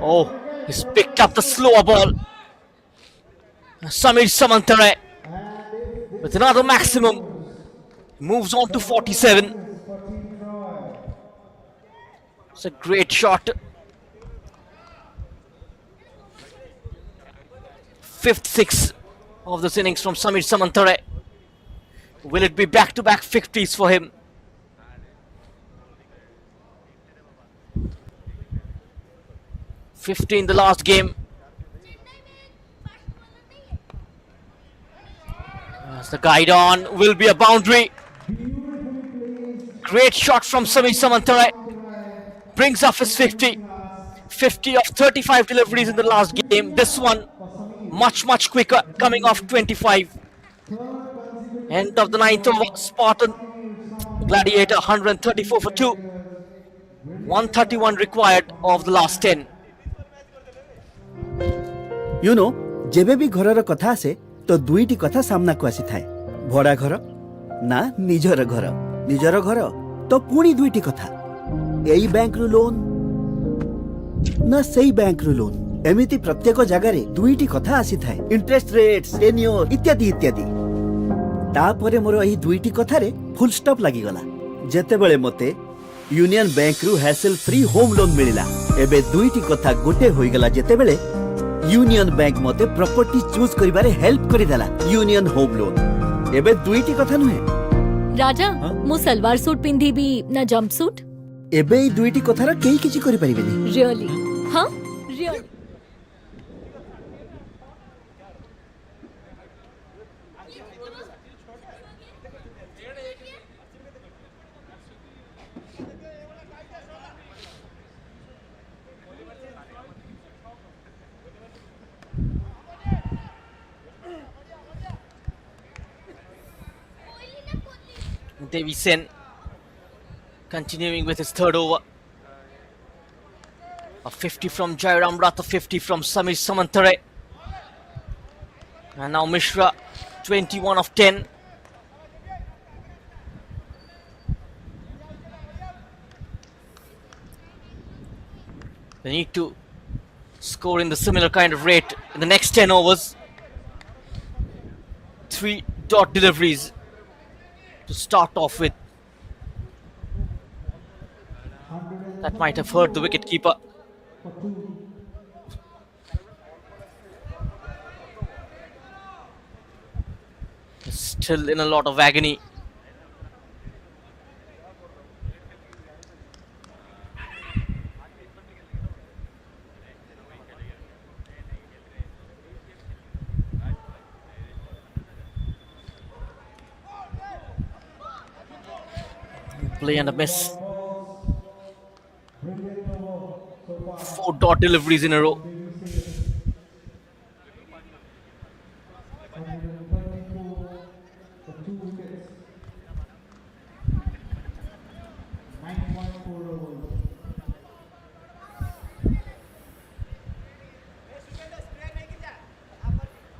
Oh, he's picked up the slower ball. Samir Samantare with another maximum. Moves on to 47. It's a great shot. Fifth six of this innings from Samir Samantare. Will it be back-to-back 50s for him? In the last game. As the guide on will be a boundary. Great shot from Samir Samantare. Brings up his 50. 50 of 35 deliveries in the last game. This one much quicker, coming off 25. End of the ninth over. Spartan Gladiator 134 for 2. 131 required of the last 10. You know जेबे भी घरर कथा आसे तो दुईटी कथा सामना को आसी थाए भड़ा घर ना निजर घर तो पुणी दुईटी कथा एई बैंक रु लोन ना सेई बैंक रु लोन एमिति प्रत्येक जगह रे दुईटी कथा आसी थाए इंटरेस्ट रेट्स टेन्योर इत्यादि इत्यादि तापरे मोर एही दुईटी कथा रे फुल स्टॉप लागि गला जेतेबेले मते यूनियन बैंक रु हैसल फ्री होम लोन मिलिला एबे दुईटी कथा गोटे होई गला जेतेबेले यूनियन बैंक मते प्रॉपर्टी चूज करिबारे हेल्प करि देला यूनियन होम लोन एबे दुईटी कथा नुहे राजा मु सलवार सूट पिंधी भी ना जंप सूट एबे ई दुईटी कथार केही किछि करि परिबेनी रियली हां really Devi Sen continuing with his third over. A 50 from Jairam Rath, a 50 from Samir Samantare. And now Mishra, 21 of 10. They need to score in the similar kind of rate in the next 10 overs. 3 dot deliveries to start off with. That might have hurt the wicketkeeper. He's still in a lot of agony. Play and a miss. 4 dot deliveries in a row.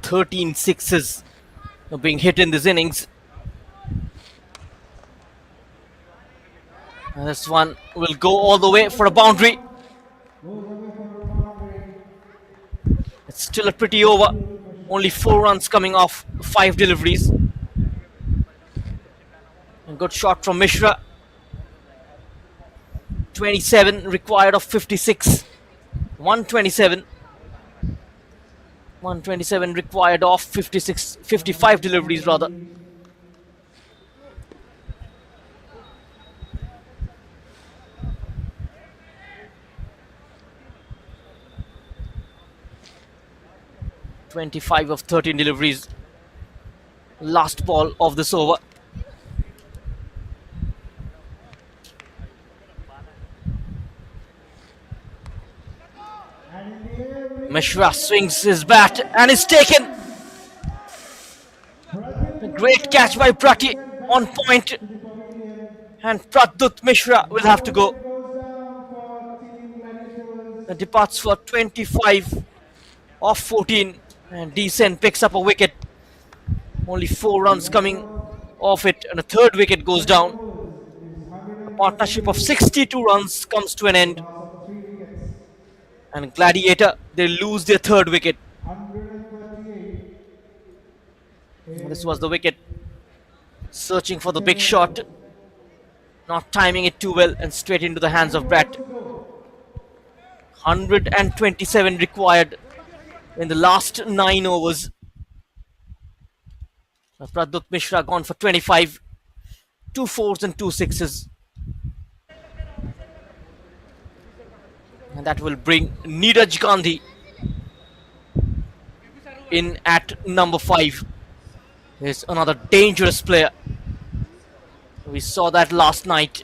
Thirteen sixes are being hit in this innings. And this one will go all the way for a boundary. It's still a pretty over. Only 4 runs coming off 5 deliveries. A good shot from Mishra. 27 required of 56. 127. 127 required of 55 deliveries rather. (25 of 13 deliveries). Last ball of this over. Mishra swings his bat and is taken. A great catch by Prati on point. And Pradut Mishra will have to go. That departs for 25 of 14. And Decent picks up a wicket. Only 4 runs coming off it, and a third wicket goes down. A partnership of 62 runs comes to an end. And Gladiator, they lose their third wicket. 138. This was the wicket. Searching for the big shot. Not timing it too well and straight into the hands of Brett. 127 required in the last 9 overs. Pradut Mishra gone for 25. 2 fours and 2 sixes. And that will bring Neeraj Gandhi in at number 5. He's another dangerous player. We saw that last night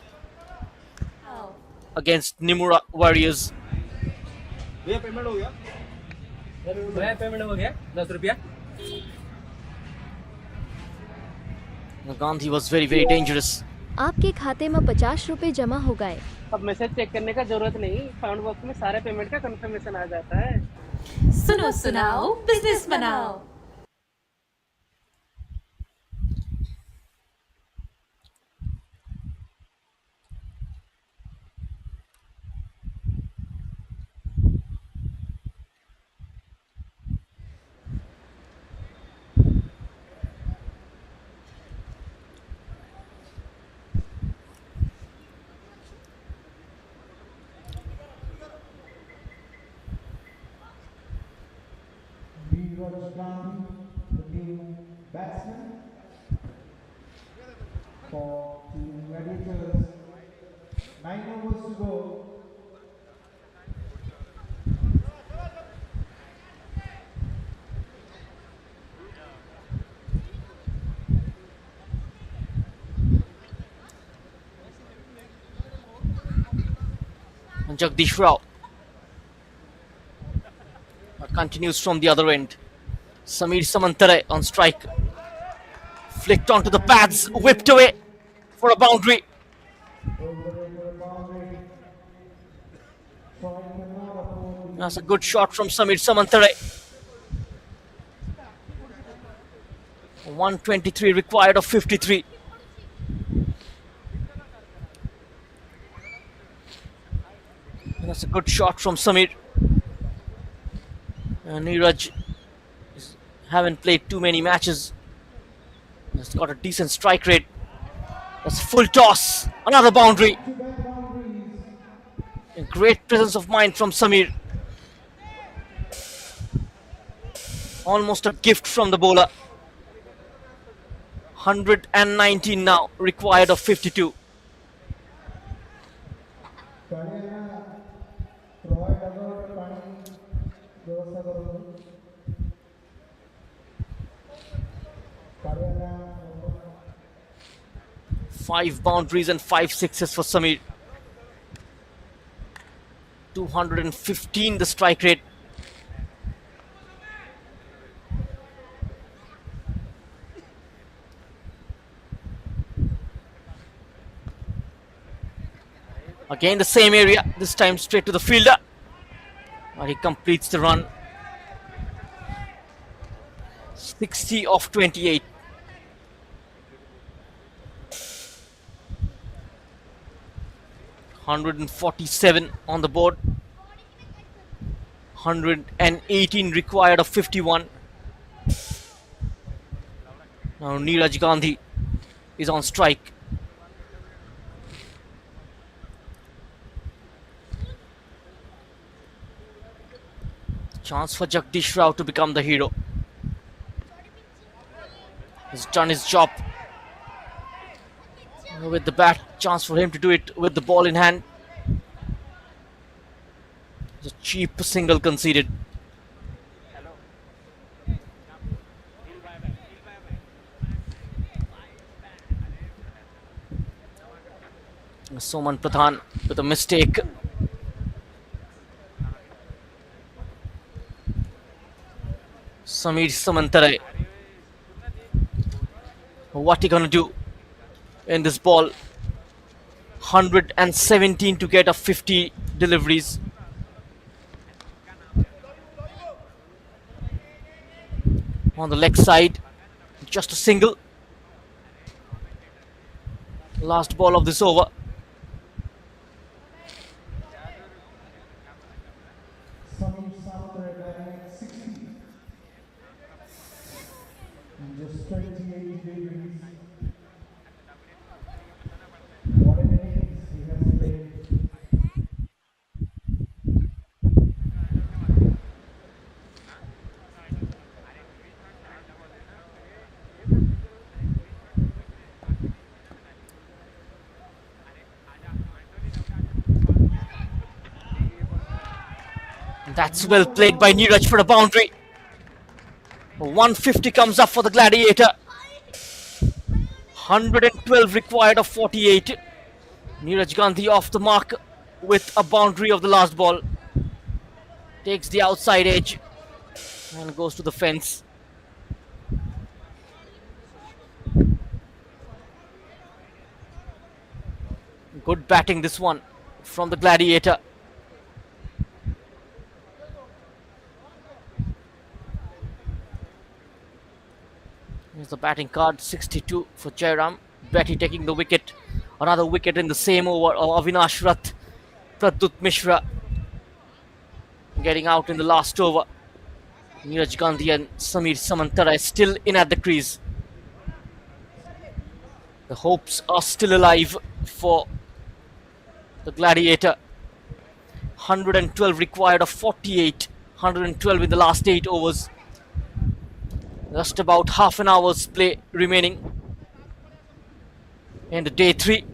against Nimura Warriors. Gandhi was very, very dangerous. आपके खाते में 50 रुपए जमा हो गए। अब message check करने का जरूरत नहीं, साउंड बॉक्स में सारे पेमेंट का कंफर्मेशन आ जाता है। सुनो सुनाओ बिजनेस बनाओ। Neeraj Gandhi, the new batsman for Team Gladiators. 9 overs to go. And Jagdish Rao continues from the other end. Samir Samantare on strike. Flicked onto the pads, whipped away for a boundary. That's a good shot from Samir Samantare. 123 required of 53. And that's a good shot from Samir. Neeraj haven't played too many matches. He's got a decent strike rate. That's full toss. Another boundary. A great presence of mind from Samir. Almost a gift from the bowler. 119 now, required of 52. Five boundaries and 5 sixes for Samir. 215 the strike rate. Again the same area, this time straight to the fielder. But he completes the run. 60 of 28. $147 on the board. 118 required of 51. Now Neeraj Gandhi is on strike. Chance for Jagdish Rao to become the hero. He's done his job with the bat. Chance for him to do it with the ball in hand. It's a cheap single conceded. Soman Pradhan with a mistake. Samir Samantare. What he gonna do in this ball? 117 to get a 50 deliveries. on the leg side. Just a single. Last ball of this over. Samir batting at 60. And just 28 degrees. What an innings he has played. That's well played by Neeraj for a boundary. 150 comes up for the Gladiator. 112 required of 48. Neeraj Gandhi off the mark with a boundary of the last ball. Takes the outside edge and goes to the fence. Good batting this one from the Gladiator. Here's the batting card, 62 for Jairam. Betty taking the wicket. Another wicket in the same over of Avinash Rath. Pradut Mishra getting out in the last over. Neeraj Gandhi and Samir Samantara still in at the crease. The hopes are still alive for the Gladiator. 112 required of 48. 112 in the last 8 overs. Just about half an hour's play remaining in the day 3.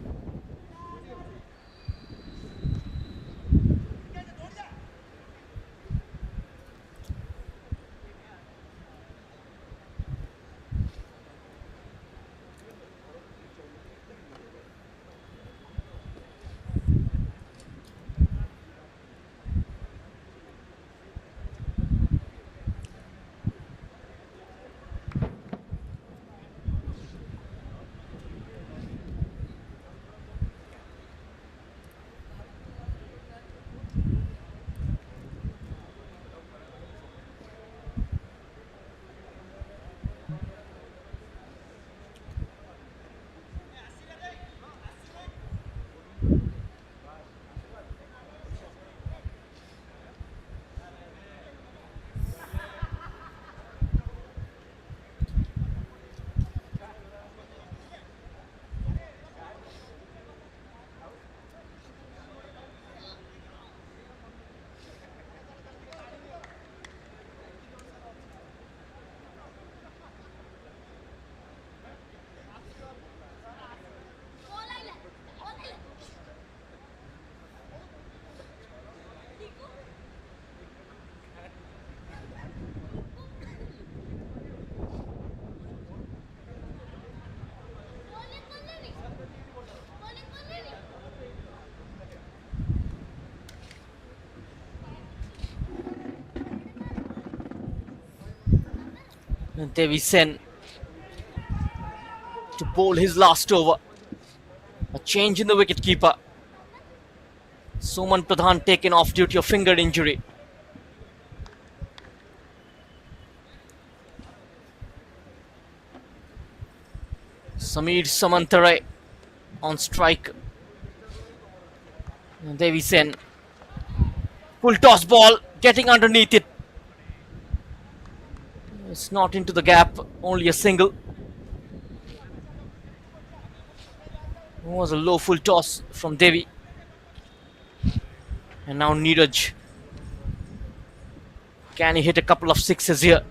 Devi Sen to bowl his last over. A change in the wicketkeeper. Suman Pradhan taken off due to a finger injury. Samir Samantara on strike. Devi Sen. Full toss ball, getting underneath it. It's not into the gap, only a single. It was a low full toss from Devi. And now Neeraj. Can he hit a couple of sixes here?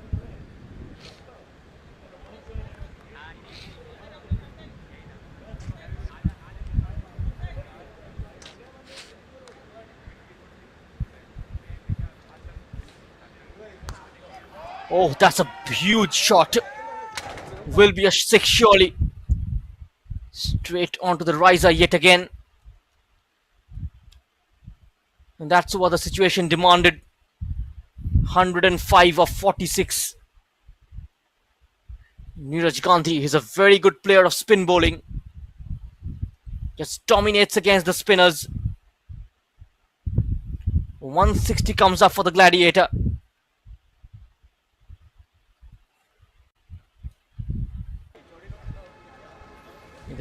Oh, that's a huge shot. Will be a six surely. Straight onto the riser yet again. And that's what the situation demanded. 105 of 46. Neeraj Gandhi is a very good player of spin bowling. Just dominates against the spinners. 160 comes up for the Gladiator.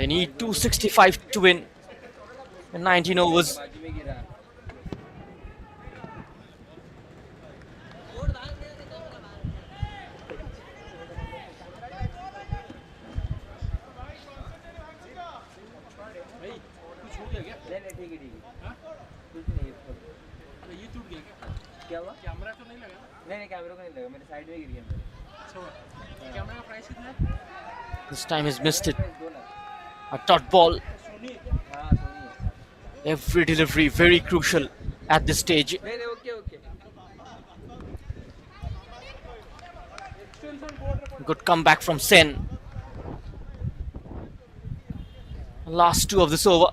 They need 265 to win in 19 overs. This time he's missed it. A dot ball. Every delivery very crucial at this stage. Good comeback from Sen. Last two of this over.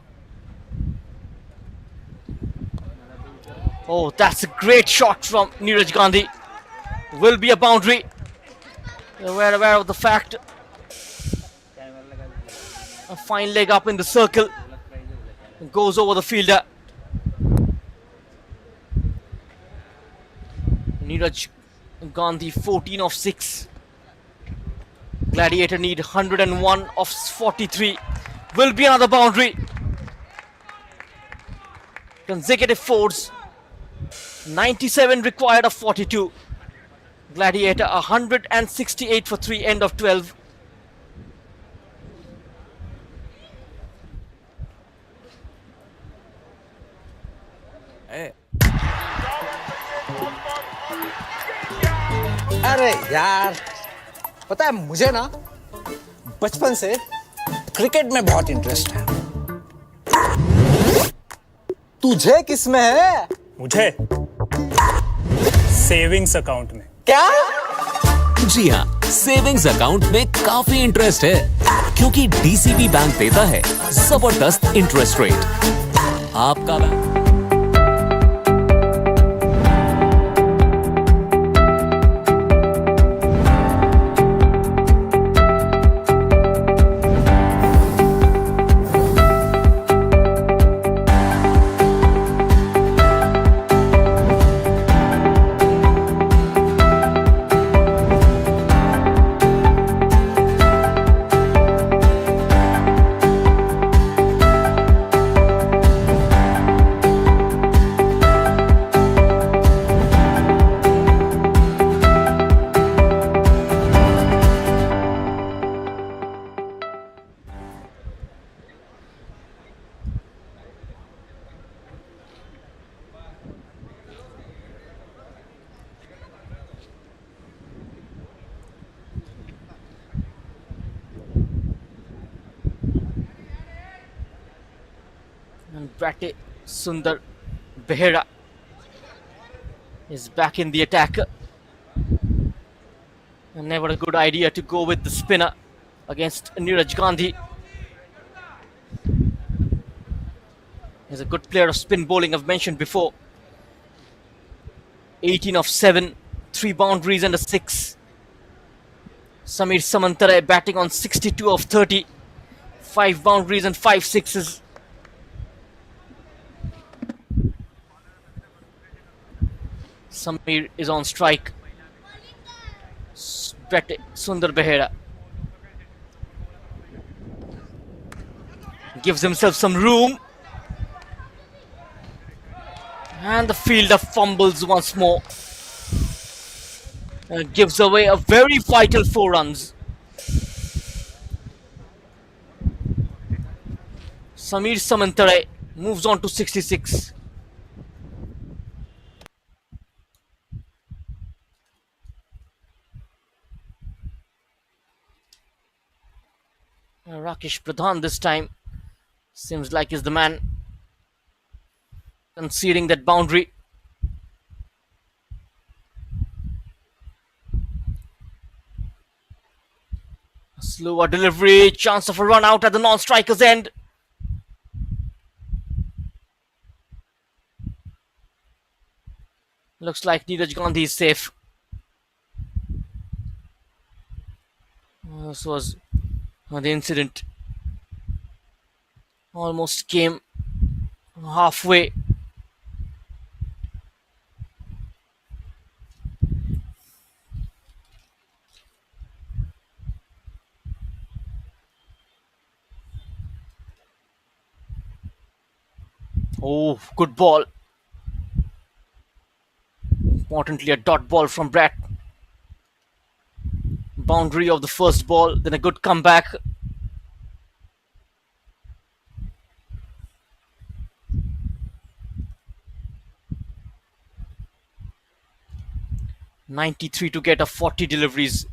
Oh, that's a great shot from Neeraj Gandhi. Will be a boundary. We're aware of the fact. A fine leg up in the circle. Goes over the fielder. Neeraj Gandhi 14 of 6. Gladiator need 101 of 43. Will be another boundary. Consecutive fours. 97 required of 42. Gladiator 168 for 3, end of 12. अरे यार, पता है मुझे ना बचपन से cricket में बहुत इंटरेस्ट है। तुझे किस में है? मुझे सेविंग्स अकाउंट में। क्या? जी हाँ, सेविंग्स अकाउंट में काफी इंटरेस्ट है क्योंकि डीसीबी बैंक देता है जबरदस्त इंटरेस्ट रेट। आपका bank Bate Sundar Behera is back in the attack. And never a good idea to go with the spinner against Neeraj Gandhi. He's a good player of spin bowling, I've mentioned before. 18 of 7, 3 boundaries and a 6. Samir Samantare batting on 62 of 30, 5 boundaries and 5 sixes. Samir is on strike. Sundar Behera gives himself some room. And the fielder fumbles once more. And gives away a very vital 4 runs. Samir Samantare moves on to 66. Rakesh Pradhan this time seems like he's the man conceding that boundary. A slower delivery, chance of a run out at the non-striker's end. Looks like Neeraj Gandhi is safe. This was the incident. Almost came halfway. Oh, good ball. Importantly, a dot ball from Brett. Boundary of the first ball, then a good comeback. .93 to get a 40 deliveries.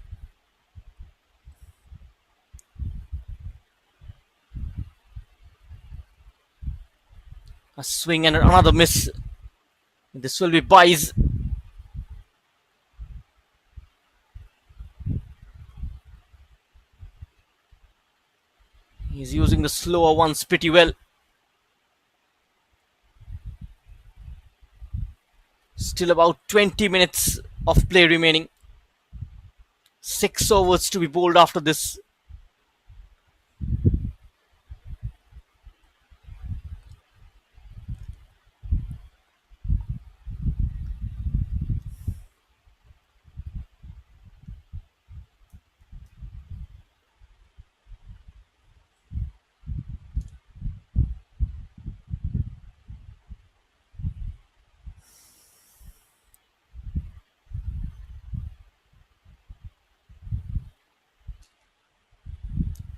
A swing and another miss. This will be buys. He's using the slower ones pretty well. Still about 20 minutes of play remaining. 6 overs to be bowled after this.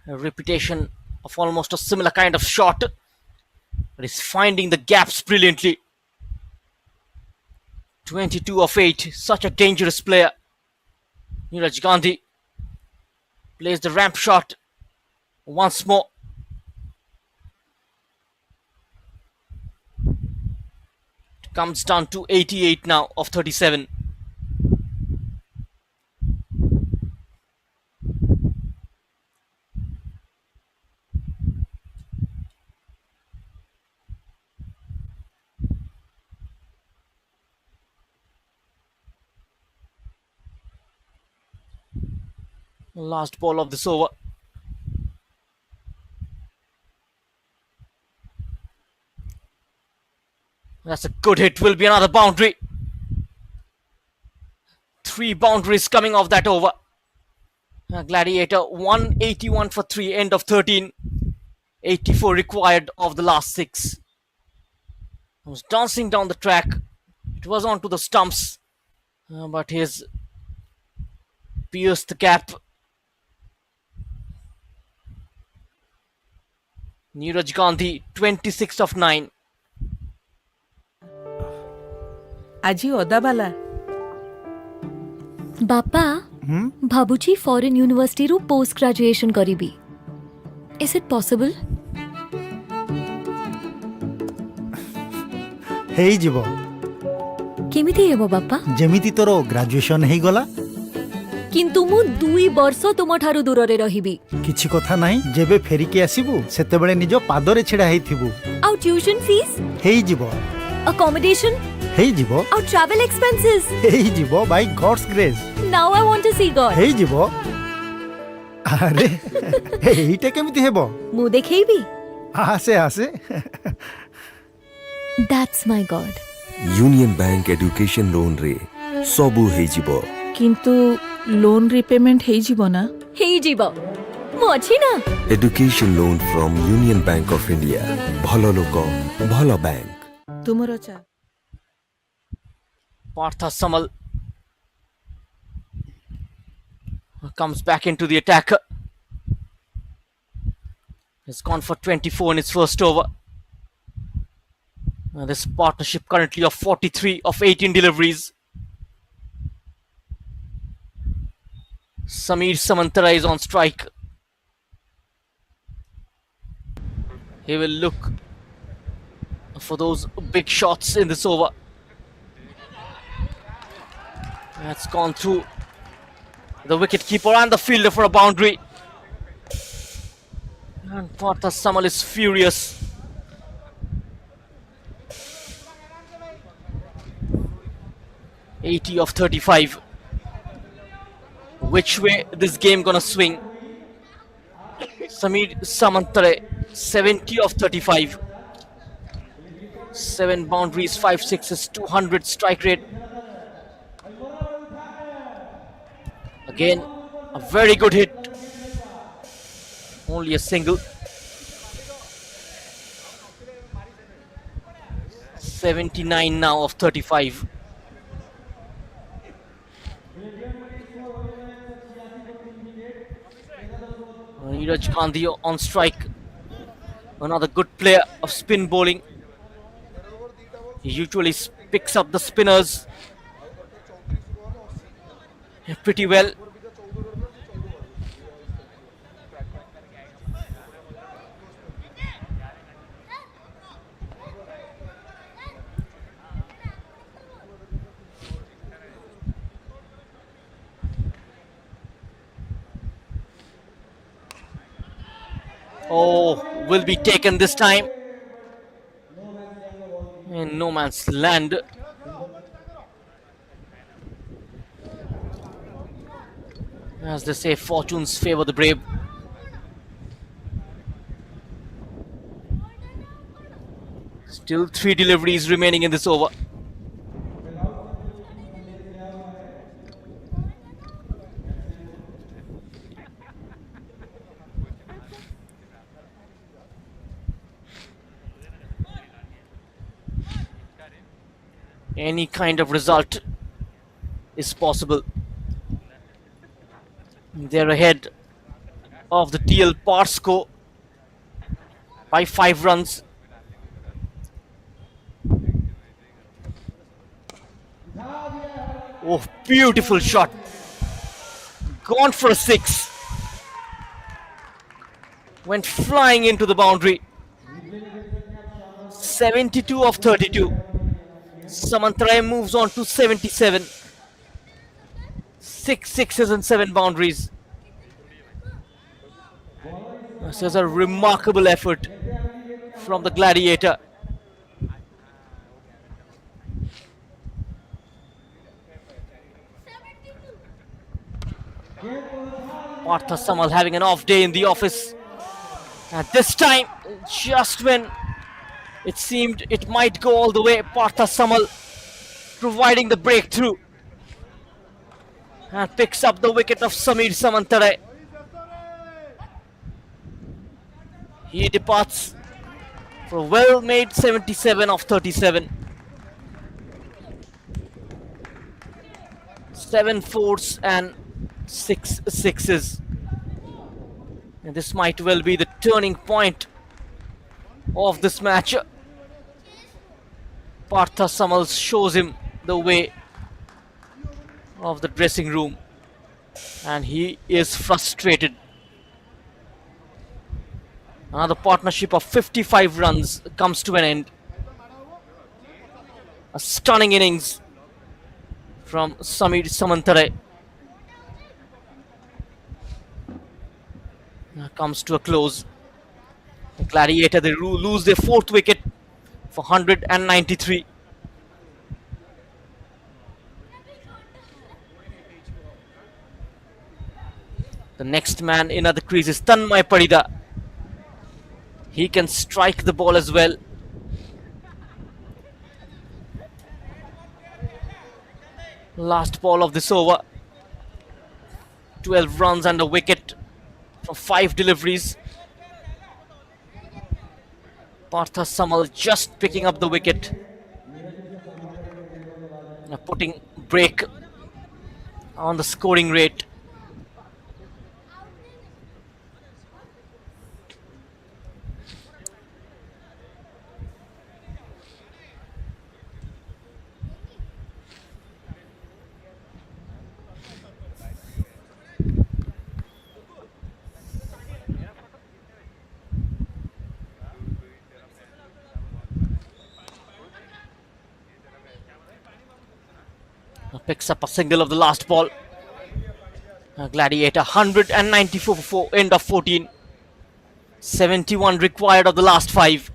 A repetition of almost a similar kind of shot. But he's finding the gaps brilliantly. 22 of 8. Such a dangerous player. Neeraj Gandhi plays the ramp shot once more. It comes down to 88 now of 37. Last ball of this over. That's a good hit. Will be another boundary. 3 boundaries coming off that over. Gladiator 181 for 3. End of 13. 84 required of the last 6. He was dancing down the track. It was onto the stumps. But he's pierced the gap. Neeraj Gandhi 26 of 9. ଆଜି ଅଦାବାଲା बापा भाबुची foreign university रू post graduation करीबी is it possible ହେଇଯିବ केमिति हेबो बापा ଯେମିତି ତୋର ଗ୍ରାଜୁଏସନ ହେଇଗଲା किंतु मु 2 वर्ष तुम ठारू दूर रे रहिबी କିଛି କଥା ନାହିଁ ଯେବେ ଫେରିକି ଆସିବୁ ସେତେବେଳେ ନିଜ ପାଦରେ ଛିଡ଼ା ହେଇଥିବୁ आउ ट्यूशन फीस ହେଇଯିବ अकोमोडेशन ହେଇଯିବ आउ ट्रैवल एक्सपेंसेस ହେଇଯିବ by gods grace now I want to see god ହେଇଯିବ ଆରେ ଏଇଟା କେମିତି ହେବ मु देखैबी ଆସେ ଆସେ that's my God union bank education loan रे सबु ହେଇଯିବ କିନ୍ତୁ ଲୋନ୍ ରିପେମେଣ୍ଟ ହେଇଯିବ ନା हे जीवो मु अछि ना education loan from union bank of India भलो लोक भलो बैंक ତୁମର ଚା Partha Samal comes back into the attack. He's gone for 24 in his first over. This partnership currently of 43 of 18 deliveries. Samir Samantara is on strike. He will look for those big shots in this over. That's gone through the wicket-keeper and the fielder for a boundary. And Partha Samal is furious. .80 of 35. Which way this game gonna swing? Samir Samantare 70 of 35. 7 boundaries, 5 sixes, 200 strike rate. Again, a very good hit. Only a single. 79 now of 35. Neeraj Gandhi on strike. Another good player of spin bowling. He usually picks up the spinners pretty well. Oh, will be taken this time. In no man's land. As they say, fortunes favor the brave. Still 3 deliveries remaining in this over. Any kind of result is possible. They're ahead of the TL par score by 5 runs. Oh, beautiful shot. Gone for a 6. Went flying into the boundary. 72 of 32. Samantarai moves on to 77. 6 sixes and 7 boundaries. This is a remarkable effort from the Gladiator. Partha Samal having an off day in the office. And this time, just when it seemed it might go all the way, Partha Samal providing the breakthrough. And picks up the wicket of Samir Samantarai. He departs for a well-made 77 of 37. 7 fours and 6 sixes. And this might well be the turning point of this match. Partha Samal shows him the way of the dressing room, and he is frustrated. Another partnership of 55 runs comes to an end. A stunning innings from Samir Samantarai comes to a close. The Gladiator, they lose their 4th wicket for 193. The next man in the crease is Tanmay Parida. He can strike the ball as well. Last ball of this over. 12 runs and a wicket from 5 deliveries. Partha Samal just picking up the wicket. Putting break on the scoring rate. Picks up a single of the last ball. Gladiator 194 for end of 14. 71 required of the last 5.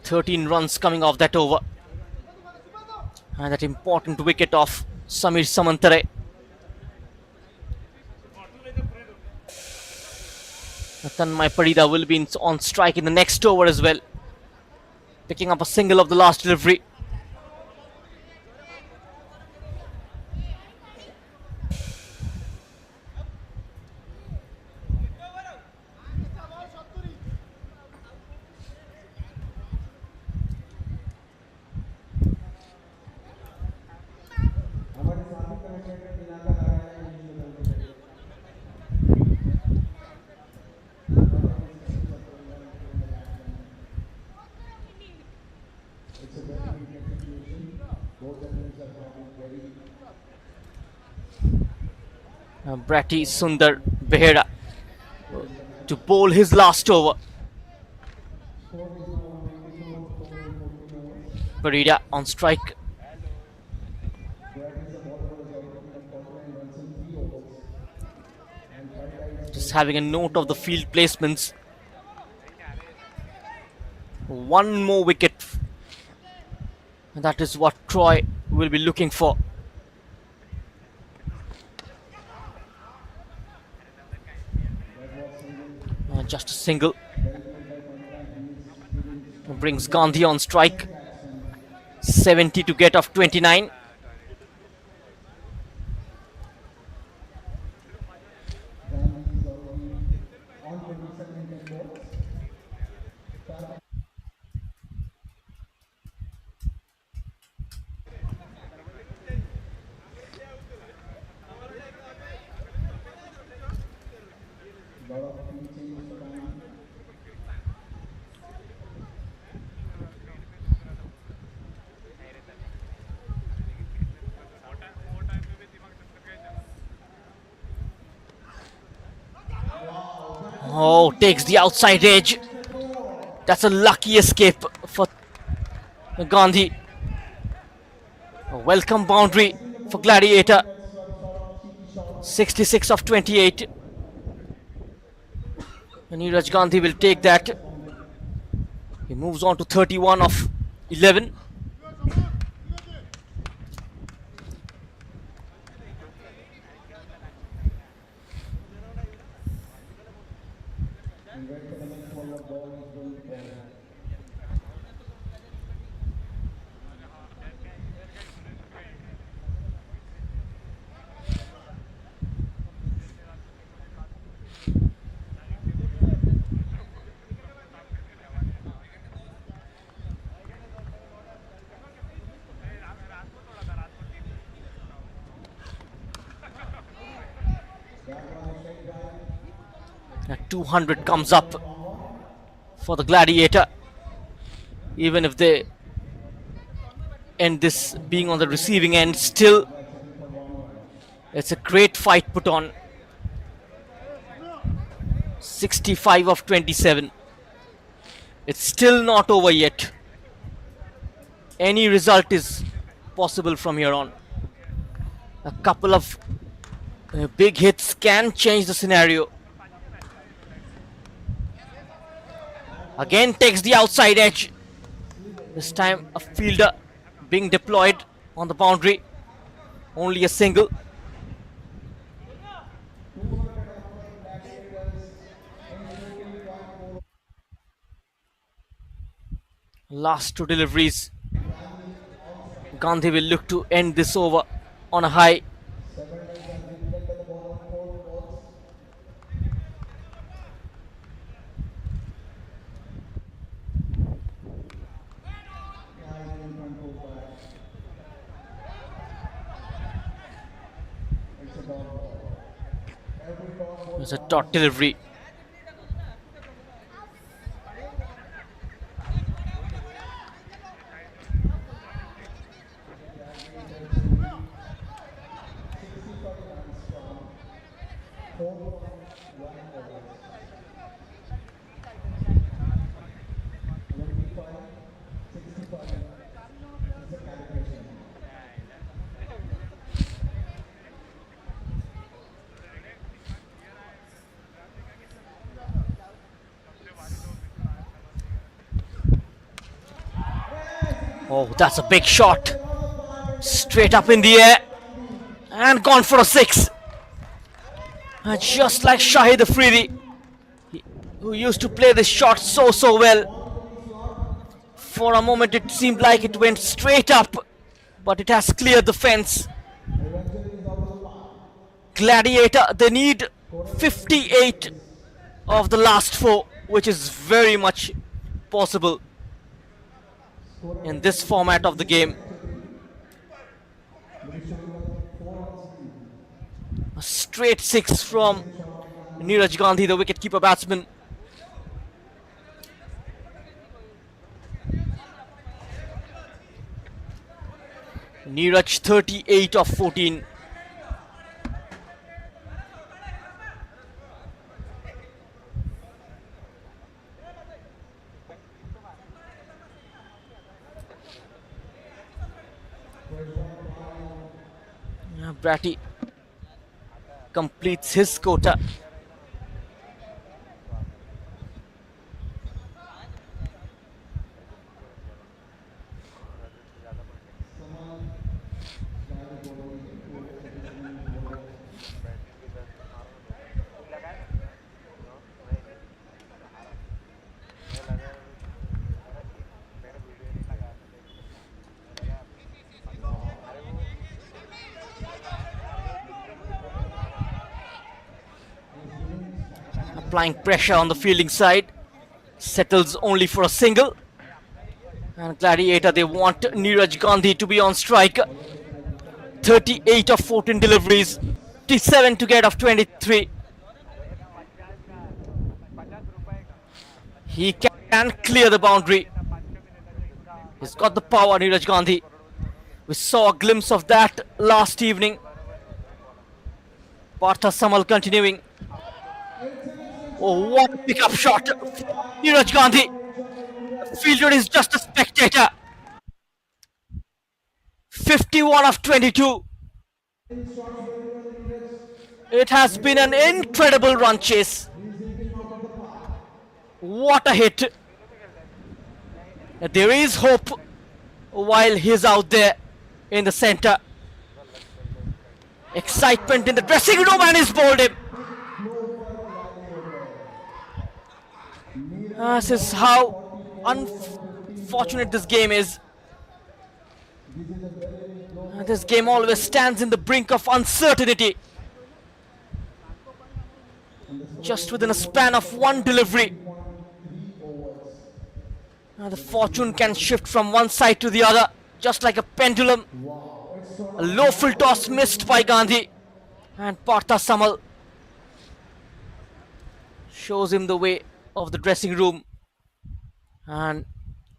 "13 runs coming off that over. And that important wicket of Samir Samantarai. Tanmay Parida will be on strike in the next over as well. Picking up a single of the last delivery. Bratty Sundar Behera to bowl his last over. Parida on strike. Just having a note of the field placements. One more wicket. And that is what Troy will be looking for. Just a single. Brings Gandhi on strike. 70 to get off 29. Oh, takes the outside edge. That's a lucky escape for Gandhi. A welcome boundary for Gladiator. 66 of 28. And Neeraj Gandhi will take that. He moves on to 31 of 11. A 200 comes up for the Gladiator. Even if they end this being on the receiving end, still it's a great fight put on. 65 of 27. It's still not over yet. Any result is possible from here on. A couple of big hits can change the scenario. Again takes the outside edge. This time a fielder being deployed on the boundary. Only a single. Last two deliveries. Gandhi will look to end this over on a high. It's a dot delivery. Oh, that's a big shot. Straight up in the air. And gone for a six. And just like Shahid Afridi, who used to play this shot so well. For a moment it seemed like it went straight up, but it has cleared the fence. Gladiator, they need 58 of the last four, which is very much possible in this format of the game. A straight six from Neeraj Gandhi, the wicketkeeper batsman. Neeraj 38 of 14. Bratty completes his quota. Applying pressure on the fielding side. Settles only for a single. And Gladiator, they want Neeraj Gandhi to be on strike. 38 of 14 deliveries. 57 to get of 23. He can clear the boundary. He's got the power, Neeraj Gandhi. We saw a glimpse of that last evening. Partha Samal continuing. Oh, what a pickup shot. Neeraj Gandhi. The fielder is just a spectator. 51 of 22. It has been an incredible run chase. What a hit. There is hope while he's out there in the center. Excitement in the dressing room, and he's bowled him. This is how unfortunate this game is. This game always stands in the brink of uncertainty. Just within a span of one delivery, the fortune can shift from one side to the other, just like a pendulum. A low full toss missed by Gandhi, and Partha Samal shows him the way of the dressing room. And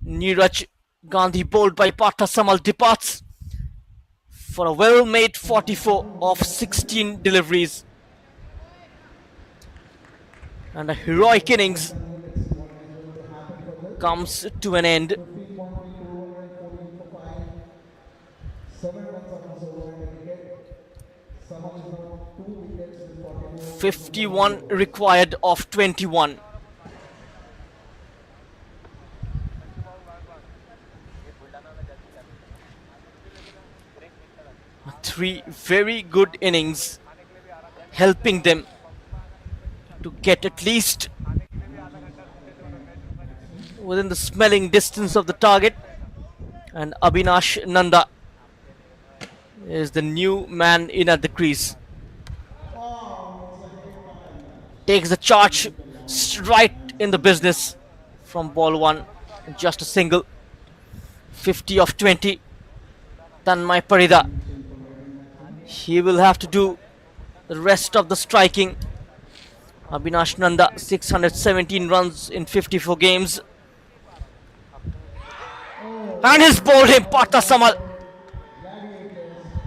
Neeraj Gandhi, bowled by Partha Samal, departs for a well-made 44 of 16 deliveries. And a heroic innings comes to an end. 51 required of 21. Three very good innings, helping them to get at least within the smelling distance of the target. And Avinash Nanda is the new man in at the crease. Takes the charge right in the business from ball one. Just a single. 50 of 20. Tanmay Parida. He will have to do the rest of the striking. Avinash Nanda, 617 runs in 54 games. And he's bowled him, Partha Samal.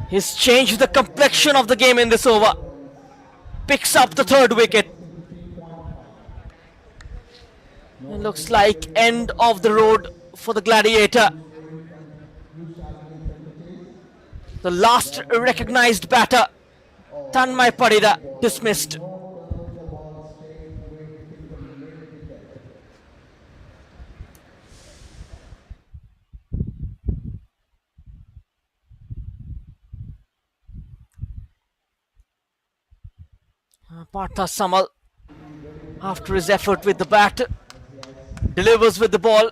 He's changed the complexion of the game in this over. Picks up the third wicket. It looks like end of the road for the Gladiator. The last recognized batter, Tanmay Parida, dismissed. Partha Samal, after his effort with the bat, delivers with the ball.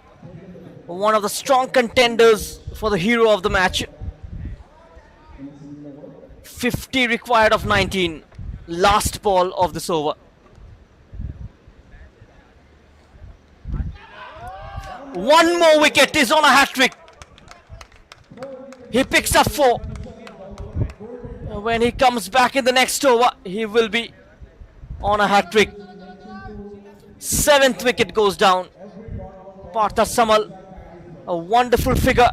One of the strong contenders for the hero of the match. 50 required of 19. Last ball of this over. One more wicket, is on a hat-trick. He picks up 4. When he comes back in the next over, he will be on a hat-trick. 7th wicket goes down. Partha Samal, a wonderful figure.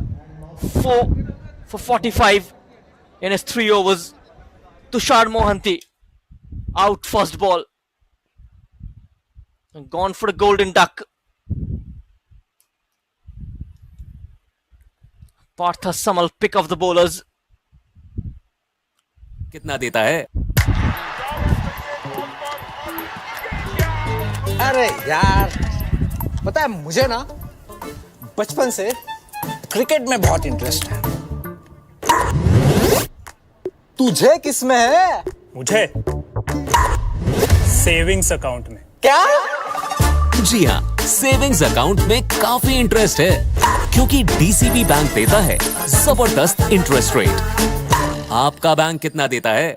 4 for 45 in his 3 overs. Tushar Mohanty out first ball. And gone for a golden duck. Partha Samal pick of the bowlers. कितना देता है? अरे यार, पता है मुझे ना बचपन से क्रिकेट में बहुत इंटरेस्ट है। तुझे किस में है? मुझे सेविंग्स अकाउंट में। क्या? जी हाँ, सेविंग्स अकाउंट में काफी इंटरेस्ट है, क्योंकि डीसीबी बैंक देता है जबरदस्त इंटरेस्ट रेट। आपका बैंक कितना देता है?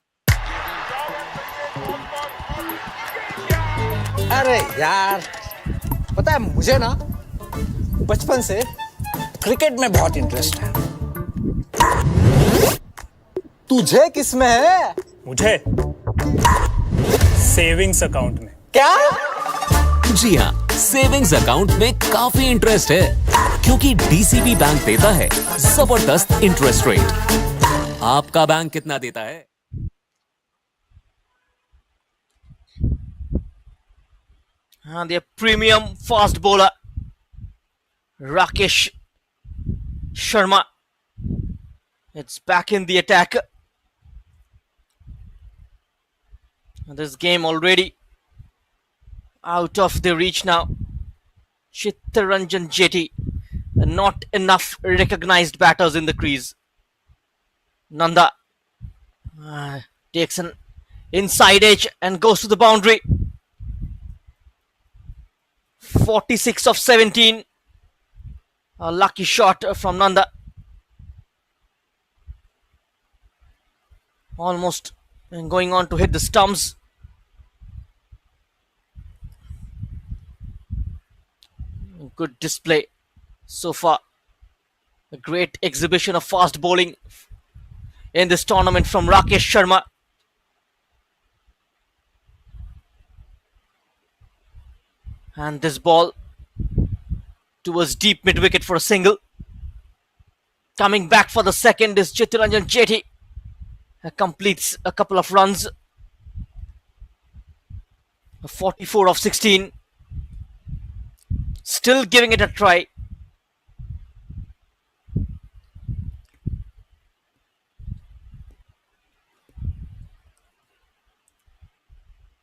अरे यार, पता है मुझे ना बचपन से क्रिकेट में बहुत इंटरेस्ट है। तुझे किस में है? मुझे सेविंग्स अकाउंट में। क्या? जी हाँ, सेविंग्स अकाउंट में काफी इंटरेस्ट है, क्योंकि डीसीबी बैंक देता है जबरदस्त इंटरेस्ट रेट। आपका बैंक कितना देता है? And their premium fast bowler Rakesh Sharma. It's back in the attack. This game already out of the reach now. Chittaranjan Jetty. Not enough recognized batters in the crease. Nanda takes an inside edge and goes to the boundary. 46 of 17. A lucky shot from Nanda. Almost going on to hit the stumps. Good display so far. A great exhibition of fast bowling in this tournament from Rakesh Sharma. And this ball towards deep mid wicket for a single. Coming back for the second is Chittaranjan Jetty. Completes a couple of runs. 44 of 16. Still giving it a try.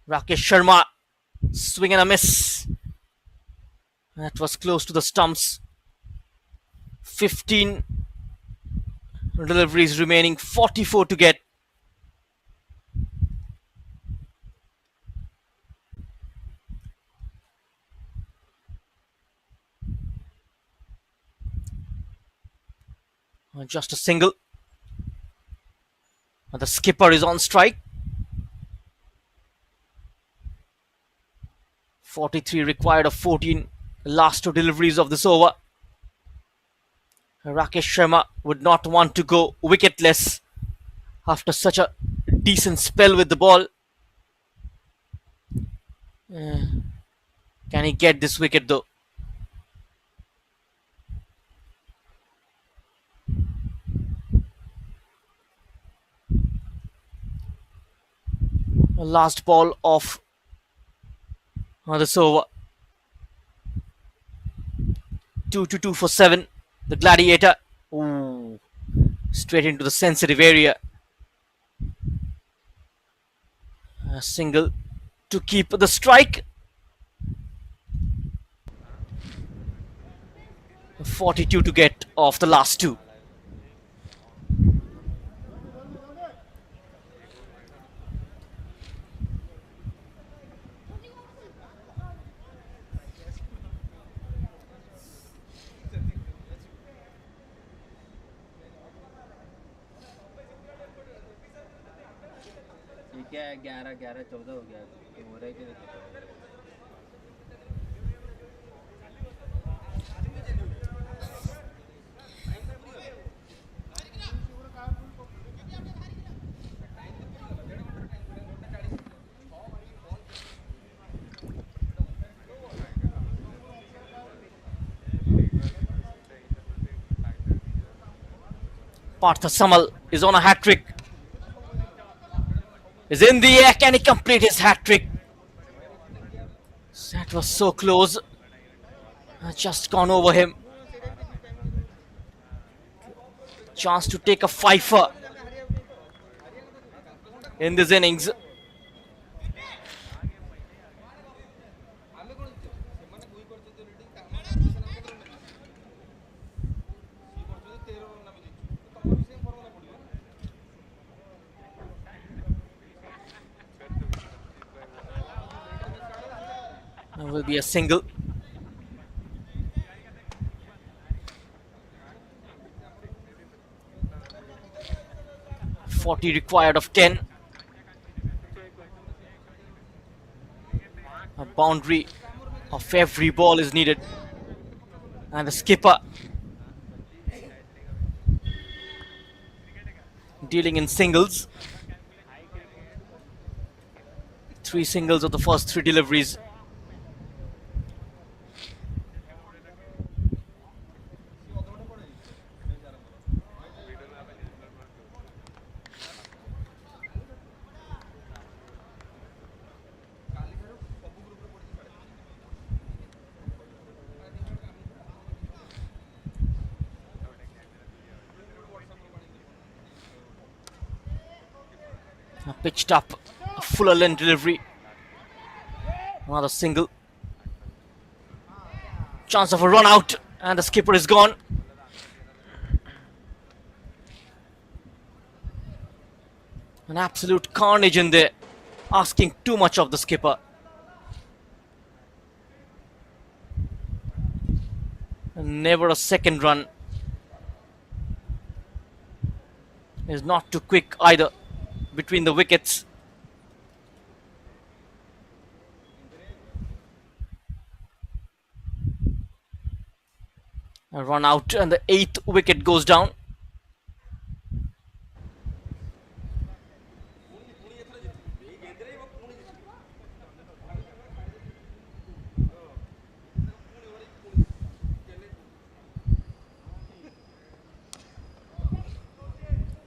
Rakesh Sharma, swing and a miss. That was close to the stumps. 15 deliveries remaining, 44 to get. Just a single. And the skipper is on strike. 43 required of 14. The last 2 deliveries of this over. Rakesh Sharma would not want to go wicketless after such a decent spell with the ball. Can he get this wicket though? The last ball of this over. 2 for 7. The Gladiator. Ooh, straight into the sensitive area. A single to keep the strike. 42 to get off the last 2. क्या है 11 11 14 हो गया हो रहा है कि Partha Samal is on a hat trick. Is in the air. Can he complete his hat trick? That was so close. Just gone over him. Chance to take a fifer in this innings. There will be a single. .40 required of 10. A boundary of every ball is needed. And the skipper dealing in singles. 3 singles of the first 3 deliveries. Pitched up, a fuller length delivery. Another single. Chance of a run out, and the skipper is gone. An absolute carnage in there, asking too much of the skipper. And never a second run. Is not too quick either. Between the wickets. A run out, and the 8th wicket goes down.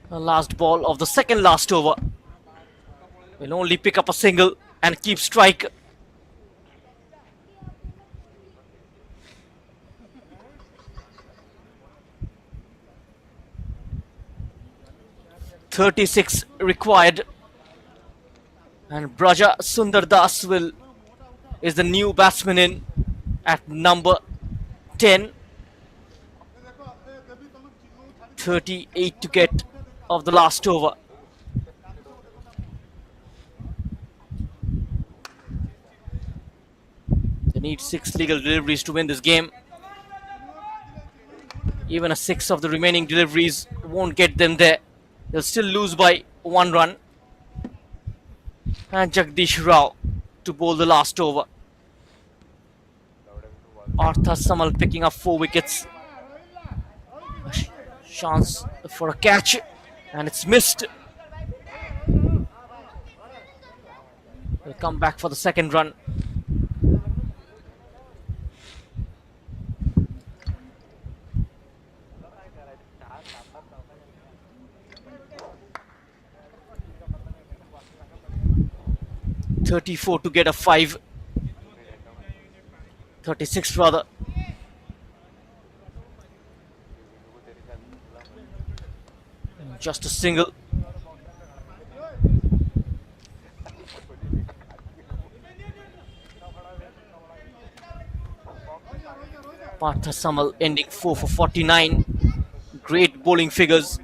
The last ball of the second last over. Will only pick up a single and keep strike. .36 required. And Braja Sundar Das is the new batsman in at number 10. 38 to get of the last over. They need 6 legal deliveries to win this game. Even a 6 of the remaining deliveries won't get them there. They'll still lose by 1 run. And Jagdish Rao to bowl the last over. Partha Samal picking up 4 wickets. Chance for a catch, and it's missed. They'll come back for the second run. .34 to get a 5. 36 rather. Just a single. Partha Samal ending 4 for 49. Great bowling figures.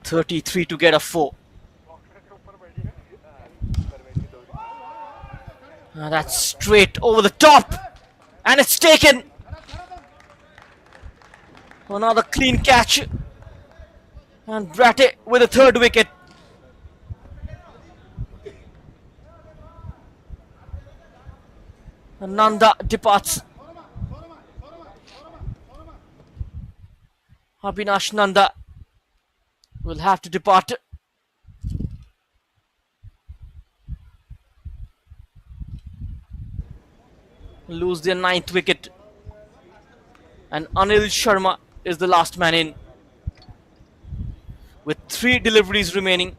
.33 to get a 4. That's straight over the top. And it's taken. Another clean catch. And Bratte with a 3rd wicket. And Nanda departs. Abhinash Nanda will have to depart. lose their ninth wicket. And Anil Sharma is the last man in with 3 deliveries remaining.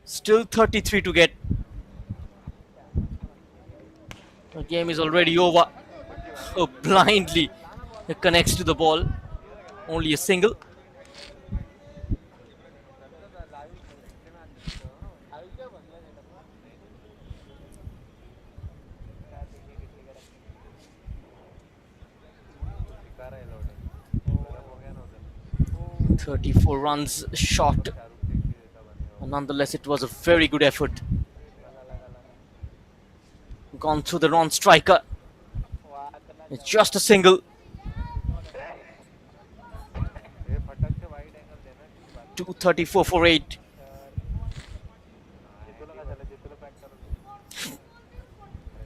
Still 33 to get. The game is already over. Oh, blindly connects to the ball. Only a single. "34 runs short. Nonetheless, it was a very good effort. Gone through the non-striker. It's just a single. 234 for 8.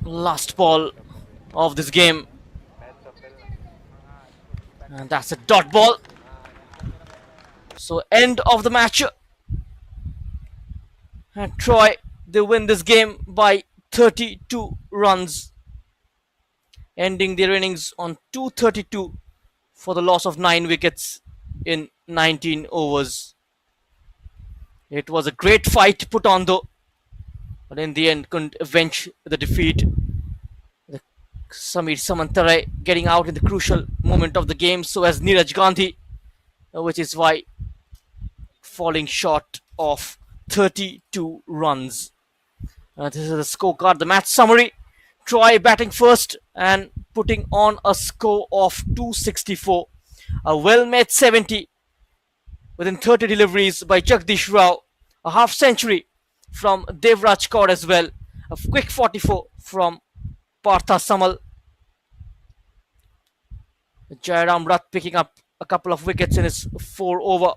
Last ball of this game. And that's a dot ball. So end of the match. And Troy, they win this game by 32 runs, ending their innings on 232 for the loss of 9 wickets in 19 overs. It was a great fight put on though, but in the end couldn't avenge the defeat. Samir Samantare getting out in the crucial moment of the game, so as Neeraj Gandhi, which is why falling short of 32 runs. This is the scorecard, the match summary. Troy batting first and putting on a score of 264. A well-made 70 within 30 deliveries by Jagdish Rao. A half century from Devraj Kaur as well. A quick 44 from Partha Samal. Jairam Rath picking up a couple of wickets in his 4 over.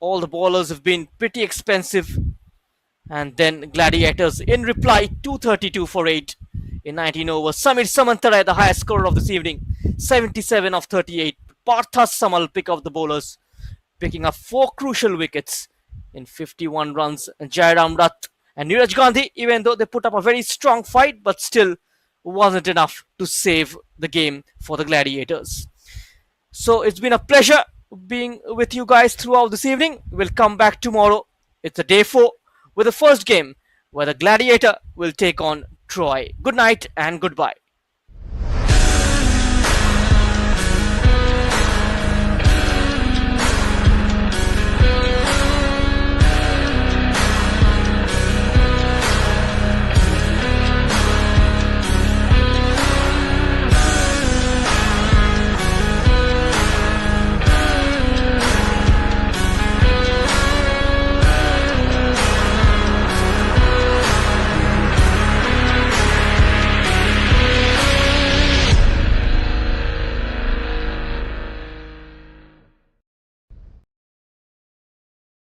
All the bowlers have been pretty expensive. And then Gladiators in reply, 232 for 8 in 19 overs. Samir Samantare, the highest scorer of this evening, 77 of 38. Partha Samal pick of the bowlers, picking up 4 crucial wickets in 51 runs. And Jairam Rath and Neeraj Gandhi, even though they put up a very strong fight, but still wasn't enough to save the game for the Gladiators. So it's been a pleasure being with you guys throughout this evening. We'll come back tomorrow. It's a day 4 with the first game where the Gladiator will take on Troy. Good night and goodbye.